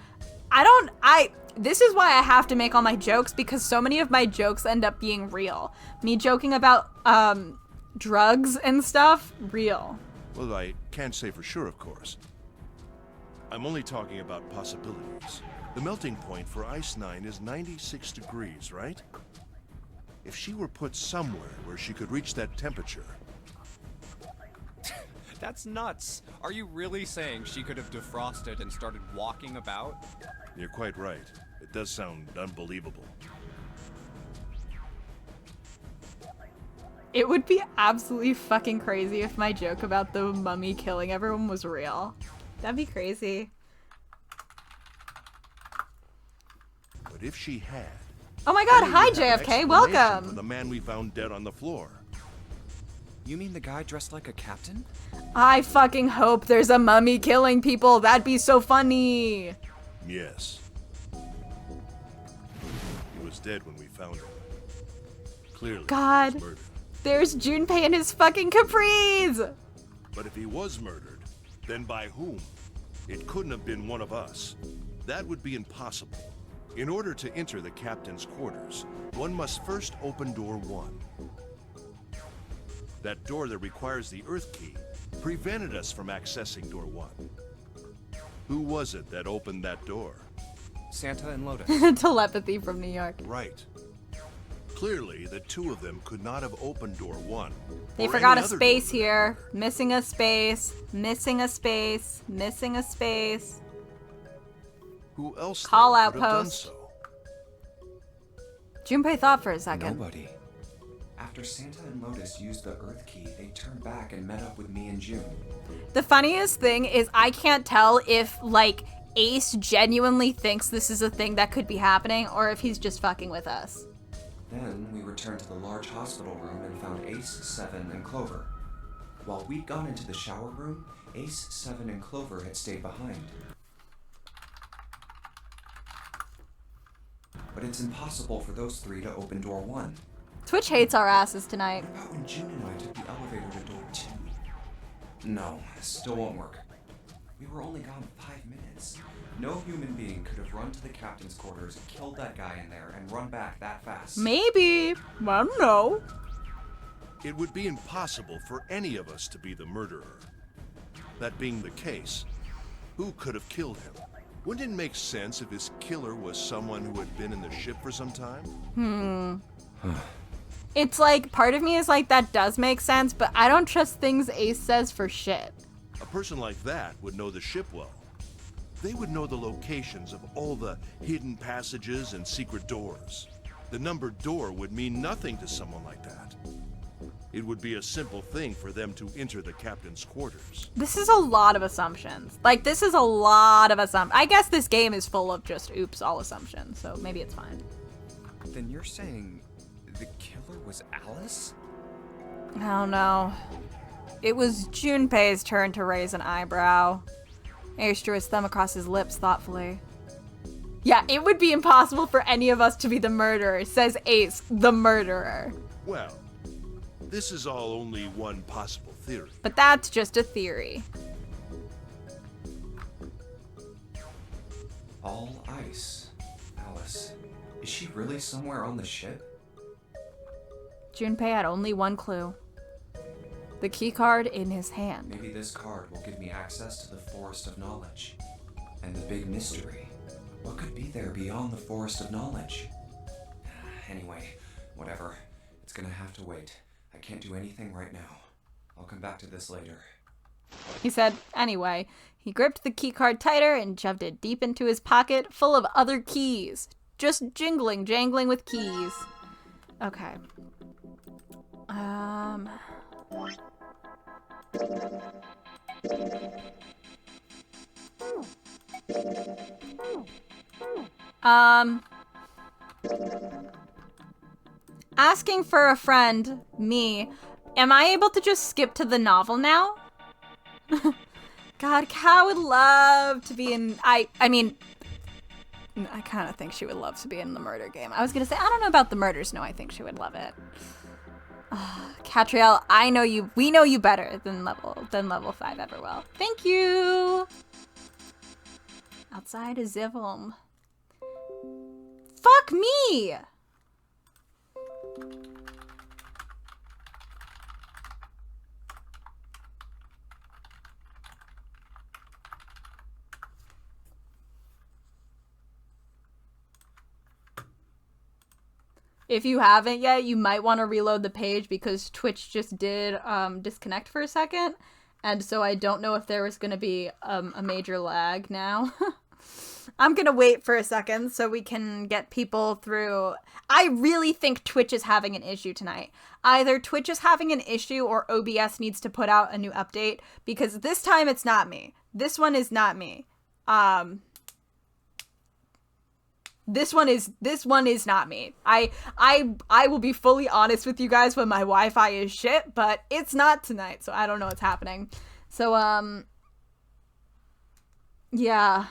This is why I have to make all my jokes, because so many of my jokes end up being real. Me joking about, drugs and stuff, real. Well, I can't say for sure, of course. I'm only talking about possibilities. The melting point for Ice 9 is 96 degrees, right? If she were put somewhere where she could reach that temperature... That's nuts. Are you really saying she could have defrosted and started walking about? You're quite right. It does sound unbelievable. It would be absolutely fucking crazy if my joke about the mummy killing everyone was real. That'd be crazy. But if she had... Oh my god, then we hi would have an JFK, explanation welcome! for the man we found dead on the floor. You mean the guy dressed like a captain? I fucking hope there's a mummy killing people. That'd be so funny. Yes. He was dead when we found him. Clearly, God. he was murdered. There's Junpei and his fucking capris! But if he was murdered, then by whom? It couldn't have been one of us. That would be impossible. In order to enter the captain's quarters, one must first open door 1. That door that requires the Earth key prevented us from accessing door 1. Who was it that opened that door? Santa and Lotus. Telepathy from New York. Right. Clearly, the two of them could not have opened door 1. They or forgot a any other space door. here. Missing a space. Missing a space. Missing a space. Who else Call then out could have done post. so? Junpei thought for a second. Nobody. After Santa and Lotus used the Earth key, they turned back and met up with me and June. The funniest thing is I can't tell if, like, Ace genuinely thinks this is a thing that could be happening or if he's just fucking with us. Then we returned to the large hospital room and found Ace, Seven, and Clover. While we'd gone into the shower room, Ace, Seven, and Clover had stayed behind. But it's impossible for those three to open door 1. Twitch hates our asses tonight. What about when June and I took the elevator to door 2? No, still won't work. We were only gone 5 minutes. No human being could have run to the captain's quarters, killed that guy in there, and run back that fast. Maybe. I don't know. It would be impossible for any of us to be the murderer. That being the case, who could have killed him? Wouldn't it make sense if his killer was someone who had been in the ship for some time? It's like, part of me is like, that does make sense, but I don't trust things Ace says for shit. A person like that would know the ship well. They would know the locations of all the hidden passages and secret doors. The numbered door would mean nothing to someone like that. It would be a simple thing for them to enter the captain's quarters. This is a lot of assumptions. Like, this is a lot of assumptions. I guess this game is full of just, oops, all assumptions, so maybe it's fine. Then you're saying the killer was Alice? I don't know. It was Junpei's turn to raise an eyebrow. Ace drew his thumb across his lips thoughtfully. Yeah, it would be impossible for any of us to be the murderer, says Ace, the murderer. Well, This is all only one possible theory. But that's just a theory. All ice. Alice, is she really somewhere on the ship? Junpei had only one clue. The keycard in his hand. Maybe this card will give me access to the Forest of Knowledge. And the big mystery. What could be there beyond the Forest of Knowledge? Anyway, whatever. It's gonna have to wait. I can't do anything right now. I'll come back to this later. He said, anyway. He gripped the keycard tighter and shoved it deep into his pocket, full of other keys. Just jangling with keys. Okay. Asking for a friend, me. Am I able to just skip to the novel now? God, Kat would love to be in... I mean... I kind of think she would love to be in the murder game. I was gonna say, I don't know about the murders. No, I think she would love it. Catriel, I know you... We know you better than level 5 ever will. Thank you! Outside is Zivum. Fuck me! If you haven't yet, you might want to reload the page because Twitch just did disconnect for a second. And so I don't know if there was going to be a major lag now. I'm going to wait for a second so we can get people through. I really think Twitch is having an issue tonight. Either Twitch is having an issue or OBS needs to put out a new update because this time it's not me. This one is not me. This one is not me. I will be fully honest with you guys when my Wi-Fi is shit, but it's not tonight, so I don't know what's happening. So, yeah.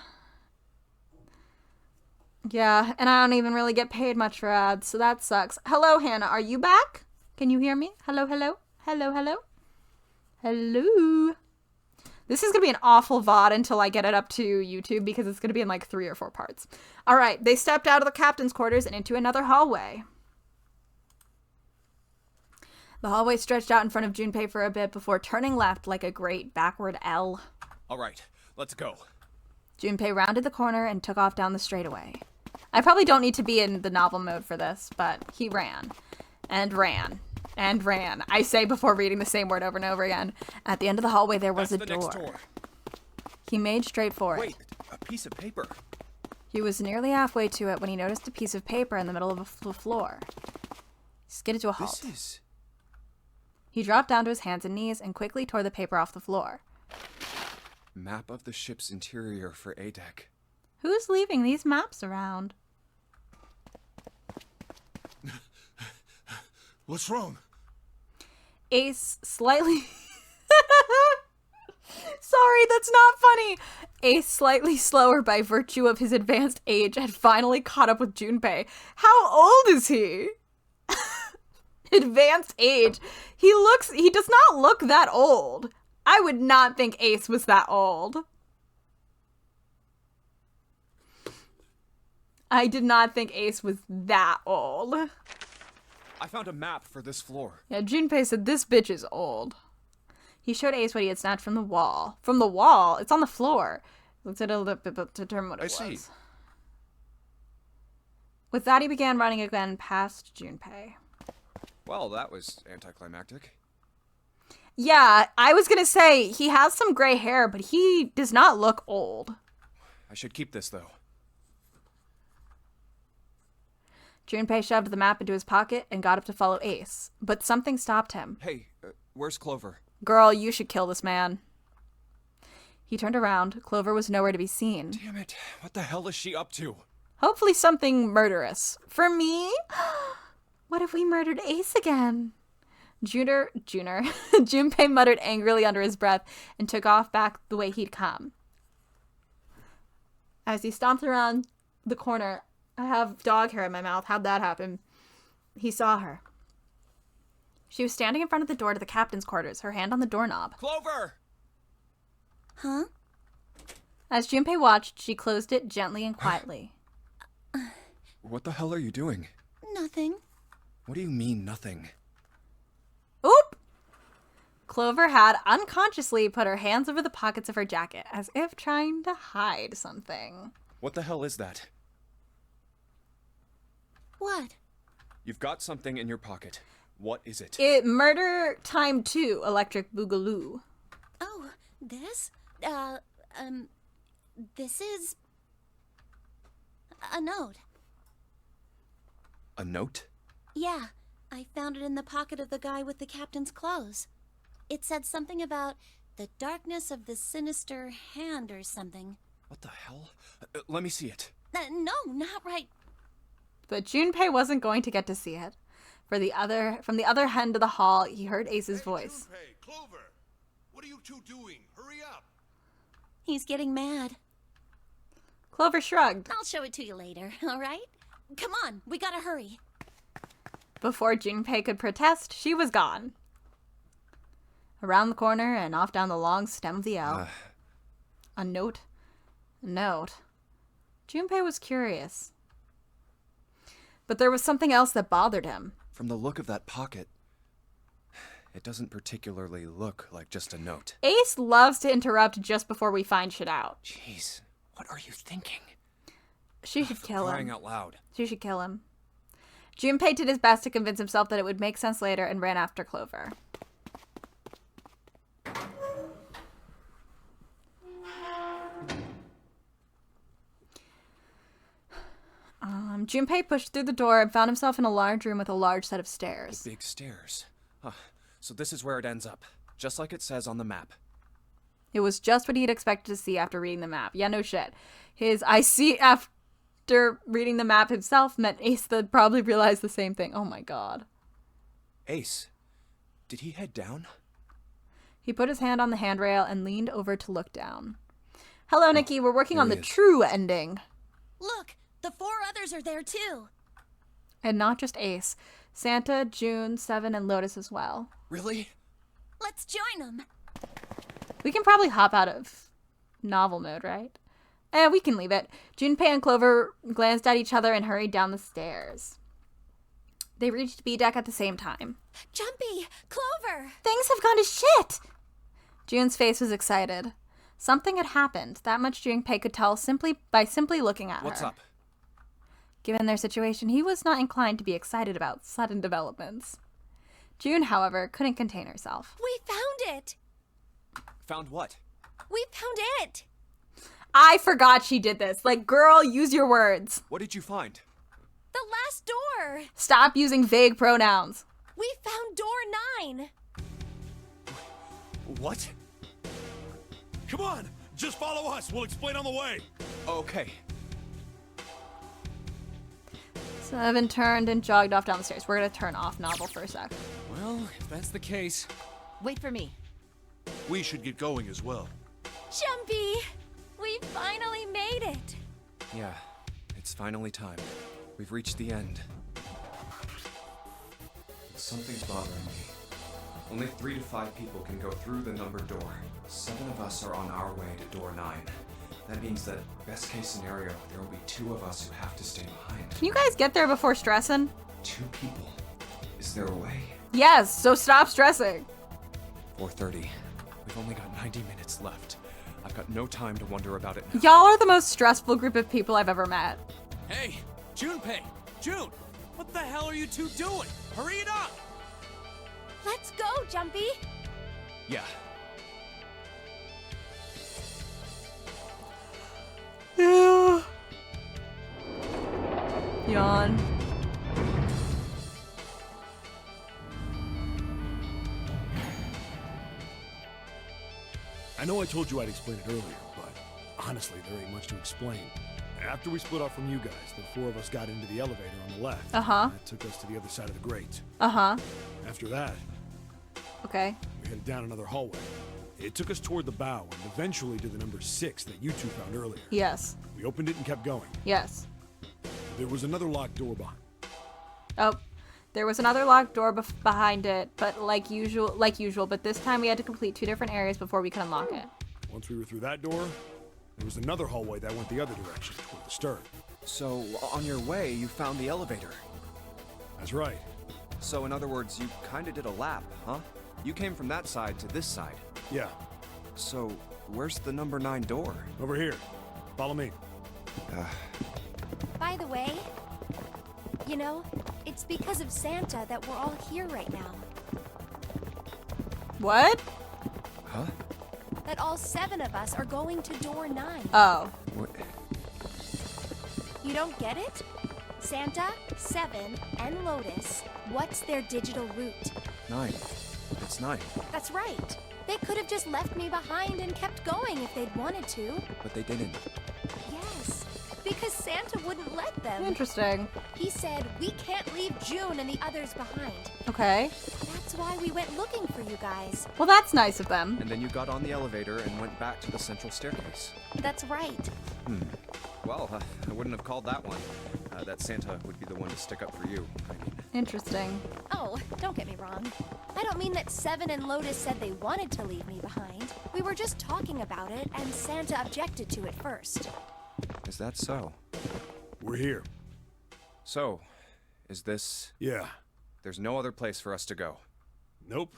Yeah, and I don't even really get paid much for ads, so that sucks. Hello, Hannah, are you back? Can you hear me? Hello, hello? Hello, hello? Hello? This is going to be an awful VOD until I get it up to YouTube because it's going to be in like 3 or 4 parts. All right, they stepped out of the captain's quarters and into another hallway. The hallway stretched out in front of Junpei for a bit before turning left like a great backward L. All right, let's go. Junpei rounded the corner and took off down the straightaway. I probably don't need to be in the novel mode for this, but he ran. And ran. And ran. I say before reading the same word over and over again. At the end of the hallway, there was a door. Next door. He made straight for it. Wait, a piece of paper. He was nearly halfway to it when he noticed a piece of paper in the middle of the floor. He skidded to a halt. This is... He dropped down to his hands and knees and quickly tore the paper off the floor. Map of the ship's interior for A-Deck. Who's leaving these maps around? What's wrong? Ace slightly... Sorry, that's not funny. Ace, slightly slower by virtue of his advanced age, had finally caught up with Junpei. How old is he? Advanced age. He does not look that old. I would not think Ace was that old. I did not think Ace was that old. I found a map for this floor. Yeah, Junpei said this bitch is old. He showed Ace what he had snatched from the wall. From the wall? It's on the floor. Let's determine what it was. I see. With that, he began running again past Junpei. Well, that was anticlimactic. Yeah, I was gonna say, he has some gray hair, but he does not look old. I should keep this, though. Junpei shoved the map into his pocket and got up to follow Ace, but something stopped him. Hey, where's Clover? Girl, you should kill this man. He turned around. Clover was nowhere to be seen. Damn it, what the hell is she up to? Hopefully something murderous. For me? What if we murdered Ace again? Junpei muttered angrily under his breath and took off back the way he'd come. As he stomped around the corner, I have dog hair in my mouth. How'd that happen? He saw her. She was standing in front of the door to the captain's quarters, her hand on the doorknob. Clover! Huh? As Junpei watched, she closed it gently and quietly. What the hell are you doing? Nothing. What do you mean, nothing? Oop! Clover had unconsciously put her hands over the pockets of her jacket, as if trying to hide something. What the hell is that? What? You've got something in your pocket. What is it? Murder Time 2, Electric Boogaloo. Oh, this? This is... a note. A note? Yeah, I found it in the pocket of the guy with the captain's clothes. It said something about the darkness of the sinister hand or something. What the hell? Let me see it. No, not right. But Junpei wasn't going to get to see it. From the other end of the hall, he heard Ace's voice. Junpei, Clover, what are you two doing? Hurry up! He's getting mad. Clover shrugged. I'll show it to you later, all right? Come on, we gotta hurry. Before Junpei could protest, she was gone. Around the corner and off down the long stem of the L. A note. A note. Junpei was curious. But there was something else that bothered him. From the look of that pocket, it doesn't particularly look like just a note. Ace loves to interrupt just before we find shit out. Jeez, what are you thinking? She should kill him. Crying out loud. She should kill him. Junpei did his best to convince himself that it would make sense later and ran after Clover. Junpei pushed through the door and found himself in a large room with a large set of stairs. The big stairs. So this is where it ends up, just like it says on the map. It was just what he had expected to see after reading the map. Yeah, no shit. His I see after reading the map himself meant Ace that probably realized the same thing. Oh my god. Ace, did he head down? He put his hand on the handrail and leaned over to look down. Hello, Nikki. We're working on the he is. true ending. Look, the 4 others are there too. And not just Ace. Santa, June, Seven, and Lotus as well. Really? Let's join them. We can probably hop out of novel mode, right? We can leave it. Junpei and Clover glanced at each other and hurried down the stairs. They reached B deck at the same time. Jumpy, Clover. Things have gone to shit! June's face was excited. Something had happened. That much Junpei could tell by simply looking at her. What's up? Given their situation, he was not inclined to be excited about sudden developments. June, however, couldn't contain herself. We found it. Found what? We found it. I forgot she did this. Like, girl, use your words. What did you find? The last door. Stop using vague pronouns. We found door 9. What? Come on, just follow us. We'll explain on the way. Okay. Seven turned and jogged off down the stairs. We're gonna turn off novel for a sec. Well, if that's the case... Wait for me. We should get going as well. Jumpy, we finally made it. Yeah, it's finally time. We've reached the end. Something's bothering me. Only 3 to 5 people can go through the numbered door. 7 of us are on our way to door 9. That means that, best case scenario, there will be 2 of us who have to stay behind. Can you guys get there before stressing? 2 people. Is there a way? Yes, so stop stressing. 4:30. We've only got 90 minutes left. I've got no time to wonder about it now. Y'all are the most stressful group of people I've ever met. Hey, Junpei! June! What the hell are you two doing? Hurry it up! Let's go, Jumpy. Yeah. Yeah. Yawn. I know I told you I'd explain it earlier, but honestly, there ain't much to explain. After we split off from you guys, the 4 of us got into the elevator on the left. Uh-huh. That took us to the other side of the grate. Uh-huh. After that, Okay. we headed down another hallway. It took us toward the bow and eventually to the number 6 that you two found earlier. Yes. We opened it and kept going. Yes. There was another locked door behind. Oh. There was another locked door behind it, but like usual, but this time we had to complete 2 different areas before we could unlock it. Once we were through that door, there was another hallway that went the other direction, toward the stern. So, on your way, you found the elevator. That's right. So, in other words, you kinda did a lap, huh? You came from that side to this side. Yeah. So, where's the number 9 door? Over here. Follow me. By the way, you know, it's because of Santa that we're all here right now. What? Huh? That all 7 of us are going to door 9. Oh. What? You don't get it? Santa, 7, and Lotus, what's their digital route? 9. It's 9. That's right. They could have just left me behind and kept going if they'd wanted to. But they didn't. Yes, because Santa wouldn't let them. Interesting. He said, we can't leave June and the others behind. Okay. That's why we went looking for you guys. Well, that's nice of them. And then you got on the elevator and went back to the central staircase. That's right. Well, I wouldn't have called that one. That Santa would be the one to stick up for you. I mean, Interesting. Oh, don't get me wrong. I don't mean that 7 and Lotus said they wanted to leave me behind. We were just talking about it, and Santa objected to it first. is that so? We're here. So, is this... Yeah. There's no other place for us to go. Nope.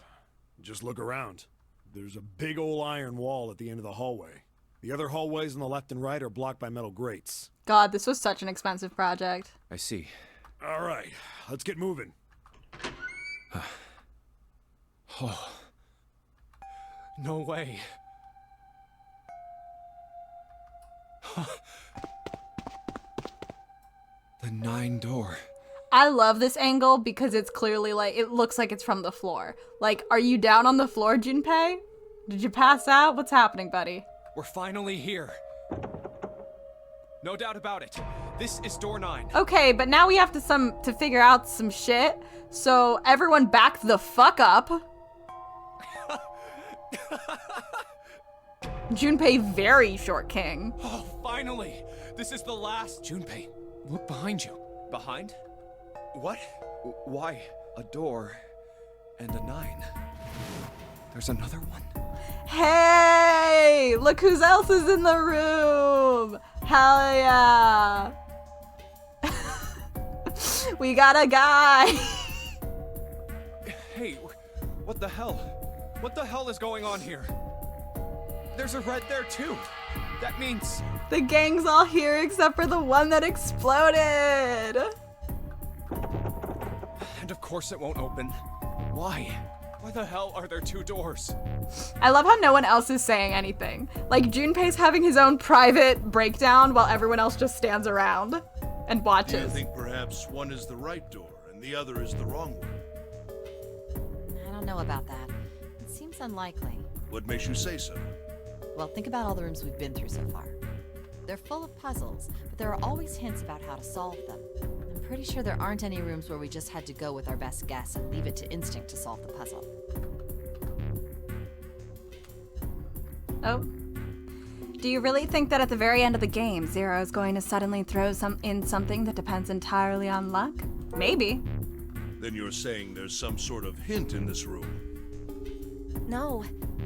Just look around. There's a big old iron wall at the end of the hallway. The other hallways on the left and right are blocked by metal grates. God, this was such an expensive project. I see. All right, let's get moving. Oh. No way. The 9 door. I love this angle because it's clearly like, it looks like it's from the floor. Like, are you down on the floor, Junpei? Did you pass out? What's happening, buddy? We're finally here. No doubt about it. This is door 9. Okay, but now we have to figure out some shit. So everyone back the fuck up. Junpei very short king. Oh, finally! This is the last. Junpei, look behind you. Behind? What? Why? A door and a 9. There's another one? Hey! Look who else is in the room! Hell yeah! We got a guy! Hey, what the hell? What the hell is going on here? There's a red there too. That means... The gang's all here except for the one that exploded! And of course it won't open. Why? Why the hell are there 2 doors? I love how no one else is saying anything. Like, Junpei's having his own private breakdown while everyone else just stands around and Do watches. you think perhaps one is the right door and the other is the wrong one? I don't know about that. It seems unlikely. What makes you say so? Well, think about all the rooms we've been through so far. They're full of puzzles, but there are always hints about how to solve them. I'm pretty sure there aren't any rooms where we just had to go with our best guess and leave it to instinct to solve the puzzle. Oh. Do you really think that at the very end of the game, Zero is going to suddenly throw in something that depends entirely on luck? Maybe. Then you're saying there's some sort of hint in this room. No,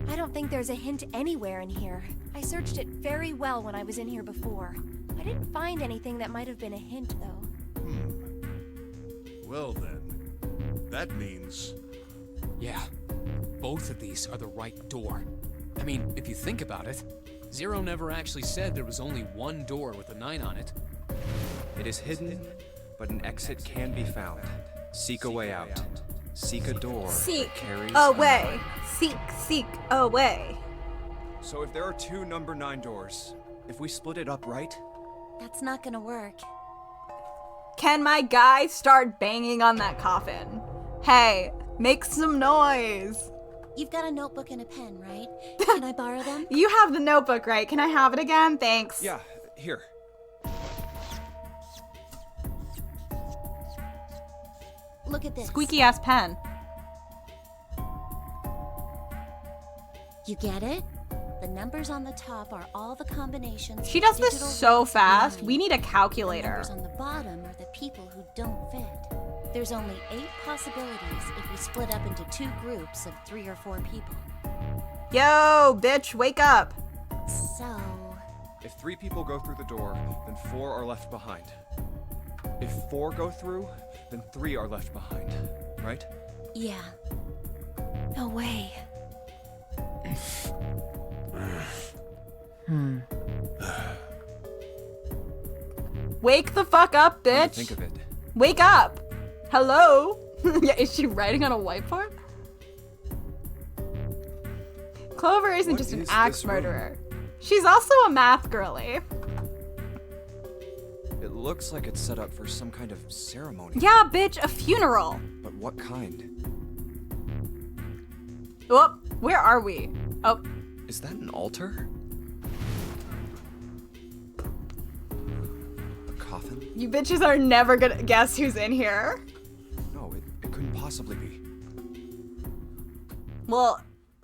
I don't think there's a hint anywhere in here. I searched it very well when I was in here before. I didn't find anything that might have been a hint, though. Well then, that means... Yeah, both of these are the right door. I mean, if you think about it, Zero never actually said there was only one door with a 9 on it. It is hidden, but an exit can be found. Seek a way out. Seek a door Seek that carries a a way. 9. Seek a way. So if there are 2 number 9 doors, if we split it up right, That's not gonna work. Can my guy start banging on that coffin? Hey, make some noise. You've got a notebook and a pen, right? Can I borrow them? You have the notebook, right? Can I have it again? Thanks. yeah, here. Look at this. Squeaky ass pen. You get it? The numbers on the top are all the combinations. She of does this digital so roots fast. nine. We need a The calculator. numbers on the bottom are the people who don't fit. There's only 8 possibilities if we split up into 2 groups of 3 or 4 people. Yo, bitch, wake up. So... If 3 people go through the door, then 4 are left behind. If 4 go through, then 3 are left behind, right? yeah. No way. Wake the fuck up, Come to bitch. think of it. Wake up. Hello? Yeah, is she writing on a whiteboard? Clover isn't What just an is axe this room? murderer. She's also a math girly. It looks like it's set up for some kind of ceremony. Yeah, bitch, a funeral. But what kind? Oh, where are we? Oh, Is that an altar? A coffin? you bitches are never gonna guess who's in here. No, it couldn't possibly be. Well,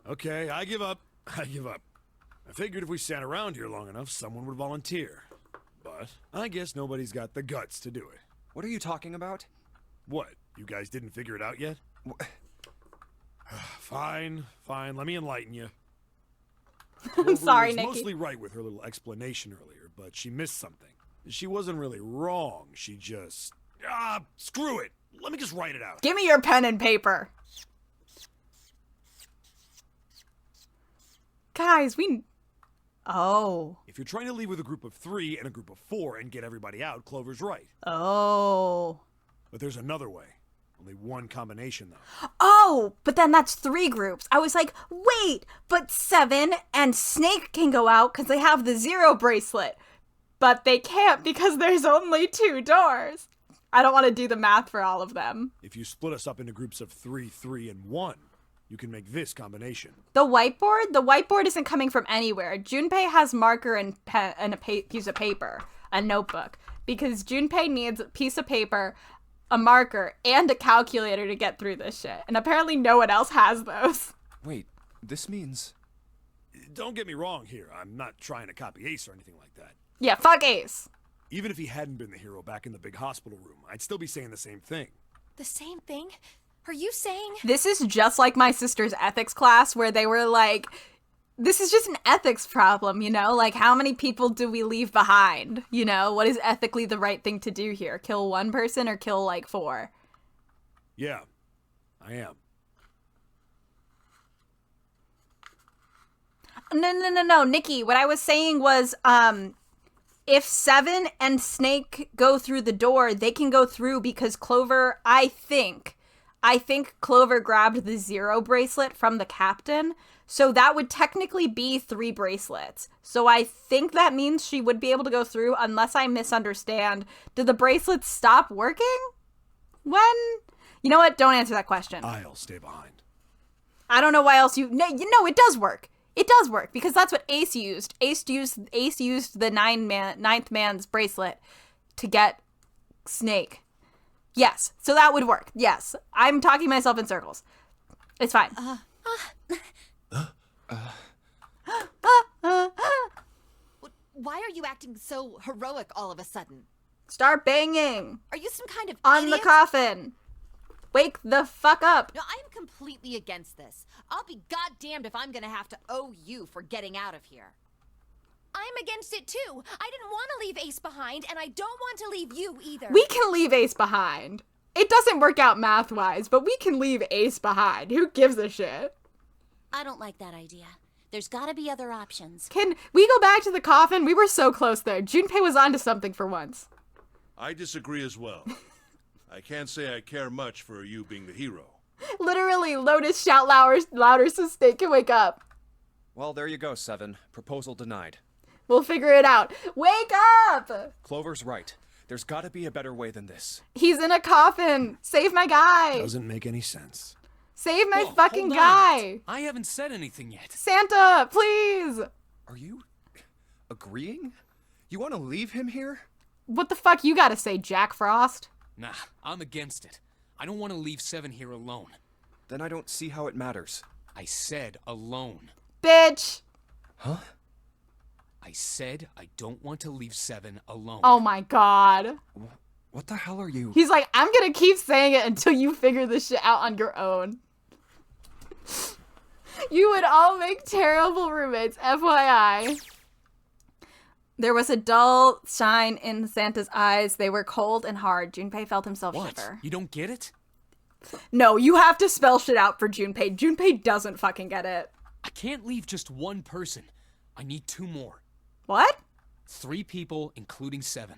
Okay, I give up. I give up. I figured if we sat around here long enough, someone would volunteer. But I guess nobody's got the guts to do it. What are you talking about? What? You guys didn't figure it out yet? Fine, fine. Let me enlighten you. I'm sorry, was Nikki. mostly right with her little explanation earlier, but she missed something. She wasn't really wrong. She just... screw it. Let me just write it out. Give me your pen and paper. Guys, we... Oh. If you're trying to leave with a group of 3 and a group of 4 and get everybody out, Clover's right. Oh. But there's another way. Only one combination, though. Oh, but then that's 3 groups. I was like, wait, but 7 and Snake can go out because they have the 0 bracelet. But they can't because there's only 2 doors. I don't want to do the math for all of them. If you split us up into groups of 3, 3, and 1, you can make this combination. The whiteboard isn't coming from anywhere. Junpei has marker and pen and a piece of paper, a notebook, because Junpei needs a piece of paper, a marker, and a calculator to get through this shit. And apparently no one else has those. Wait, this means... Don't get me wrong here. I'm not trying to copy Ace or anything like that. Yeah, fuck Ace. Even if he hadn't been the hero back in the big hospital room, I'd still be saying the same thing. The same thing? Are you saying... This is just like my sister's ethics class where they were like, this is just an ethics problem, you know? Like, how many people do we leave behind? You know, what is ethically the right thing to do here? Kill 1 person or kill, like, 4? Yeah, I am. No, Nikki, what I was saying was, if 7 and Snake go through the door, they can go through because Clover, I think Clover grabbed the 0 bracelet from the captain. So that would technically be 3 bracelets. So I think that means she would be able to go through unless I misunderstand. Did the bracelets stop working? When? You know what? Don't answer that question. I'll stay behind. I don't know why else you know, it does work. It does work because that's what Ace used. Ace used the ninth man's bracelet to get Snake. Yes, so that would work. Yes, I'm talking myself in circles. It's fine. Why are you acting so heroic all of a sudden? Start banging Are you some kind of on the idiot? coffin. Wake the fuck up. No, I am completely against this. I'll be goddamned if I'm gonna have to owe you for getting out of here. I'm against it too. I didn't want to leave Ace behind, and I don't want to leave you either. We can leave Ace behind. It doesn't work out math-wise, but we can leave Ace behind. Who gives a shit? I don't like that idea. There's gotta be other options. Can we go back to the coffin? We were so close there. Junpei was onto something for once. I disagree as well. I can't say I care much for you being the hero. Literally, Lotus shout louder so Snake can wake up. Well, there you go, 7. Proposal denied. We'll figure it out. Wake up! Clover's right. There's gotta be a better way than this. He's in a coffin. Save my guy. Doesn't make any sense. Save my Whoa, fucking hold on. guy. I haven't said anything yet. Santa, please. Are you agreeing? You want to leave him here? What the fuck you gotta say, Jack Frost? Nah, I'm against it. I don't want to leave 7 here alone. Then I don't see how it matters. I said alone. Bitch. Huh? I said I don't want to leave 7 alone. Oh my god. What the hell are you? He's like, I'm gonna keep saying it until you figure this shit out on your own. You would all make terrible roommates, FYI. There was a dull shine in Santa's eyes. They were cold and hard. Junpei felt himself shiver. You don't get it? No, you have to spell shit out for Junpei. Junpei doesn't fucking get it. I can't leave just one person. I need 2 more. What? 3 people, including 7.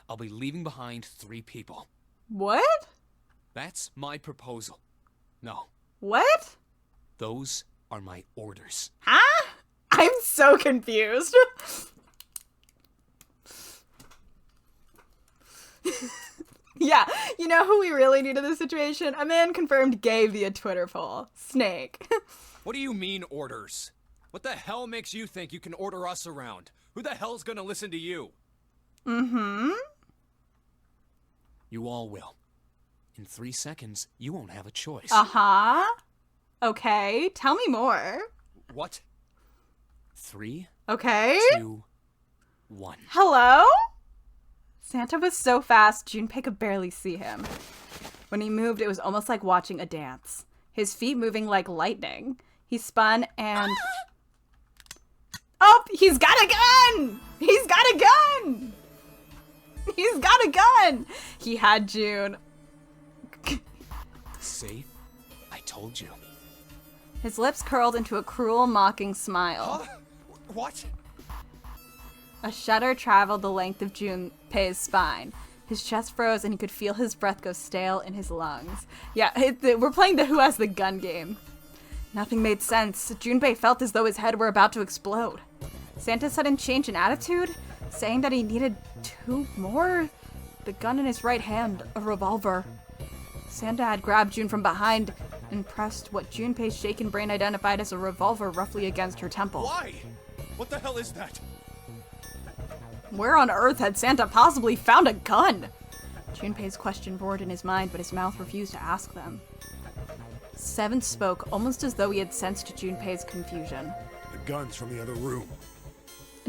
I'll be leaving behind 3 people. What? That's my proposal. No, What? those are my orders. Huh? I'm so confused. Yeah, you know who we really need in this situation? A man confirmed gay via Twitter poll. Snake. What do you mean, orders? What the hell makes you think you can order us around? Who the hell's gonna listen to you? Mm-hmm. You all will. In 3 seconds, you won't have a choice. Uh-huh. Okay, tell me more. What? 3, Okay. 2, 1. Hello? Santa was so fast, Junpei could barely see him. When he moved, it was almost like watching a dance. His feet moving like lightning. He spun and... Oh, he's got a gun! He's got a gun! He's got a gun! He had June. See? I told you. His lips curled into a cruel, mocking smile. Huh? What? A shudder traveled the length of Junpei's spine. His chest froze and he could feel his breath go stale in his lungs. Yeah, we're playing the Who Has the Gun game. Nothing made sense. Junpei felt as though his head were about to explode. Santa's sudden change in attitude, saying that he needed 2 more. The gun in his right hand, a revolver. Santa had grabbed June from behind and pressed what Junpei's shaken brain identified as a revolver roughly against her temple. Why? What the hell is that? Where on earth had Santa possibly found a gun? Junpei's question roared in his mind, but his mouth refused to ask them. Seven spoke almost as though he had sensed Junpei's confusion. The gun's from the other room.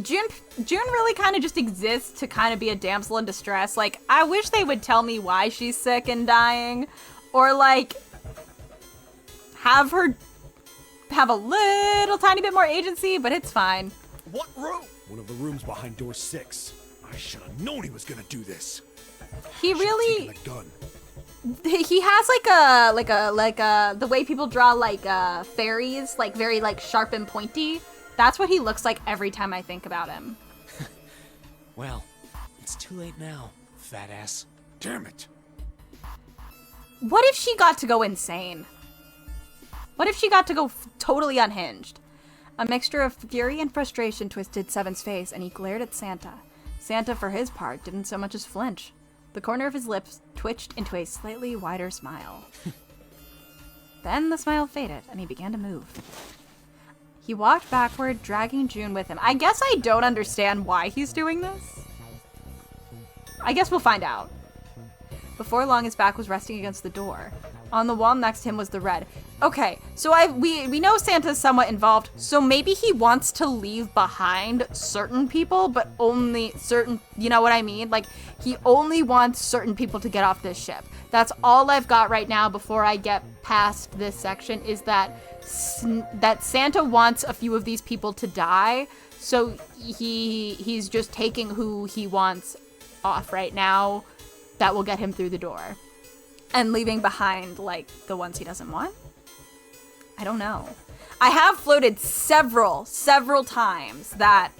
June really kind of just exists to kind of be a damsel in distress. Like, I wish they would tell me why she's sick and dying. Or, like, have her have a little tiny bit more agency, but it's fine. What room? One of the rooms behind door 6. I should have known he was gonna do this. He really... Taken the gun. He has like a the way people draw like fairies, like very like sharp and pointy. That's what he looks like every time I think about him. Well, it's too late now, fat ass. Damn it. What if she got to go insane? What if she got to go totally unhinged? A mixture of fury and frustration twisted Seven's face, and he glared at Santa. Santa, for his part, didn't so much as flinch. The corner of his lips twitched into a slightly wider smile. Then the smile faded, and he began to move. He walked backward, dragging June with him. I guess I don't understand why he's doing this. I guess we'll find out. Before long, his back was resting against the door. On the wall next to him was the red. Okay, so we know Santa's somewhat involved, so maybe he wants to leave behind certain people, but only certain, you know what I mean? Like, he only wants certain people to get off this ship. That's all I've got right now before I get past this section, is that Santa wants a few of these people to die, so he's just taking who he wants off right now that will get him through the door. And leaving behind, like, the ones he doesn't want? I don't know. I have floated several times that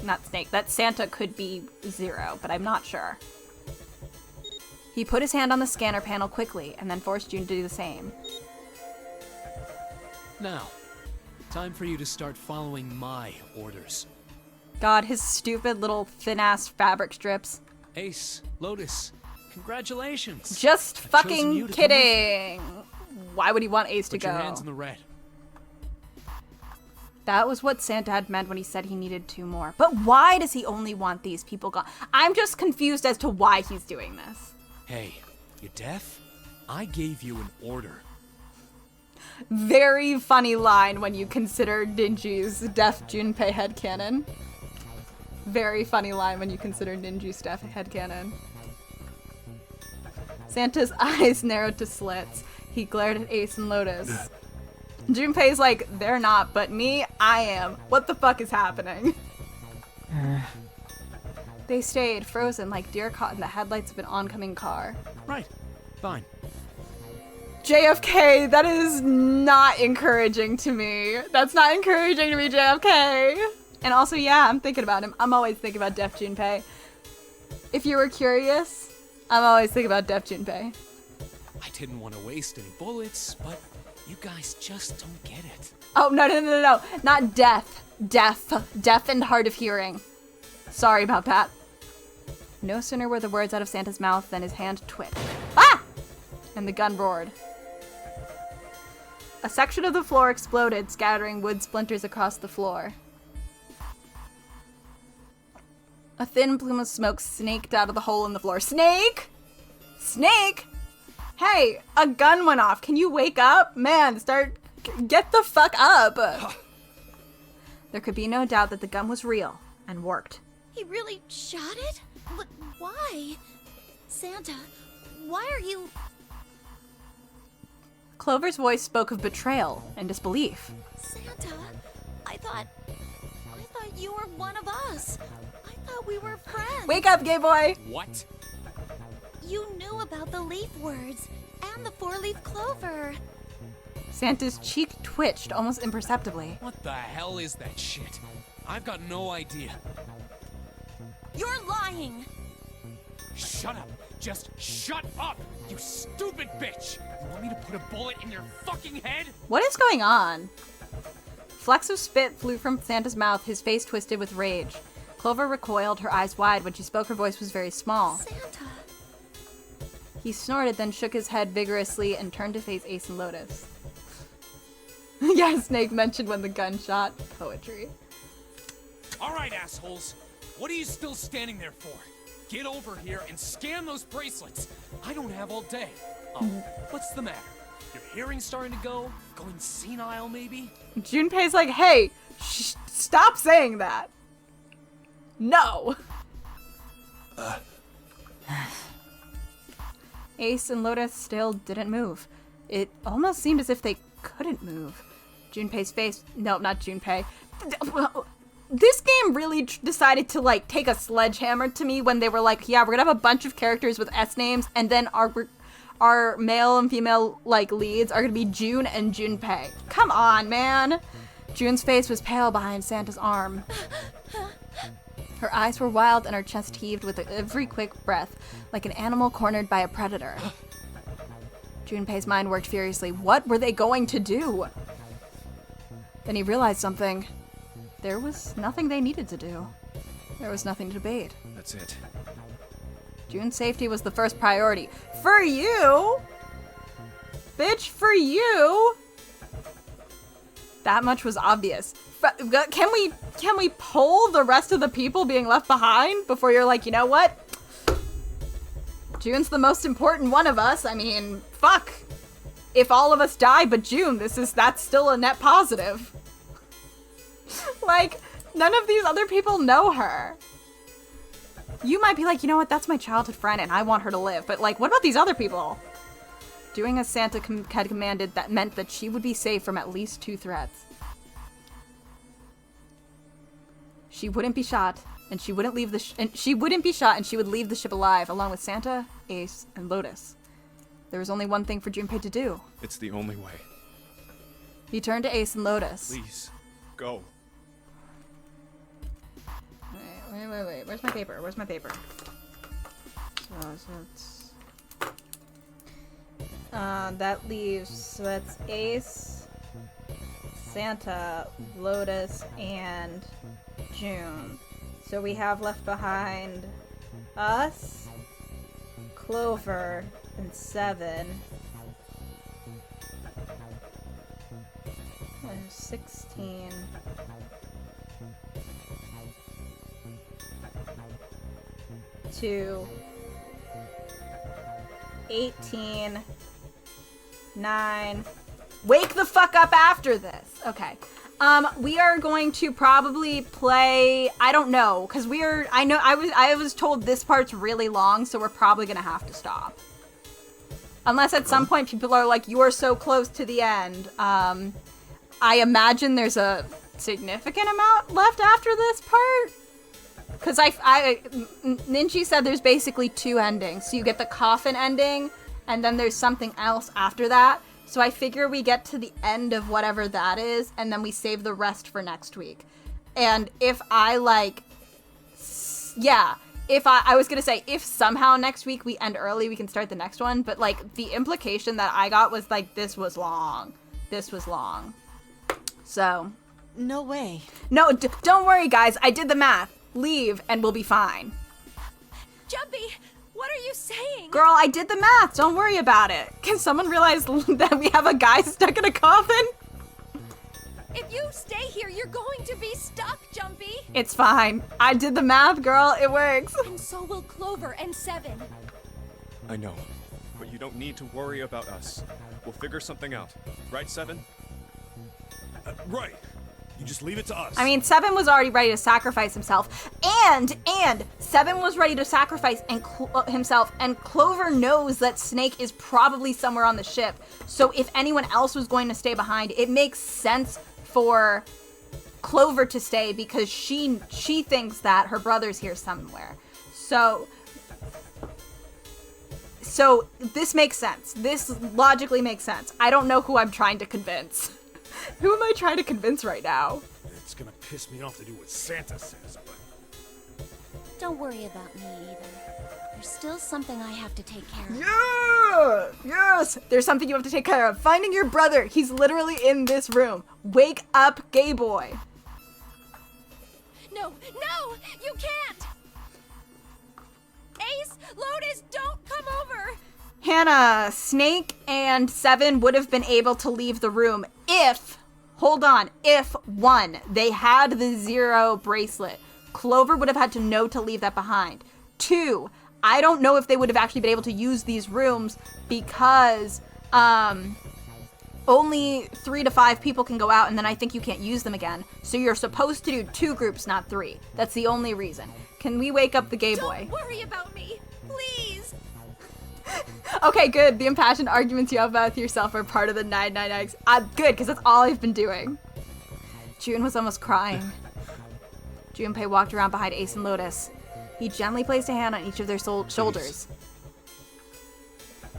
that Santa could be Zero, but I'm not sure. He put his hand on the scanner panel quickly, and then forced June to do the same. Now, time for you to start following my orders. God, his stupid little thin-ass fabric strips. Ace, Lotus, congratulations! Just I've chosen fucking you to come with me. kidding! Why would he want Ace to Put go? your hands in the red. That was what Santa had meant when he said he needed 2 more. But why does he only want these people gone? I'm just confused as to why he's doing this. Hey, you deaf? I gave you an order. Very funny line when you consider Ninji's deaf Junpei headcanon. Very funny line when you consider Ninji's deaf headcanon. Santa's eyes narrowed to slits. He glared at Ace and Lotus. Junpei's like, they're not, but me, I am. What the fuck is happening? They stayed, frozen like deer caught in the headlights of an oncoming car. Right. Fine. JFK, that is not encouraging to me. That's not encouraging to me, JFK. And also, yeah, I'm thinking about him. I'm always thinking about Def Junpei. If you were curious, I'm always thinking about Def Junpei. I didn't want to waste any bullets, but you guys just don't get it. Oh, no. Not deaf. Deaf and hard of hearing. Sorry about that. No sooner were the words out of Santa's mouth than his hand twitched. Ah! And the gun roared. A section of the floor exploded, scattering wood splinters across the floor. A thin plume of smoke snaked out of the hole in the floor. Snake? Snake? Hey, a gun went off. Can you wake up? Man, get the fuck up. There could be no doubt that the gun was real and worked. He really shot it? But why? Santa, why are you... Clover's voice spoke of betrayal and disbelief. Santa, I thought you were one of us. I thought we were friends. Wake up, gay boy! What? You knew about the leaf words and the four-leaf clover. Santa's cheek twitched almost imperceptibly. What the hell is that shit? I've got no idea. You're lying! Shut up! Just shut up! You stupid bitch! You want me to put a bullet in your fucking head? What is going on? Flecks of spit flew from Santa's mouth, his face twisted with rage. Clover recoiled, her eyes wide. When she spoke, her voice was very small. Santa! He snorted, then shook his head vigorously and turned to face Ace and Lotus. Yeah, Snake mentioned when the gun shot. Poetry. Alright, assholes. What are you still standing there for? Get over here and scan those bracelets. I don't have all day. Oh, what's the matter? Your hearing's starting to go? Going senile, maybe? Junpei's like, hey, stop saying that. No. Ace and Lotus still didn't move. It almost seemed as if they couldn't move. Junpei's face, no, not Junpei. This game really decided to, like, take a sledgehammer to me when they were like, yeah, we're gonna have a bunch of characters with S names, and then our male and female, like, leads are gonna be June and Junpei. Come on, man. June's face was pale behind Santa's arm. Her eyes were wild and her chest heaved with every quick breath, like an animal cornered by a predator. Junpei's mind worked furiously. What were they going to do? Then he realized something. There was nothing they needed to do. There was nothing to debate. That's it. June's safety was the first priority. For you? Bitch, for you? That much was obvious. Can we poll the rest of the people being left behind before you're like, you know what? June's the most important one of us. I mean, fuck. If all of us die but June, that's still a net positive. Like, none of these other people know her. You might be like, you know what, that's my childhood friend and I want her to live. But, like, what about these other people? Doing as Santa had commanded, that meant that she would be safe from at least 2 threats. She wouldn't be shot, and she wouldn't leave she wouldn't be shot, and she would leave the ship alive, along with Santa, Ace, and Lotus. There was only one thing for Junpei to do. It's the only way. He turned to Ace and Lotus. Please, go. Wait. Where's my paper? So it's... that leaves... So that's Ace, Santa, Lotus, and June. So we have left behind us, Clover, and 7. And 16. 2, 18, 9. Wake the fuck up after this. Okay. We are going to probably play, I don't know, because I was told this part's really long, so we're probably gonna have to stop. Unless at some point people are like, you are so close to the end. I imagine there's a significant amount left after this part. Because Ninji said there's basically 2 endings. So you get the coffin ending, and then there's something else after that. So I figure we get to the end of whatever that is, and then we save the rest for next week. And if I was gonna say, if somehow next week we end early, we can start the next one. But like, the implication that I got was like, this was long. So. No way. No, don't worry, guys. I did the math. Leave, and we'll be fine. Jumpy, what are you saying? Girl, I did the math. Don't worry about it. Can someone realize that we have a guy stuck in a coffin? If you stay here, you're going to be stuck, Jumpy. It's fine. I did the math, girl. It works. And so will Clover and Seven. I know, but you don't need to worry about us. We'll figure something out. Right, Seven? Right. You just leave it to us. I mean, Seven was already ready to sacrifice himself. And Seven was ready to sacrifice himself. And Clover knows that Snake is probably somewhere on the ship. So if anyone else was going to stay behind, it makes sense for Clover to stay because she thinks that her brother's here somewhere. So this makes sense. This logically makes sense. I don't know who I'm trying to convince. Who am I trying to convince right now? It's gonna piss me off to do what Santa says, but... Don't worry about me either. There's still something I have to take care of. Yeah! Yes! There's something you have to take care of. Finding your brother. He's literally in this room. Wake up, gay boy. No, you can't! Ace, Lotus, don't come over! Hannah, Snake and Seven would have been able to leave the room if, one, they had the 0 bracelet. Clover would have had to know to leave that behind. 2, I don't know if they would have actually been able to use these rooms because only 3 to 5 people can go out, and then I think you can't use them again. So you're supposed to do 2 groups, not 3. That's the only reason. Can we wake up the gay boy? Don't worry about me, please. Okay, good. The impassioned arguments you have about yourself are part of the 99X. Good, because that's all I've been doing. June was almost crying. Junpei walked around behind Ace and Lotus. He gently placed a hand on each of their shoulders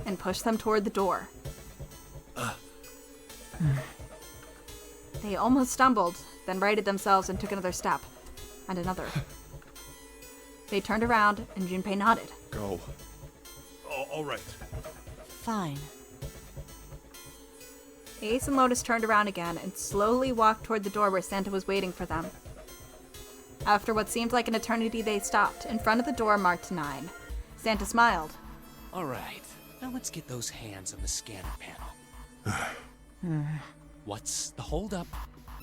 and pushed them toward the door. They almost stumbled, then righted themselves and took another step. And another. They turned around, and Junpei nodded. Go. All right. Fine. Ace and Lotus turned around again and slowly walked toward the door where Santa was waiting for them. After what seemed like an eternity, they stopped in front of the door marked 9. Santa smiled. All right, now let's get those hands on the scanner panel. What's the holdup?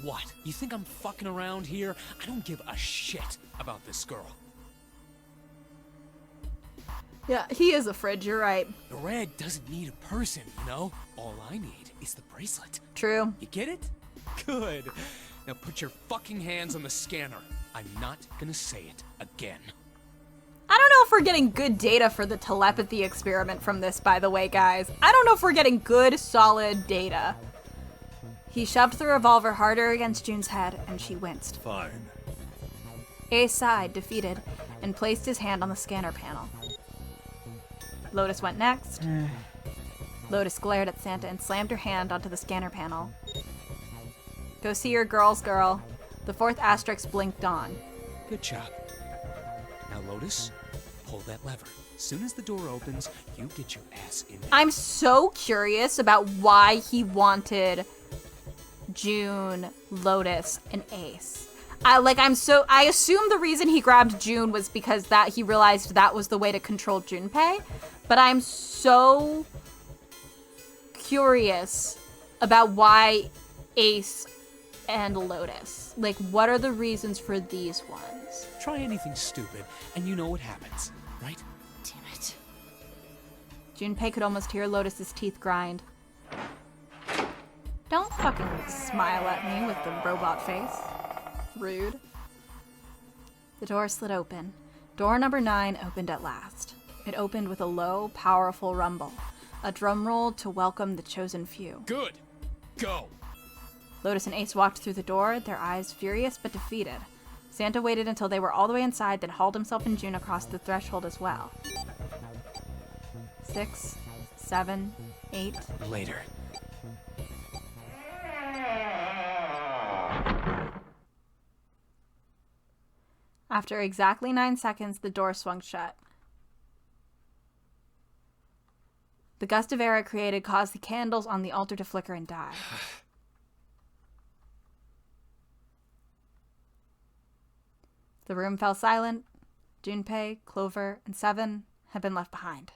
What? You think I'm fucking around here? I don't give a shit about this girl. Yeah, he is a fridge, you're right. The red doesn't need a person, you know? All I need is the bracelet. True. You get it? Good. Now put your fucking hands on the scanner. I'm not gonna say it again. I don't know if we're getting good data for the telepathy experiment from this, by the way, guys. I don't know if we're getting good, solid data. He shoved the revolver harder against June's head, and she winced. Fine. Ace sighed, defeated, and placed his hand on the scanner panel. Lotus went next. Lotus glared at Santa and slammed her hand onto the scanner panel. Go see your girl's girl. The 4th asterisk blinked on. Good job. Now, Lotus, pull that lever. As soon as the door opens, you get your ass in there. I'm so curious about why he wanted June, Lotus, and Ace. I assume the reason he grabbed June was because that he realized that was the way to control Junpei, but I'm so curious about why Ace and Lotus. Like, what are the reasons for these ones? Try anything stupid, and you know what happens, right? Damn it. Junpei could almost hear Lotus's teeth grind. Don't fucking smile at me with the robot face. Rude. The door slid open. Door number 9 opened at last. It opened with a low, powerful rumble. A drum roll to welcome the chosen few. Good. Go. Lotus and Ace walked through the door, their eyes furious but defeated. Santa waited until they were all the way inside, then hauled himself and June across the threshold as well. 6, 7, 8. Later. After exactly 9 seconds, the door swung shut. The gust of air it created caused the candles on the altar to flicker and die. The room fell silent. Junpei, Clover, and Seven had been left behind.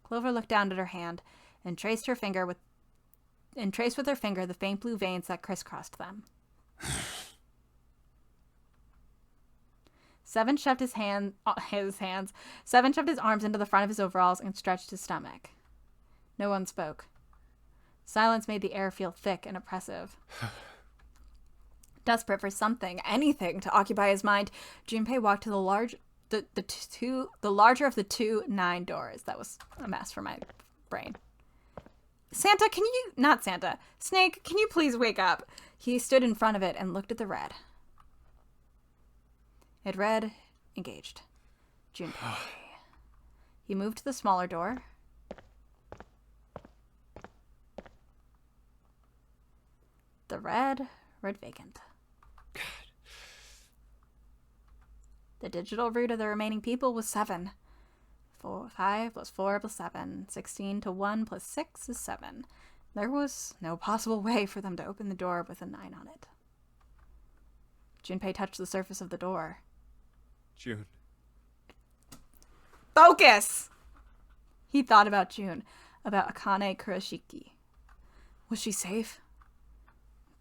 Clover looked down at her hand and traced with her finger the faint blue veins that crisscrossed them. Seven shoved Seven shoved his arms into the front of his overalls and stretched his stomach. No one spoke. Silence made the air feel thick and oppressive. Desperate for something, anything, to occupy his mind, Junpei walked to the larger of the 2 9 doors. That was a mess for my brain. Santa, Snake, can you please wake up? He stood in front of it and looked at the red. It read, engaged. Junpei. He moved to the smaller door. The red read vacant. The digital root of the remaining people was 7. 5 plus 4 plus 7. 16 to 1 plus 6 is 7. There was no possible way for them to open the door with a 9 on it. Junpei touched the surface of the door. June. Focus! He thought about June, about Akane Kurashiki. Was she safe?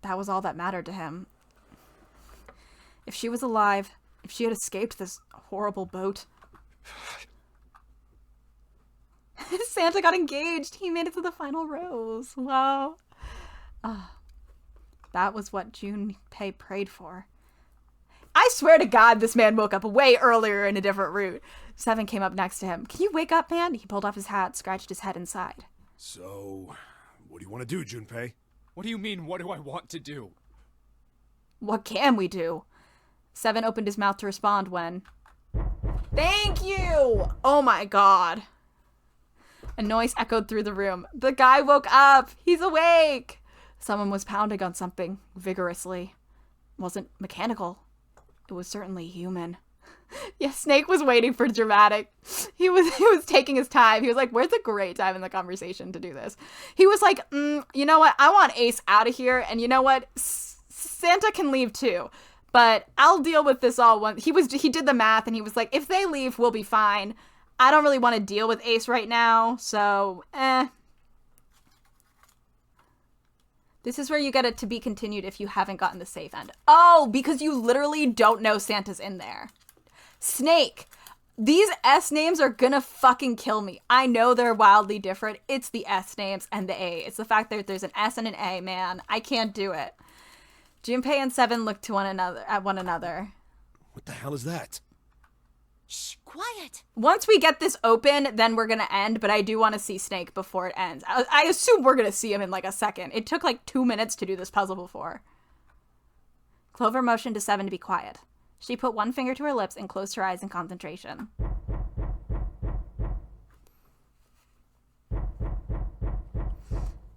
That was all that mattered to him. If she was alive, if she had escaped this horrible boat. Santa got engaged. He made it to the final rose. Wow. That was what Junpei prayed for. I swear to God, this man woke up way earlier in a different route. Seven came up next to him. Can you wake up, man? He pulled off his hat, scratched his head inside. So, what do you want to do, Junpei? What do you mean, what do I want to do? What can we do? Seven opened his mouth to respond when... Thank you! Oh my God. A noise echoed through the room. The guy woke up! He's awake! Someone was pounding on something vigorously. It wasn't mechanical. It was certainly human. Yeah, Snake was waiting for dramatic. He was taking his time. He was like, where's a great time in the conversation to do this? He was like, you know what? I want Ace out of here. And you know what? Santa can leave too. But I'll deal with this all once. He did the math and he was like, if they leave, we'll be fine. I don't really want to deal with Ace right now. So, This is where you get it to be continued if you haven't gotten the safe end. Oh, because you literally don't know Santa's in there. Snake, these S names are gonna fucking kill me. I know they're wildly different. It's the S names and the A. It's the fact that there's an S and an A, man. I can't do it. Junpei and Seven looked to one another. What the hell is that? Shh, quiet. Once we get this open, then we're gonna end, but I do want to see Snake before it ends. I assume we're gonna see him in like a second. It took like 2 minutes to do this puzzle before. Clover motioned to Seven to be quiet. She put one finger to her lips and closed her eyes in concentration.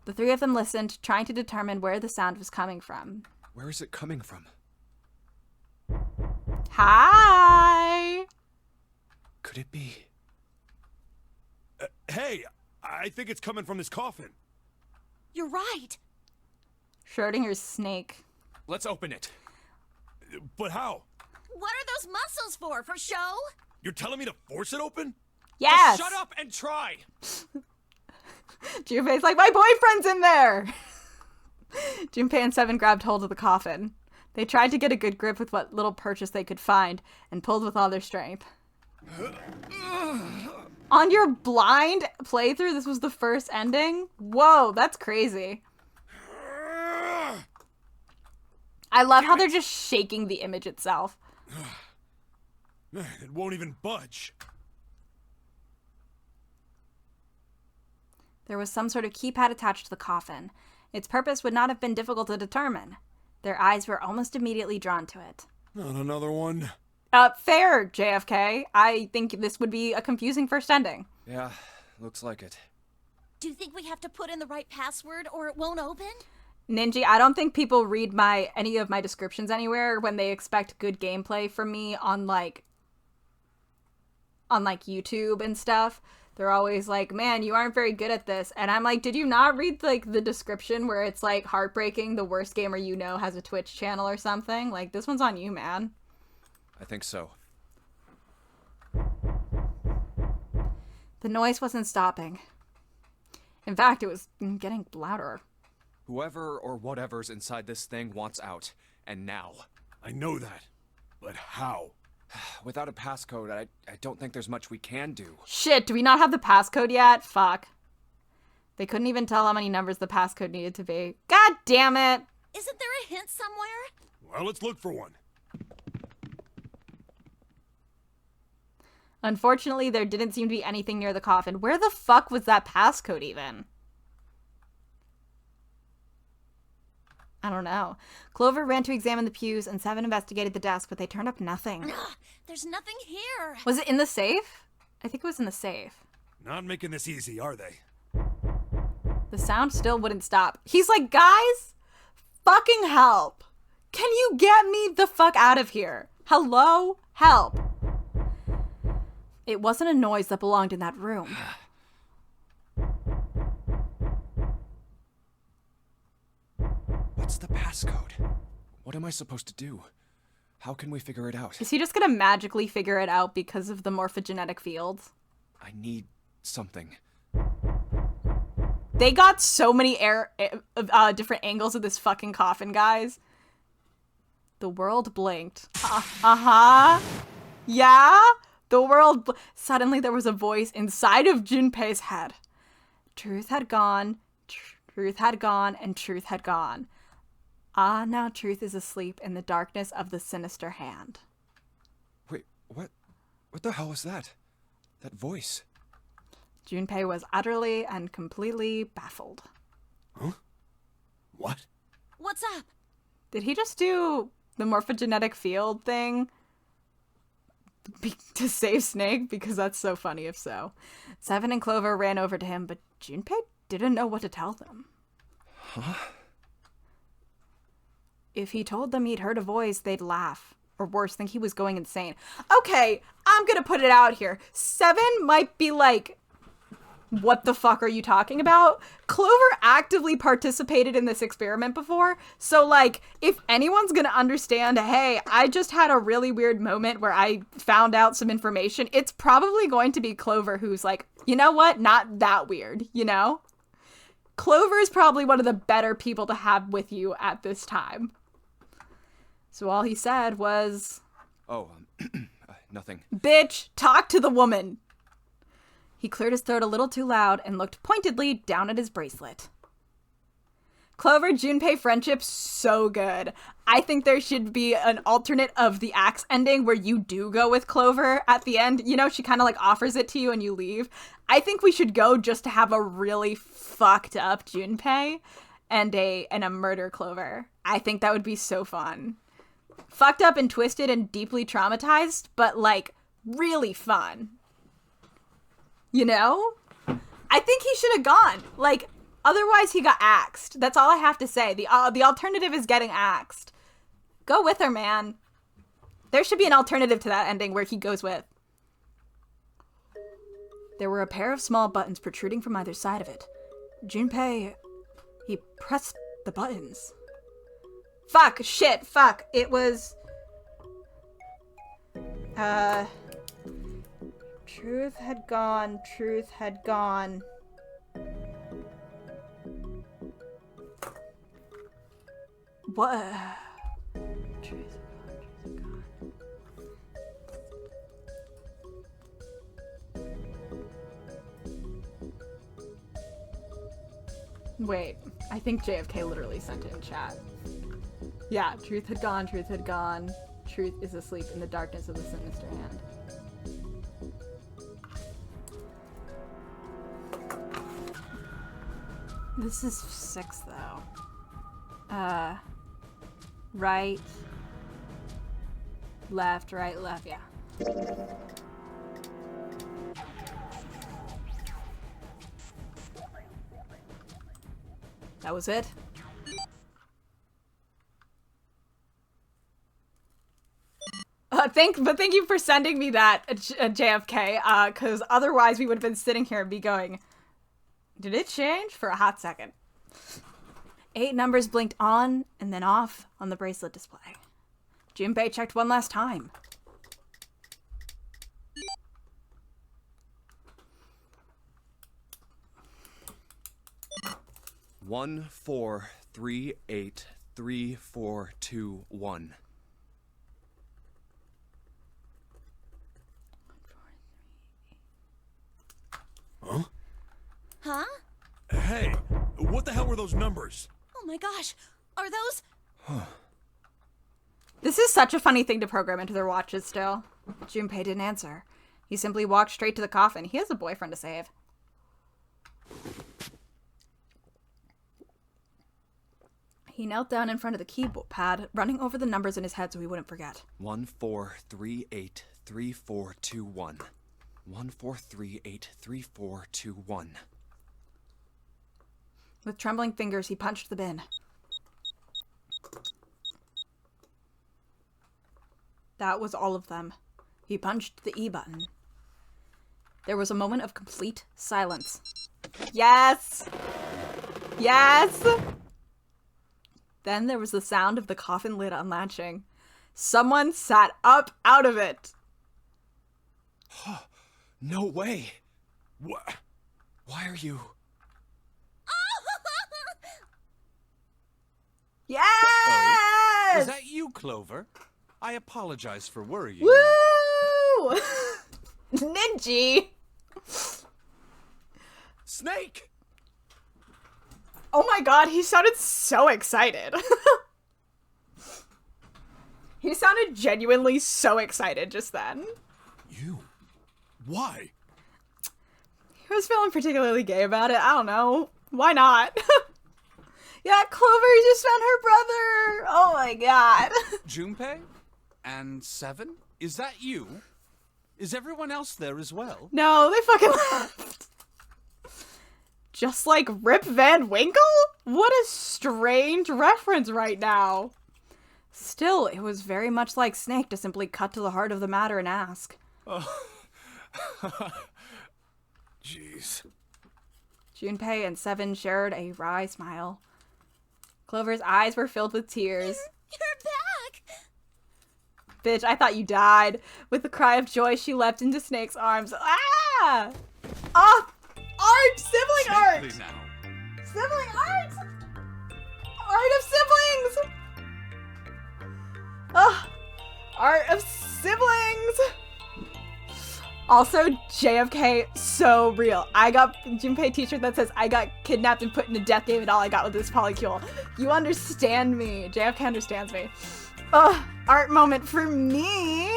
The three of them listened, trying to determine where the sound was coming from. Where is it coming from? Hi! Could it be? Hey, I think it's coming from this coffin. You're right. Schrodinger's snake. Let's open it. But how? What are those muscles for? For show? You're telling me to force it open? Yes! Just shut up and try! Junpei's like, my boyfriend's in there! Junpei and Seven grabbed hold of the coffin. They tried to get a good grip with what little purchase they could find and pulled with all their strength. On your blind playthrough, this was the first ending? Whoa, that's crazy. I love how they're just shaking the image itself. Man, it won't even budge. There was some sort of keypad attached to the coffin. Its purpose would not have been difficult to determine. Their eyes were almost immediately drawn to it. Not another one. Fair, JFK. I think this would be a confusing first ending. Yeah, looks like it. Do you think we have to put in the right password or it won't open? Ninja, I don't think people read any of my descriptions anywhere when they expect good gameplay from me on like YouTube and stuff. They're always like, man, you aren't very good at this. And I'm like, did you not read like the description where it's like heartbreaking, the worst gamer you know has a Twitch channel or something? Like, this one's on you, man. I think so. The noise wasn't stopping. In fact, it was getting louder. Whoever or whatever's inside this thing wants out. And now. I know that. But how? Without a passcode, I don't think there's much we can do. Shit, do we not have the passcode yet? Fuck. They couldn't even tell how many numbers the passcode needed to be. God damn it! Isn't there a hint somewhere? Well, let's look for one. Unfortunately, there didn't seem to be anything near the coffin. Where the fuck was that passcode even? I don't know. Clover ran to examine the pews, and Seven investigated the desk, but they turned up nothing. There's nothing here. Was it in the safe? I think it was in the safe. Not making this easy, are they? The sound still wouldn't stop. He's like, guys, fucking help. Can you get me the fuck out of here? Hello? Help. It wasn't a noise that belonged in that room. What's the passcode? What am I supposed to do? How can we figure it out? Is he just gonna magically figure it out because of the morphogenetic fields? I need something. They got so many different angles of this fucking coffin, guys. The world blinked. Uh-huh. Yeah? The world... Suddenly there was a voice inside of Junpei's head. Truth had gone, truth had gone, and truth had gone. Ah, now truth is asleep in the darkness of the sinister hand. Wait, what? What the hell was that? That voice? Junpei was utterly and completely baffled. Huh? What? What's up? Did he just do the morphogenetic field thing to save Snake? Because that's so funny if so. Seven and Clover ran over to him, but Junpei didn't know what to tell them. Huh? If he told them he'd heard a voice, they'd laugh. Or worse, think he was going insane. Okay, I'm gonna put it out here. Seven might be like, what the fuck are you talking about? Clover actively participated in this experiment before. So, like, if anyone's gonna understand, hey, I just had a really weird moment where I found out some information, it's probably going to be Clover who's like, you know what? Not that weird, you know? Clover is probably one of the better people to have with you at this time. So all he said was... Oh, nothing. Bitch, talk to the woman. He cleared his throat a little too loud and looked pointedly down at his bracelet. Clover Junpei friendship, so good. I think there should be an alternate of the Axe ending where you do go with Clover at the end. You know, she kind of like offers it to you and you leave. I think we should go just to have a really fucked up Junpei and a murder Clover. I think that would be so fun. Fucked up and twisted and deeply traumatized, but like really fun. You know? I think he should have gone. Like, otherwise he got axed. That's all I have to say. The alternative is getting axed. Go with her, man. There should be an alternative to that ending where he goes with. There were a pair of small buttons protruding from either side of it. Junpei, he pressed the buttons. Fuck, shit, fuck. It was... Truth had gone, truth had gone. What? Truth had gone. Wait, I think JFK literally sent it in chat. Yeah, truth had gone, truth had gone. Truth is asleep in the darkness of the sinister hand. This is 6, though. Right. Left, right, left, yeah. That was it? Thank you for sending me that, JFK, because otherwise we would have been sitting here and be going, did it change? For a hot second. 8 numbers blinked on and then off on the bracelet display. Junpei checked one last time. One, 4, 3, 8, 3, 4, 2, 1. Huh? Huh? Hey, what the hell were those numbers? Oh my gosh. Are those... This is such a funny thing to program into their watches still. Junpei didn't answer. He simply walked straight to the coffin. He has a boyfriend to save. He knelt down in front of the keypad, running over the numbers in his head so he wouldn't forget. 1, 4, 3, 8, 3, 4, 2, 1. 1, 4, 3, 8, 3, 4, 2, 1. With trembling fingers, he punched the bin. That was all of them. He punched the E button. There was a moment of complete silence. Yes! Yes! Then there was the sound of the coffin lid unlatching. Someone sat up out of it. No way. What? Why are you... Yes! Is that you, Clover? I apologize for worrying. Woo! Ninja! Snake! Oh my god, he sounded so excited. He sounded genuinely so excited just then. You? Why? He was feeling particularly gay about it. I don't know. Why not? Yeah, Clover just found her brother. Oh my god. Junpei? And 7? Is that you? Is everyone else there as well? No, they fucking left. Just like Rip Van Winkle? What a strange reference right now. Still, it was very much like Snake to simply cut to the heart of the matter and ask. Oh. Jeez. Junpei and 7 shared a wry smile. Clover's eyes were filled with tears. You're back! Bitch, I thought you died. With a cry of joy, she leapt into Snake's arms. Ah! Ah! Art! Sibling art! Gently now. Sibling art! Art of siblings! Ah! Art of siblings! Also, JFK, so real. I got a Junpei t-shirt that says, I got kidnapped and put in a death game and all I got was this polycule. You understand me. JFK understands me. Ugh, art moment for me.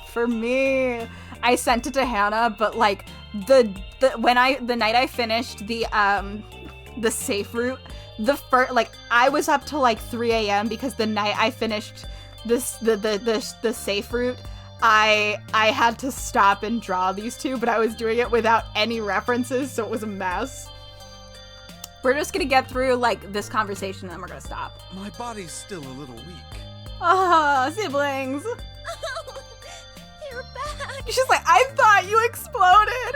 For me. I sent it to Hannah, but like, the night I finished the safe route, I was up till like 3 a.m. because the night I finished the safe route, I had to stop and draw these two, but I was doing it without any references, so it was a mess. We're just gonna get through, like, this conversation, and then we're gonna stop. My body's still a little weak. Ah, siblings. Oh, you're back. She's like, I thought you exploded.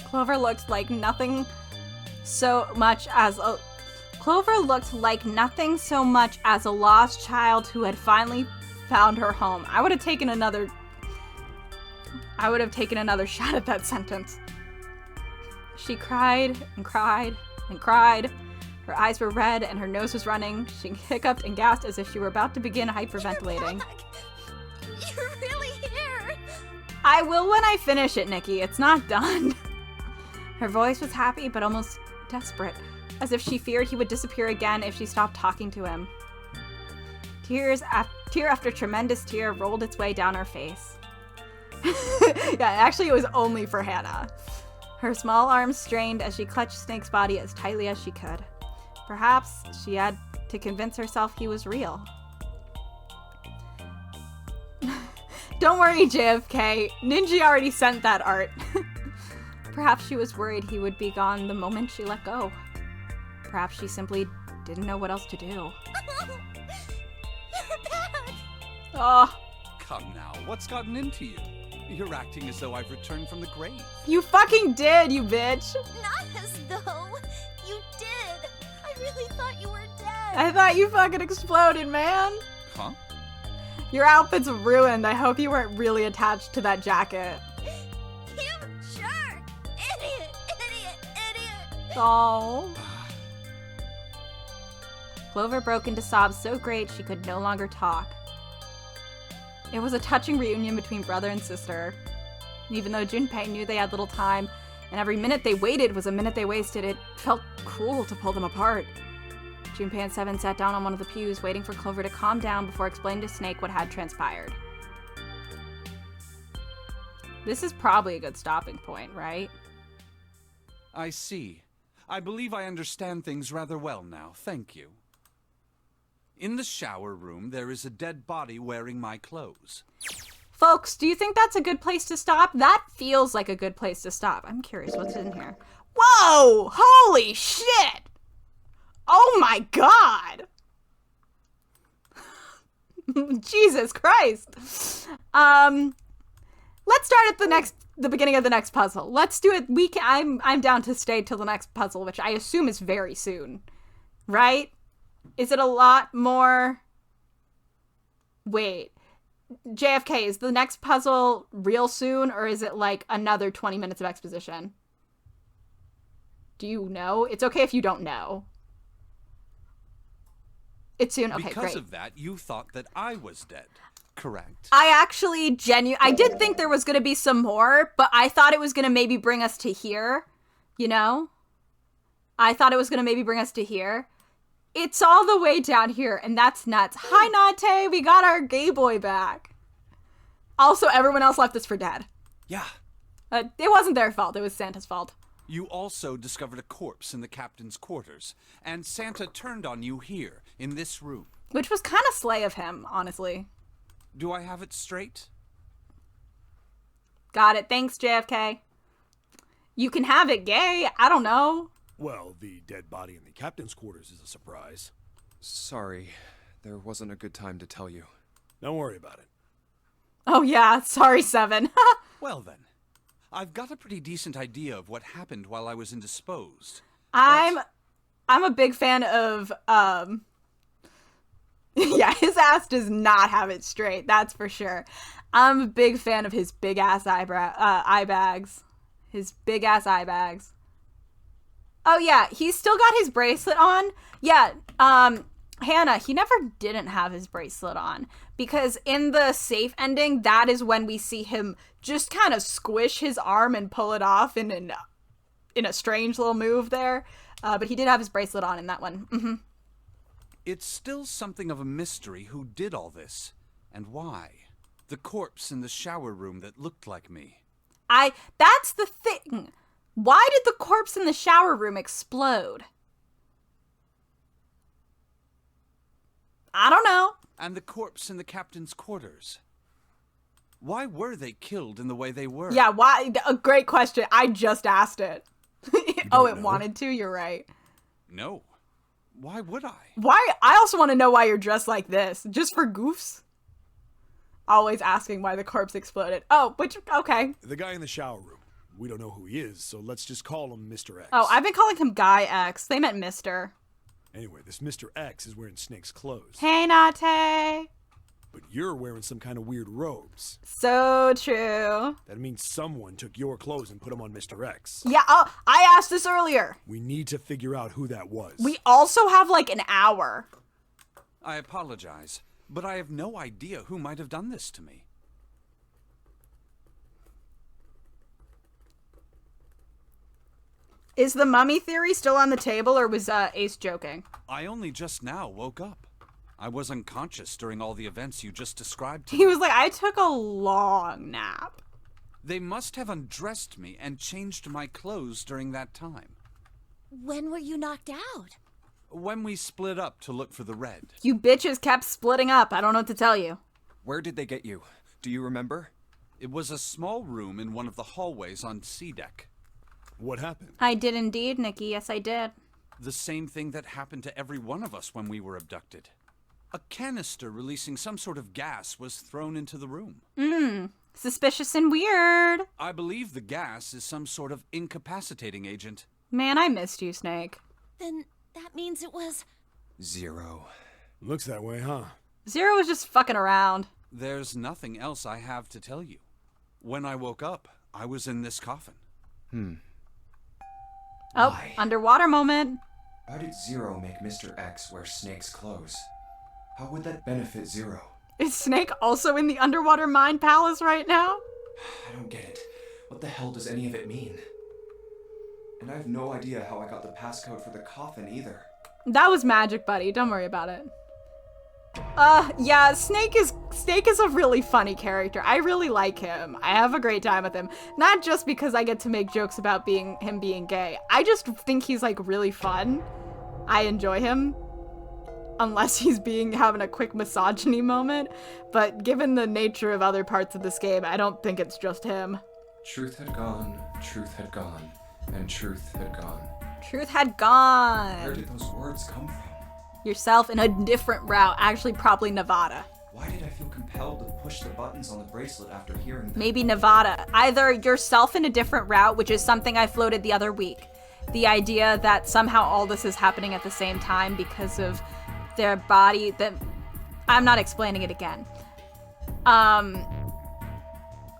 Clover looked like nothing so much as a lost child who had finally found her home. I would have taken another shot at that sentence. She cried and cried and cried. Her eyes were red and her nose was running. She hiccuped and gasped as if she were about to begin hyperventilating. You're really here. I will when I finish it, Nikki. It's not done. Her voice was happy but almost desperate, as if she feared he would disappear again if she stopped talking to him. Tear after tremendous tear rolled its way down her face. Yeah, actually it was only for Hannah. Her small arms strained as she clutched Snake's body as tightly as she could. Perhaps she had to convince herself he was real. Don't worry, JFK. Ninja already sent that art. Perhaps she was worried he would be gone the moment she let go. Perhaps she simply didn't know what else to do. You're back! Oh, Come now, what's gotten into you? You're acting as though I've returned from the grave. you fucking did, you bitch. Not as though. You did. I really thought you were dead. I thought you fucking exploded, man. Huh? Your outfit's ruined. I hope you weren't really attached to that jacket. You jerk! Idiot! Idiot! Idiot! Oh. Clover broke into sobs so great she could no longer talk. It was a touching reunion between brother and sister. Even though Junpei knew they had little time, and every minute they waited was a minute they wasted, it felt cruel to pull them apart. Junpei and Seven sat down on one of the pews, waiting for Clover to calm down before explaining to Snake what had transpired. This is probably a good stopping point, right? I see. I believe I understand things rather well now, thank you. In the shower room, there is a dead body wearing my clothes. Folks, do you think that's a good place to stop? That feels like a good place to stop. I'm curious what's in here. Whoa! Holy shit! Oh my god! Jesus Christ! Let's start at the beginning of the next puzzle. Let's do it. I'm down to stay till the next puzzle, which I assume is very soon. Right? Is it a lot more? Wait. JFK, is the next puzzle real soon, or is it like another 20 minutes of exposition? Do you know? It's okay if you don't know. It's soon? Okay, Because great. of that, you thought that I was dead, correct? I actually I did think there was going to be some more, but I thought it was going to maybe bring us to here, you know? I thought it was going to maybe bring us to here. It's all the way down here, and that's nuts. Hi, Nate, we got our gay boy back. Also, everyone else left us for dead. Yeah. It wasn't their fault, it was Santa's fault. You also discovered a corpse in the captain's quarters, and Santa turned on you here, in this room. Which was kind of slay of him, honestly. Do I have it straight? Got it. Thanks, JFK. You can have it gay. I don't know. Well, the dead body in the captain's quarters is a surprise. Sorry, there wasn't a good time to tell you. Don't worry about it. Oh yeah, sorry, Seven. Well then, I've got a pretty decent idea of what happened while I was indisposed. I'm a big fan of yeah, his ass does not have it straight, that's for sure. I'm a big fan of his big ass eye bags. His big ass eye bags. Oh yeah, he's still got his bracelet on. Yeah, Hannah, he never didn't have his bracelet on, because in the safe ending, that is when we see him just kind of squish his arm and pull it off in a strange little move there. But he did have his bracelet on in that one. Mm-hmm. It's still something of a mystery who did all this, and why. The corpse in the shower room that looked like me. That's the thing. Why did the corpse in the shower room explode? I don't know. And the corpse in the captain's quarters. Why were they killed in the way they were? Yeah, why? A great question. I just asked it. Oh, it know? wanted to? You're right. No. Why would I? Why? I also want to know why you're dressed like this. Just for goofs? Always asking why the corpse exploded. Oh, okay. The guy in the shower room. We don't know who he is, so let's just call him Mr. X. Oh, I've been calling him Guy X. They meant Mr. Anyway, this Mr. X is wearing Snake's clothes. Hey, Nate. But you're wearing some kind of weird robes. So true. That means someone took your clothes and put them on Mr. X. Yeah, I asked this earlier. We need to figure out who that was. We also have like an hour. I apologize, but I have no idea who might have done this to me. Is the mummy theory still on the table, or was Ace joking? I only just now woke up. I was unconscious during all the events you just described to He me. was like, I took a long nap. They must have undressed me and changed my clothes during that time. When were you knocked out? When we split up to look for the red. You bitches kept splitting up. I don't know what to tell you. Where did they get you? Do you remember? It was a small room in one of the hallways on C deck. What happened? I did indeed, Nikki. Yes, I did. The same thing that happened to every one of us when we were abducted. A canister releasing some sort of gas was thrown into the room. Suspicious and weird. I believe the gas is some sort of incapacitating agent. Man, I missed you, Snake. Then that means it was... Zero. Looks that way, huh? Zero was just fucking around. There's nothing else I have to tell you. When I woke up, I was in this coffin. Oh, Why? underwater moment. Why did Zero make Mr. X wear Snake's clothes? How would that benefit Zero? Is Snake also in the underwater mind palace right now? I don't get it. What the hell does any of it mean? And I have no idea how I got the passcode for the coffin either. That was magic, buddy. Don't worry about it. Yeah, Snake is a really funny character. I really like him. I have a great time with him. Not just because I get to make jokes about him being gay. I just think he's like really fun. I enjoy him. Unless he's having a quick misogyny moment. But given the nature of other parts of this game, I don't think it's just him. Truth had gone, and truth had gone. Truth had gone. Where did those words come from? Yourself in a different route. Actually, probably Nevada. Why did I feel compelled to push the buttons on the bracelet after hearing them? Maybe Nevada. Either yourself in a different route, which is something I floated the other week. The idea that somehow all this is happening at the same time because of their body. I'm not explaining it again.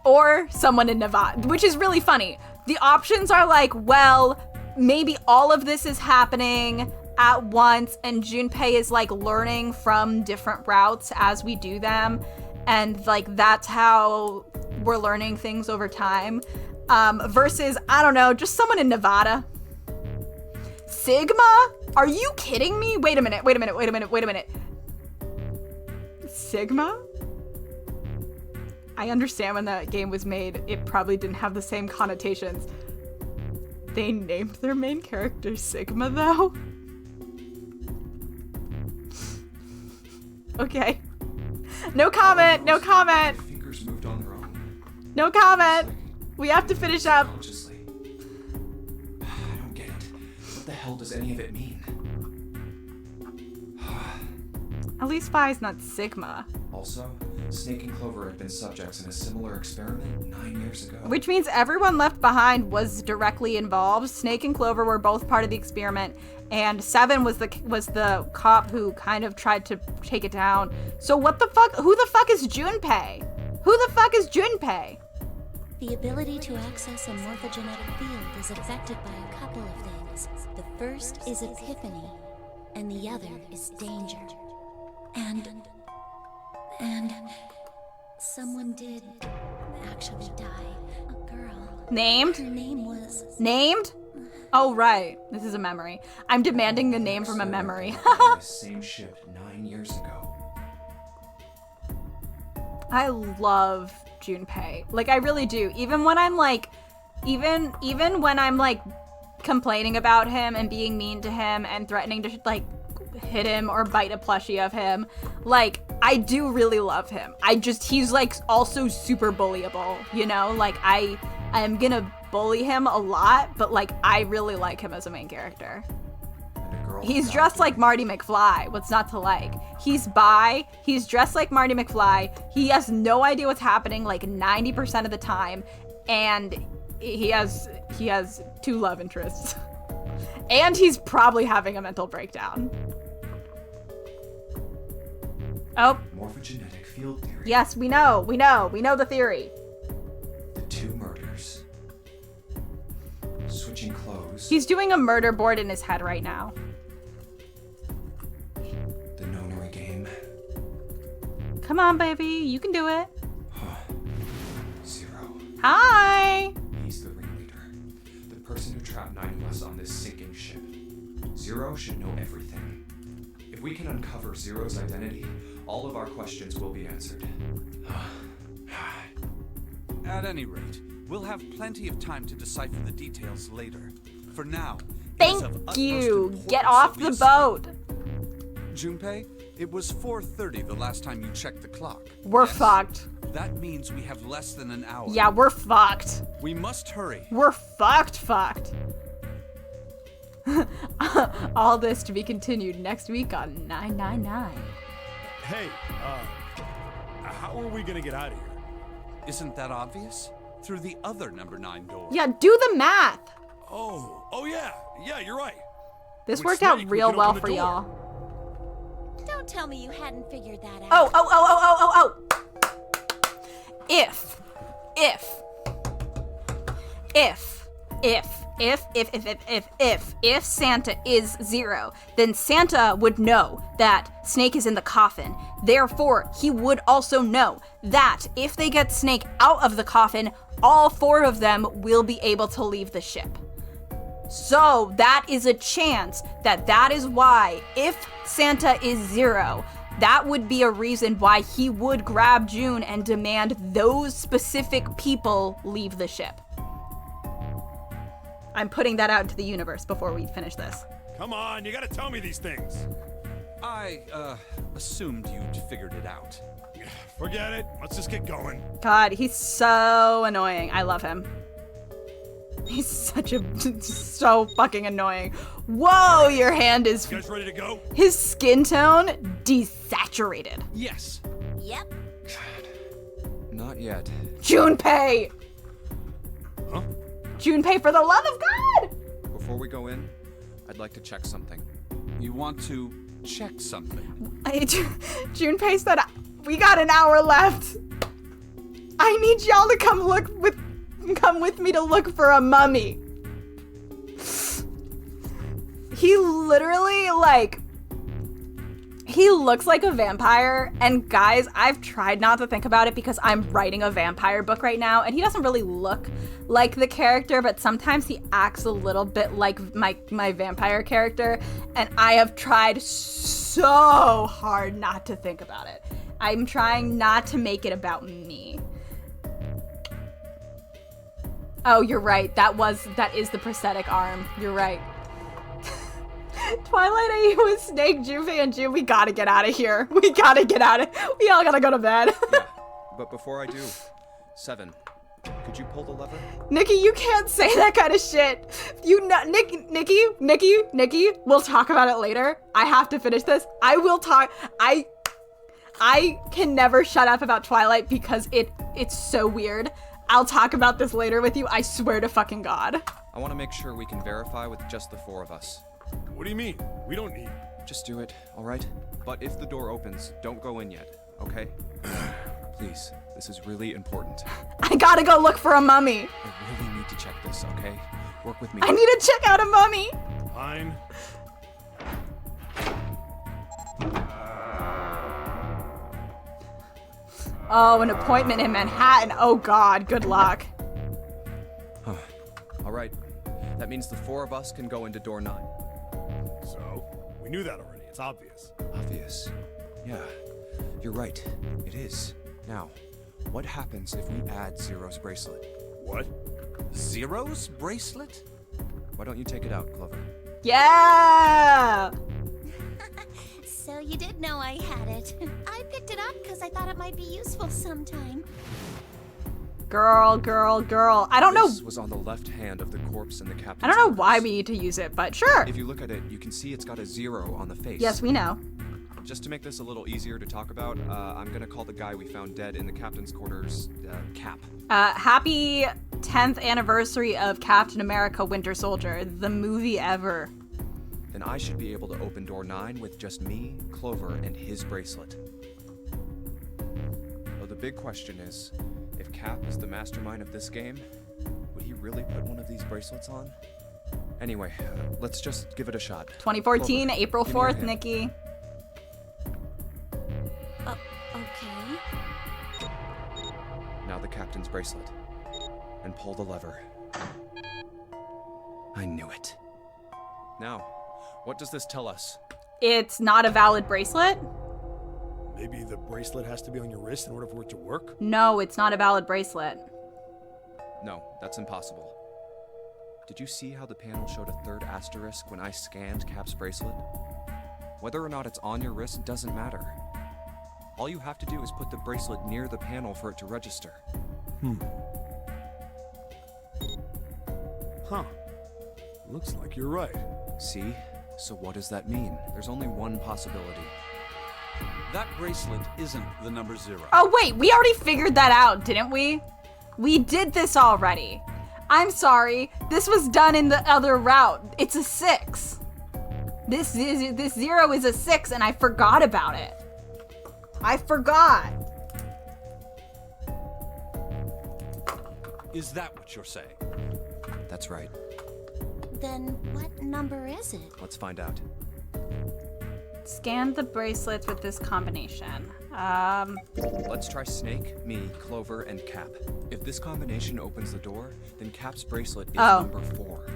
Or someone in Nevada, which is really funny. The options are like, well, maybe all of this is happening at once and Junpei is like learning from different routes as we do them, and like that's how we're learning things over time, versus, I don't know, just someone in Nevada. Sigma? Are you kidding me? Wait a minute. Sigma? I understand when that game was made, it probably didn't have the same connotations. They named their main character Sigma, though? Okay. No comment. Fingers moved on their own. No comment. We have to finish up. Consciously. I don't get it. What the hell does any of it mean? At least Phi's not Sigma. Also, Snake and Clover had been subjects in a similar experiment 9 years ago. Which means everyone left behind was directly involved. Snake and Clover were both part of the experiment, and Seven was the cop who kind of tried to take it down. So what the fuck? Who the fuck is Junpei? The ability to access a morphogenetic field is affected by a couple of things. The first is epiphany, and the other is danger. And someone did actually die. A girl. Named? Her name was... Named? Oh, right. This is a memory. I'm demanding the name from a memory. The same ship 9 years ago. I love Junpei. Like, I really do. Even when I'm like, even when I'm like complaining about him and being mean to him and threatening to like hit him or bite a plushie of him, like, I do really love him. He's like also super bullyable, you know? Like, I am gonna bully him a lot, but like, I really like him as a main character. He's dressed like Marty McFly. What's not to like? He's bi. He's dressed like Marty McFly. He has no idea what's happening like 90% of the time, and he has 2 love interests. And he's probably having a mental breakdown. Oh. Morphogenetic field theory. Yes, we know the theory. The 2 murders. Switching clothes. He's doing a murder board in his head right now. The nonary game. Come on, baby, you can do it. Zero. Hi. He's the ringleader. The person who trapped 9 of us on this sinking ship. Zero should know everything. If we can uncover Zero's identity, all of our questions will be answered. At any rate, we'll have plenty of time to decipher the details later. For now, Thank you. Get off the boat. Junpei, it was 4:30 the last time you checked the clock. We're fucked. That means we have less than an hour. Yeah, we're fucked. We must hurry. We're fucked. All this to be continued next week on 999. Hey, how are we gonna get out of here? Isn't that obvious? Through the other number 9 door. Yeah, do the math. Oh yeah, you're right. This With worked Snake, out we real can well open the for door. y'all. Don't tell me you hadn't figured that out. Oh. If Santa is 0, then Santa would know that Snake is in the coffin. Therefore, he would also know that if they get Snake out of the coffin, all 4 of them will be able to leave the ship. So that is a chance that is why, if Santa is 0, that would be a reason why he would grab June and demand those specific people leave the ship. I'm putting that out into the universe before we finish this. Come on, you gotta tell me these things. I, assumed you'd figured it out. Forget it. Let's just get going. God, he's so annoying. I love him. He's so fucking annoying. Whoa, your hand is... You guys ready to go? His skin tone, desaturated. Yes. Yep. Not yet. Junpei! Huh? Junpei, for the love of God! Before we go in, I'd like to check something. You want to check something? Junpei said, we got an hour left. I need y'all to come with me to look for a mummy. He literally, he looks like a vampire, and guys, I've tried not to think about it because I'm writing a vampire book right now, and he doesn't really look like the character, but sometimes he acts a little bit like my vampire character, and I have tried so hard not to think about it. I'm trying not to make it about me. Oh, you're right. That is the prosthetic arm. You're right. Twilight AU with Snake, Junpei, and June. We gotta get out of here. We gotta get out of... We all gotta go to bed. Yeah, but before I do, 7. Could you pull the lever? Nikki, you can't say that kind of shit. Nikki, we'll talk about it later. I have to finish this. I will talk... I can never shut up about Twilight because it's so weird. I'll talk about this later with you. I swear to fucking God. I want to make sure we can verify with just the 4 of us. What do you mean? We don't need... Just do it, all right? But if the door opens, don't go in yet, okay? Please, this is really important. I gotta go look for a mummy. I really need to check this, okay? Work with me. I need to check out a mummy. Fine. Oh, an appointment in Manhattan. Oh God, good luck. All right, that means the 4 of us can go into door 9. So, we knew that already. It's obvious. Obvious. Yeah, you're right. It is. Now, what happens if we add Zero's bracelet? What? Zero's bracelet? Why don't you take it out, Clover? Yeah! So you did know I had it. I picked it up because I thought it might be useful sometime. Girl. I don't know. This was on the left hand of the corpse in the captain's I don't know quarters. why we need to use it, but sure. If you look at it, you can see it's got a 0 on the face. Yes, we know. Just to make this a little easier to talk about, I'm gonna call the guy we found dead in the captain's quarters, Cap. Happy 10th anniversary of Captain America Winter Soldier, the movie ever. Then I should be able to open door 9 with just me, Clover, and his bracelet. Though the big question is, if Cap is the mastermind of this game, would he really put one of these bracelets on? Anyway, let's just give it a shot. 2014, Clover, April give me your 4th, hand. Nikki. Okay. Now the captain's bracelet. And pull the lever. I knew it. Now, what does this tell us? It's not a valid bracelet? Maybe the bracelet has to be on your wrist in order for it to work? No, it's not a valid bracelet. No, that's impossible. Did you see how the panel showed a third asterisk when I scanned Cap's bracelet? Whether or not it's on your wrist doesn't matter. All you have to do is put the bracelet near the panel for it to register. Huh. Looks like you're right. See? So what does that mean? There's only one possibility. That bracelet isn't the number 0. Oh wait, we already figured that out, didn't we? We did this already. I'm sorry, this was done in the other route. It's a 6. This 0 is a 6 and I forgot about it. I forgot. Is that what you're saying? That's right. Then what number is it? Let's find out. Scan the bracelets with this combination. Let's try Snake, me, Clover, and Cap. If this combination opens the door, then Cap's bracelet is number 4.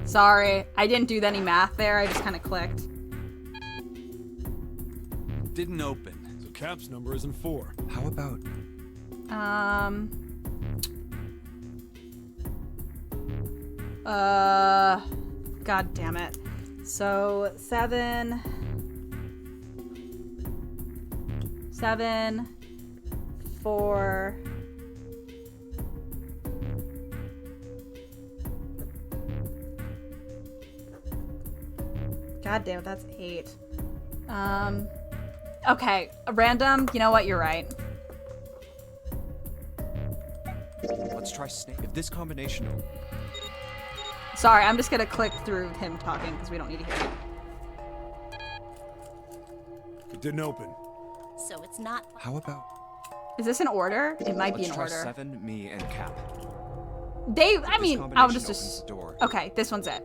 Sorry, I didn't do any math there. I just kind of clicked. Didn't open. So Cap's number isn't 4. How about... God damn it. So 7, 4. God damn it, that's 8. Okay, random. You know what? You're right. Let's try Snake. If this combination... Sorry, I'm just gonna click through him talking because we don't need to hear it. It didn't open. So it's not. How about... Is this in order? It might be in Let's try order. 7, me, and Cap. I'll just opens the door. Okay, this one's it.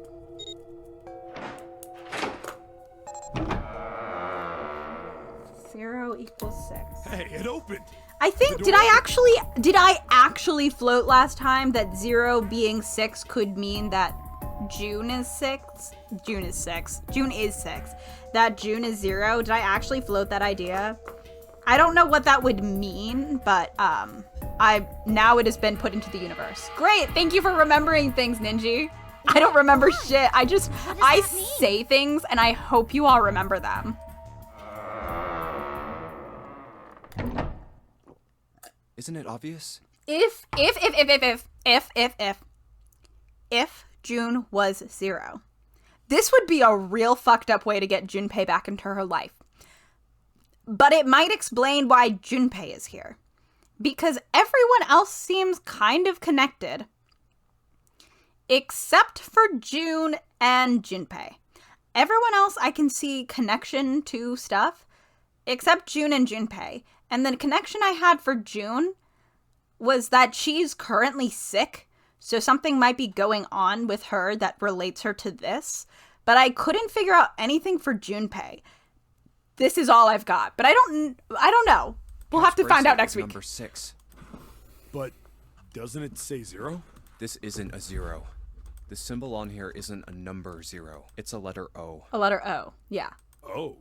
Zero equals 6. Hey, it opened. I think, did I actually float last time that 0 being 6 could mean that June is 6? June is 6. That June is 0. Did I actually float that idea? I don't know what that would mean, but now it has been put into the universe. Great, thank you for remembering things, Ninji. I don't remember shit. I say things and I hope you all remember them. Isn't it obvious? If June was 0, this would be a real fucked up way to get Junpei back into her life. But it might explain why Junpei is here. Because everyone else seems kind of connected. Except for June and Junpei. Everyone else I can see connection to stuff, except June and Junpei. And the connection I had for June was that she's currently sick, so something might be going on with her that relates her to this. But I couldn't figure out anything for Junpei. This is all I've got, but I don't know. We'll have to find out next week. Number 6. But doesn't it say 0? This isn't a 0. The symbol on here isn't a number 0. It's a letter O. A letter O, yeah. Oh.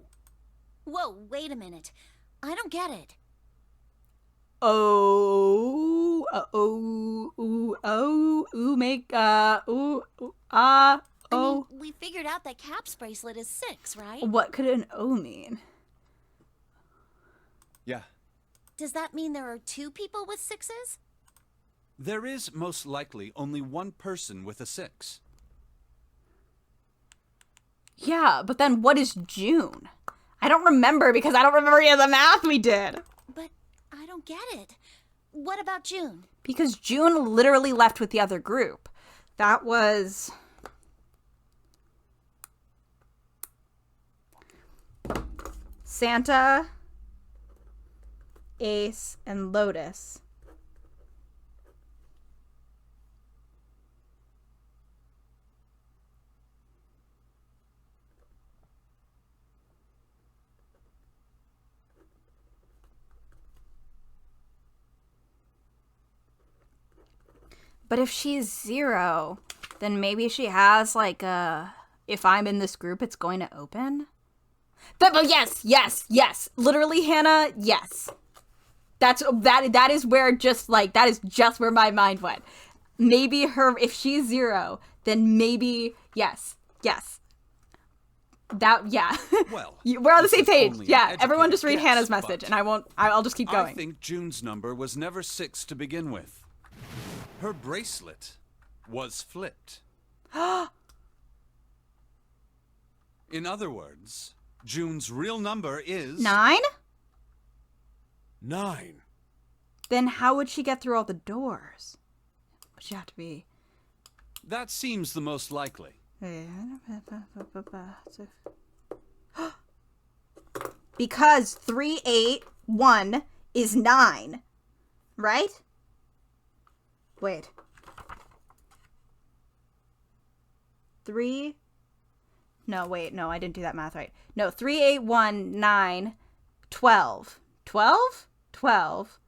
Whoa, wait a minute. I don't get it. I mean, we figured out that Cap's bracelet is 6, right? What could an O mean? Yeah. Does that mean there are 2 people with 6s? There is most likely only one person with a 6. Yeah, but then what is June? I don't remember because I don't remember any of the math we did. But I don't get it. What about June? Because June literally left with the other group. That was... Santa, Ace, and Lotus. But if she's 0, then maybe she has like a, if I'm in this group, it's going to open? Yes. Literally, Hannah, yes. That is where just like, that is just where my mind went. Maybe if she's 0, then maybe, yes. Yeah. Well, we're on the same this is page. only an Yeah, everyone educated just read guess, Hannah's message, but and I'll just keep going. I think June's number was never 6 to begin with. Her bracelet was flipped. In other words, June's real number is... 9? 9. Then how would she get through all the doors? Would she have to be... That seems the most likely. Because 381 is 9, right? Wait. 3... No, wait, no, I didn't do that math right. No, 381, 9, 12. 12? 12.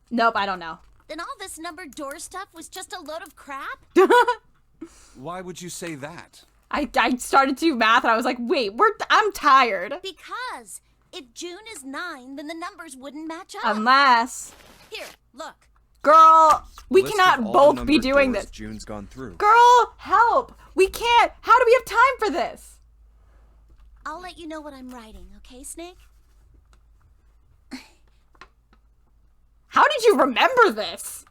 Nope, I don't know. Then all this numbered door stuff was just a load of crap? Why would you say that? I started to do math and I was like, wait, I'm tired. Because if June is 9, then the numbers wouldn't match up. Unless... Here, look. Girl, we List cannot of all the both be numbered doing doors this. June's gone through. Girl, help! We can't. How do we have time for this? I'll let you know what I'm writing, okay, Snake? How did you remember this?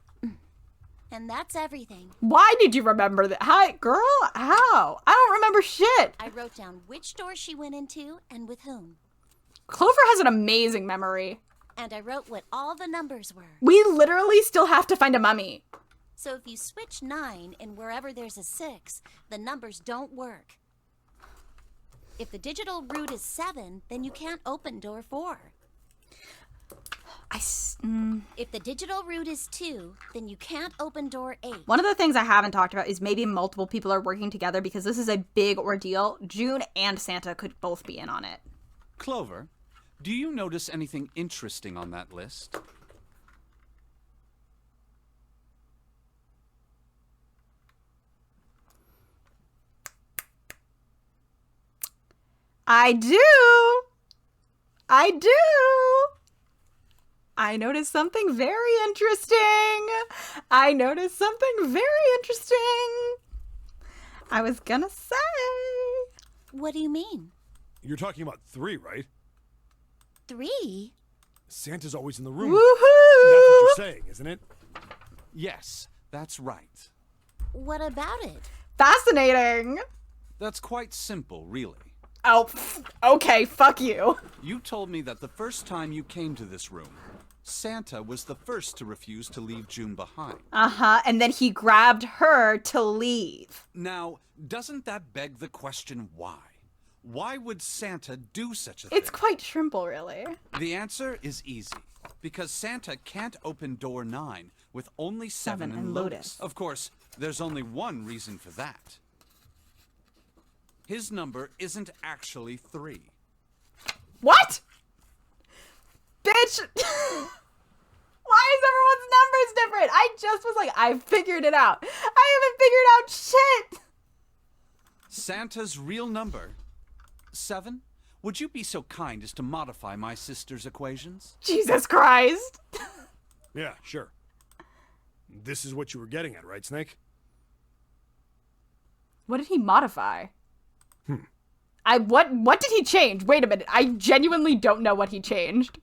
And that's everything. Why did you remember that? Hi, girl, how? I don't remember shit. I wrote down which door she went into and with whom. Clover has an amazing memory. And I wrote what all the numbers were. We literally still have to find a mummy. So if you switch 9 and wherever there's a 6, the numbers don't work. If the digital root is 7, then you can't open door 4. If the digital root is 2, then you can't open door 8. One of the things I haven't talked about is maybe multiple people are working together because this is a big ordeal. June and Santa could both be in on it. Clover, do you notice anything interesting on that list? I do. I noticed something very interesting. I was gonna say. What do you mean? You're talking about 3, right? 3? Santa's always in the room. Woohoo! That's what you're saying, isn't it? Yes, that's right. What about it? Fascinating. That's quite simple, really. Oh, okay, fuck you. You told me that the first time you came to this room, Santa was the first to refuse to leave June behind. Uh-huh, and then he grabbed her to leave. Now, doesn't that beg the question why? Why would Santa do such a thing? It's quite simple, really. The answer is easy. Because Santa can't open door 9 with only 7 and Lotus. Of course, there's only one reason for that. His number isn't actually 3. What? Bitch! Why is everyone's numbers different? I just was like, I figured it out. I haven't figured out shit! Santa's real number, 7? Would you be so kind as to modify my sister's equations? Jesus Christ! Yeah, sure. This is what you were getting at, right, Snake? What did he modify? What did he change? Wait a minute. I genuinely don't know what he changed.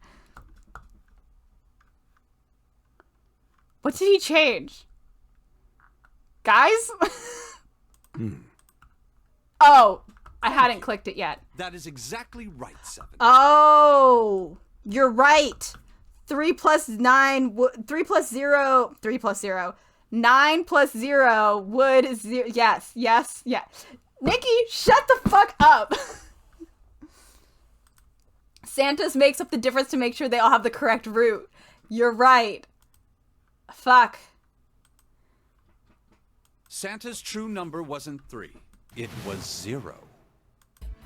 What did he change? Guys? Oh, I hadn't clicked it yet. That is exactly right, 7. Oh, you're right. 3 plus 9, 3 plus 0, 3 plus 0. 9 plus 0 would 0. Yes. Nikki, shut the fuck up. Santa's makes up the difference to make sure they all have the correct root. You're right. Fuck. Santa's true number wasn't 3. It was 0.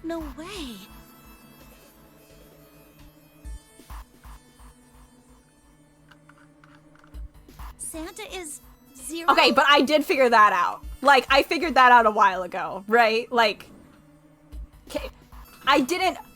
No way. Santa is 0? Okay, but I did figure that out. Like, I figured that out a while ago, right? Like,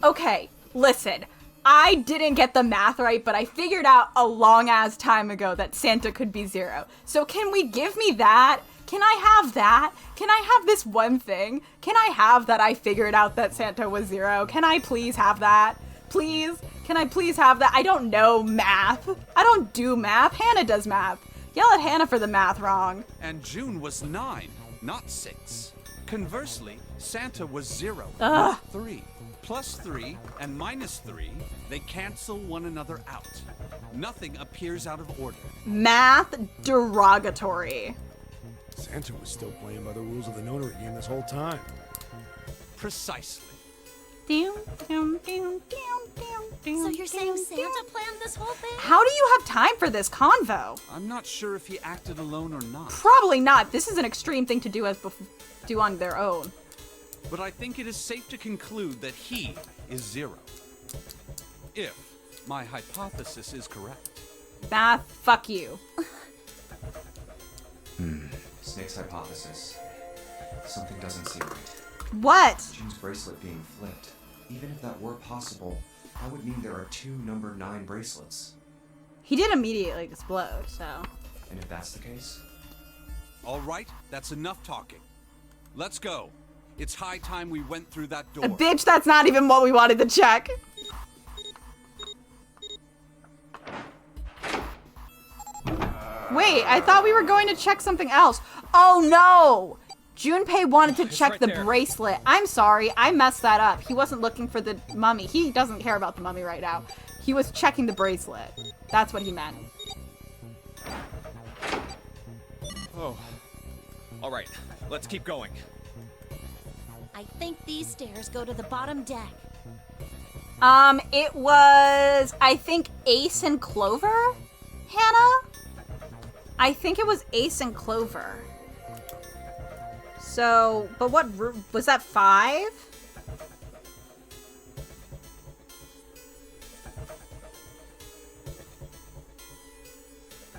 okay, listen. I didn't get the math right, but I figured out a long-ass time ago that Santa could be 0. So can we give me that? Can I have that? Can I have this one thing? Can I have that I figured out that Santa was 0? Can I please have that? Please? Can I please have that? I don't know math. I don't do math. Hannah does math. Yell at Hannah for the math wrong. And June was 9, not 6. Conversely, Santa was 0, Ugh. not 3. Plus 3 and minus 3, they cancel one another out. Nothing appears out of order. Math derogatory. Santa was still playing by the rules of the notary game this whole time. Precisely. So you're saying Santa planned this whole thing? How do you have time for this convo? I'm not sure if he acted alone or not. Probably not. This is an extreme thing to do on their own. But I think it is safe to conclude that he is 0. If my hypothesis is correct. Math, fuck you. Snake's hypothesis. Something doesn't seem right. What? June's bracelet being flipped. Even if that were possible, that would mean there are 2 number 9 bracelets. He did immediately explode, so. And if that's the case? All right, that's enough talking. Let's go. It's high time we went through that door. Bitch, that's not even what we wanted to check. Wait, I thought we were going to check something else. Oh no! Junpei wanted to check the bracelet. I'm sorry, I messed that up. He wasn't looking for the mummy. He doesn't care about the mummy right now. He was checking the bracelet. That's what he meant. Oh. All right, let's keep going. I think these stairs go to the bottom deck. It was, I think, Ace and Clover? Hannah? I think it was Ace and Clover. So, but what room, was that 5?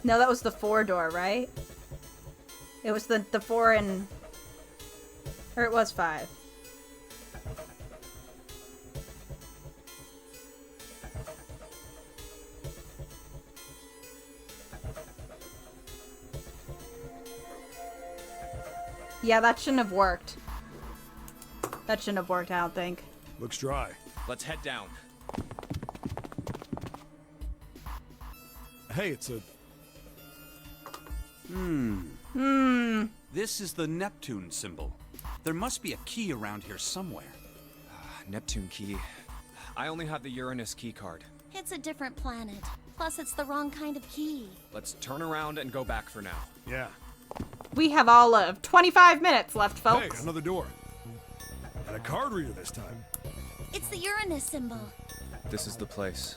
No, that was the 4 door, right? It was the 4 and, or it was 5. Yeah, that shouldn't have worked. That shouldn't have worked, I don't think. Looks dry. Let's head down. Hey, it's a... This is the Neptune symbol. There must be a key around here somewhere. Neptune key. I only have the Uranus key card. It's a different planet. Plus, it's the wrong kind of key. Let's turn around and go back for now. Yeah. We have all of 25 minutes left, folks. Hey, another door. And a card reader this time. It's the Uranus symbol. This is the place.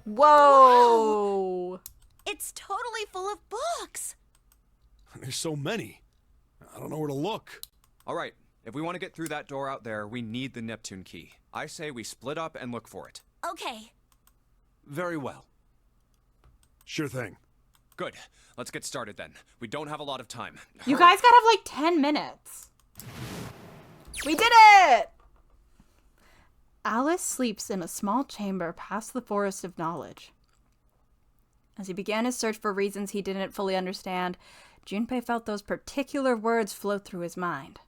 Whoa. It's totally full of books. There's so many. I don't know where to look. All right, if we want to get through that door out there, we need the Neptune key. I say we split up and look for it. Okay. Very well. Sure thing. Good. Let's get started then. We don't have a lot of time. You Hurry. guys gotta have like 10 minutes. We did it! Alice sleeps in a small chamber past the forest of knowledge. As he began his search for reasons he didn't fully understand, Junpei felt those particular words float through his mind.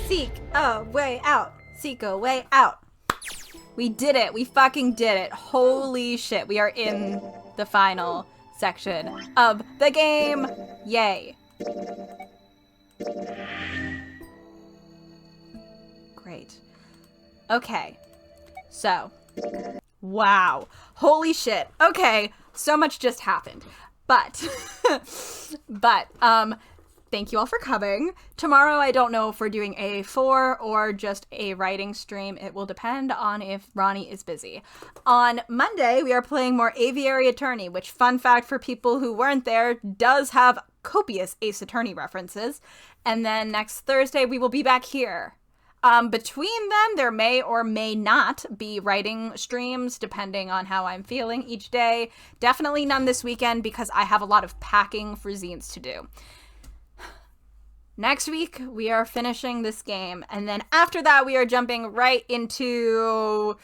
Seek a way out. Seek a way out. We did it. We fucking did it. Holy shit. We are in the final section of the game. Yay. Great. Okay. So. Wow. Holy shit. Okay. So much just happened. But thank you all for coming. Tomorrow, I don't know if we're doing A4 or just a writing stream. It will depend on if Ronnie is busy. On Monday, we are playing more Aviary Attorney, which, fun fact for people who weren't there, does have copious Ace Attorney references. And then next Thursday, we will be back here. Between them, there may or may not be writing streams, depending on how I'm feeling each day. Definitely none this weekend because I have a lot of packing for zines to do. Next week, we are finishing this game, and then after that, we are jumping right into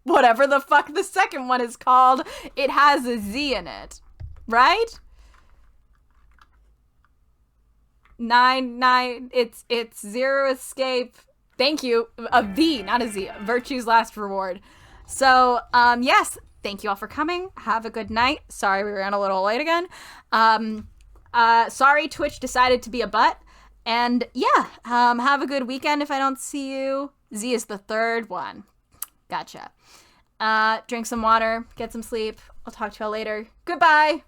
whatever the fuck the second one is called. It has a Z in it, right? 9, it's Zero Escape. Thank you. A V, not a Z. Virtue's Last Reward. So, yes, thank you all for coming. Have a good night. Sorry we ran a little late again. Sorry Twitch decided to be a butt. And yeah, have a good weekend if I don't see you. Z is the third one. Gotcha. Drink some water, get some sleep. I'll talk to y'all later. Goodbye.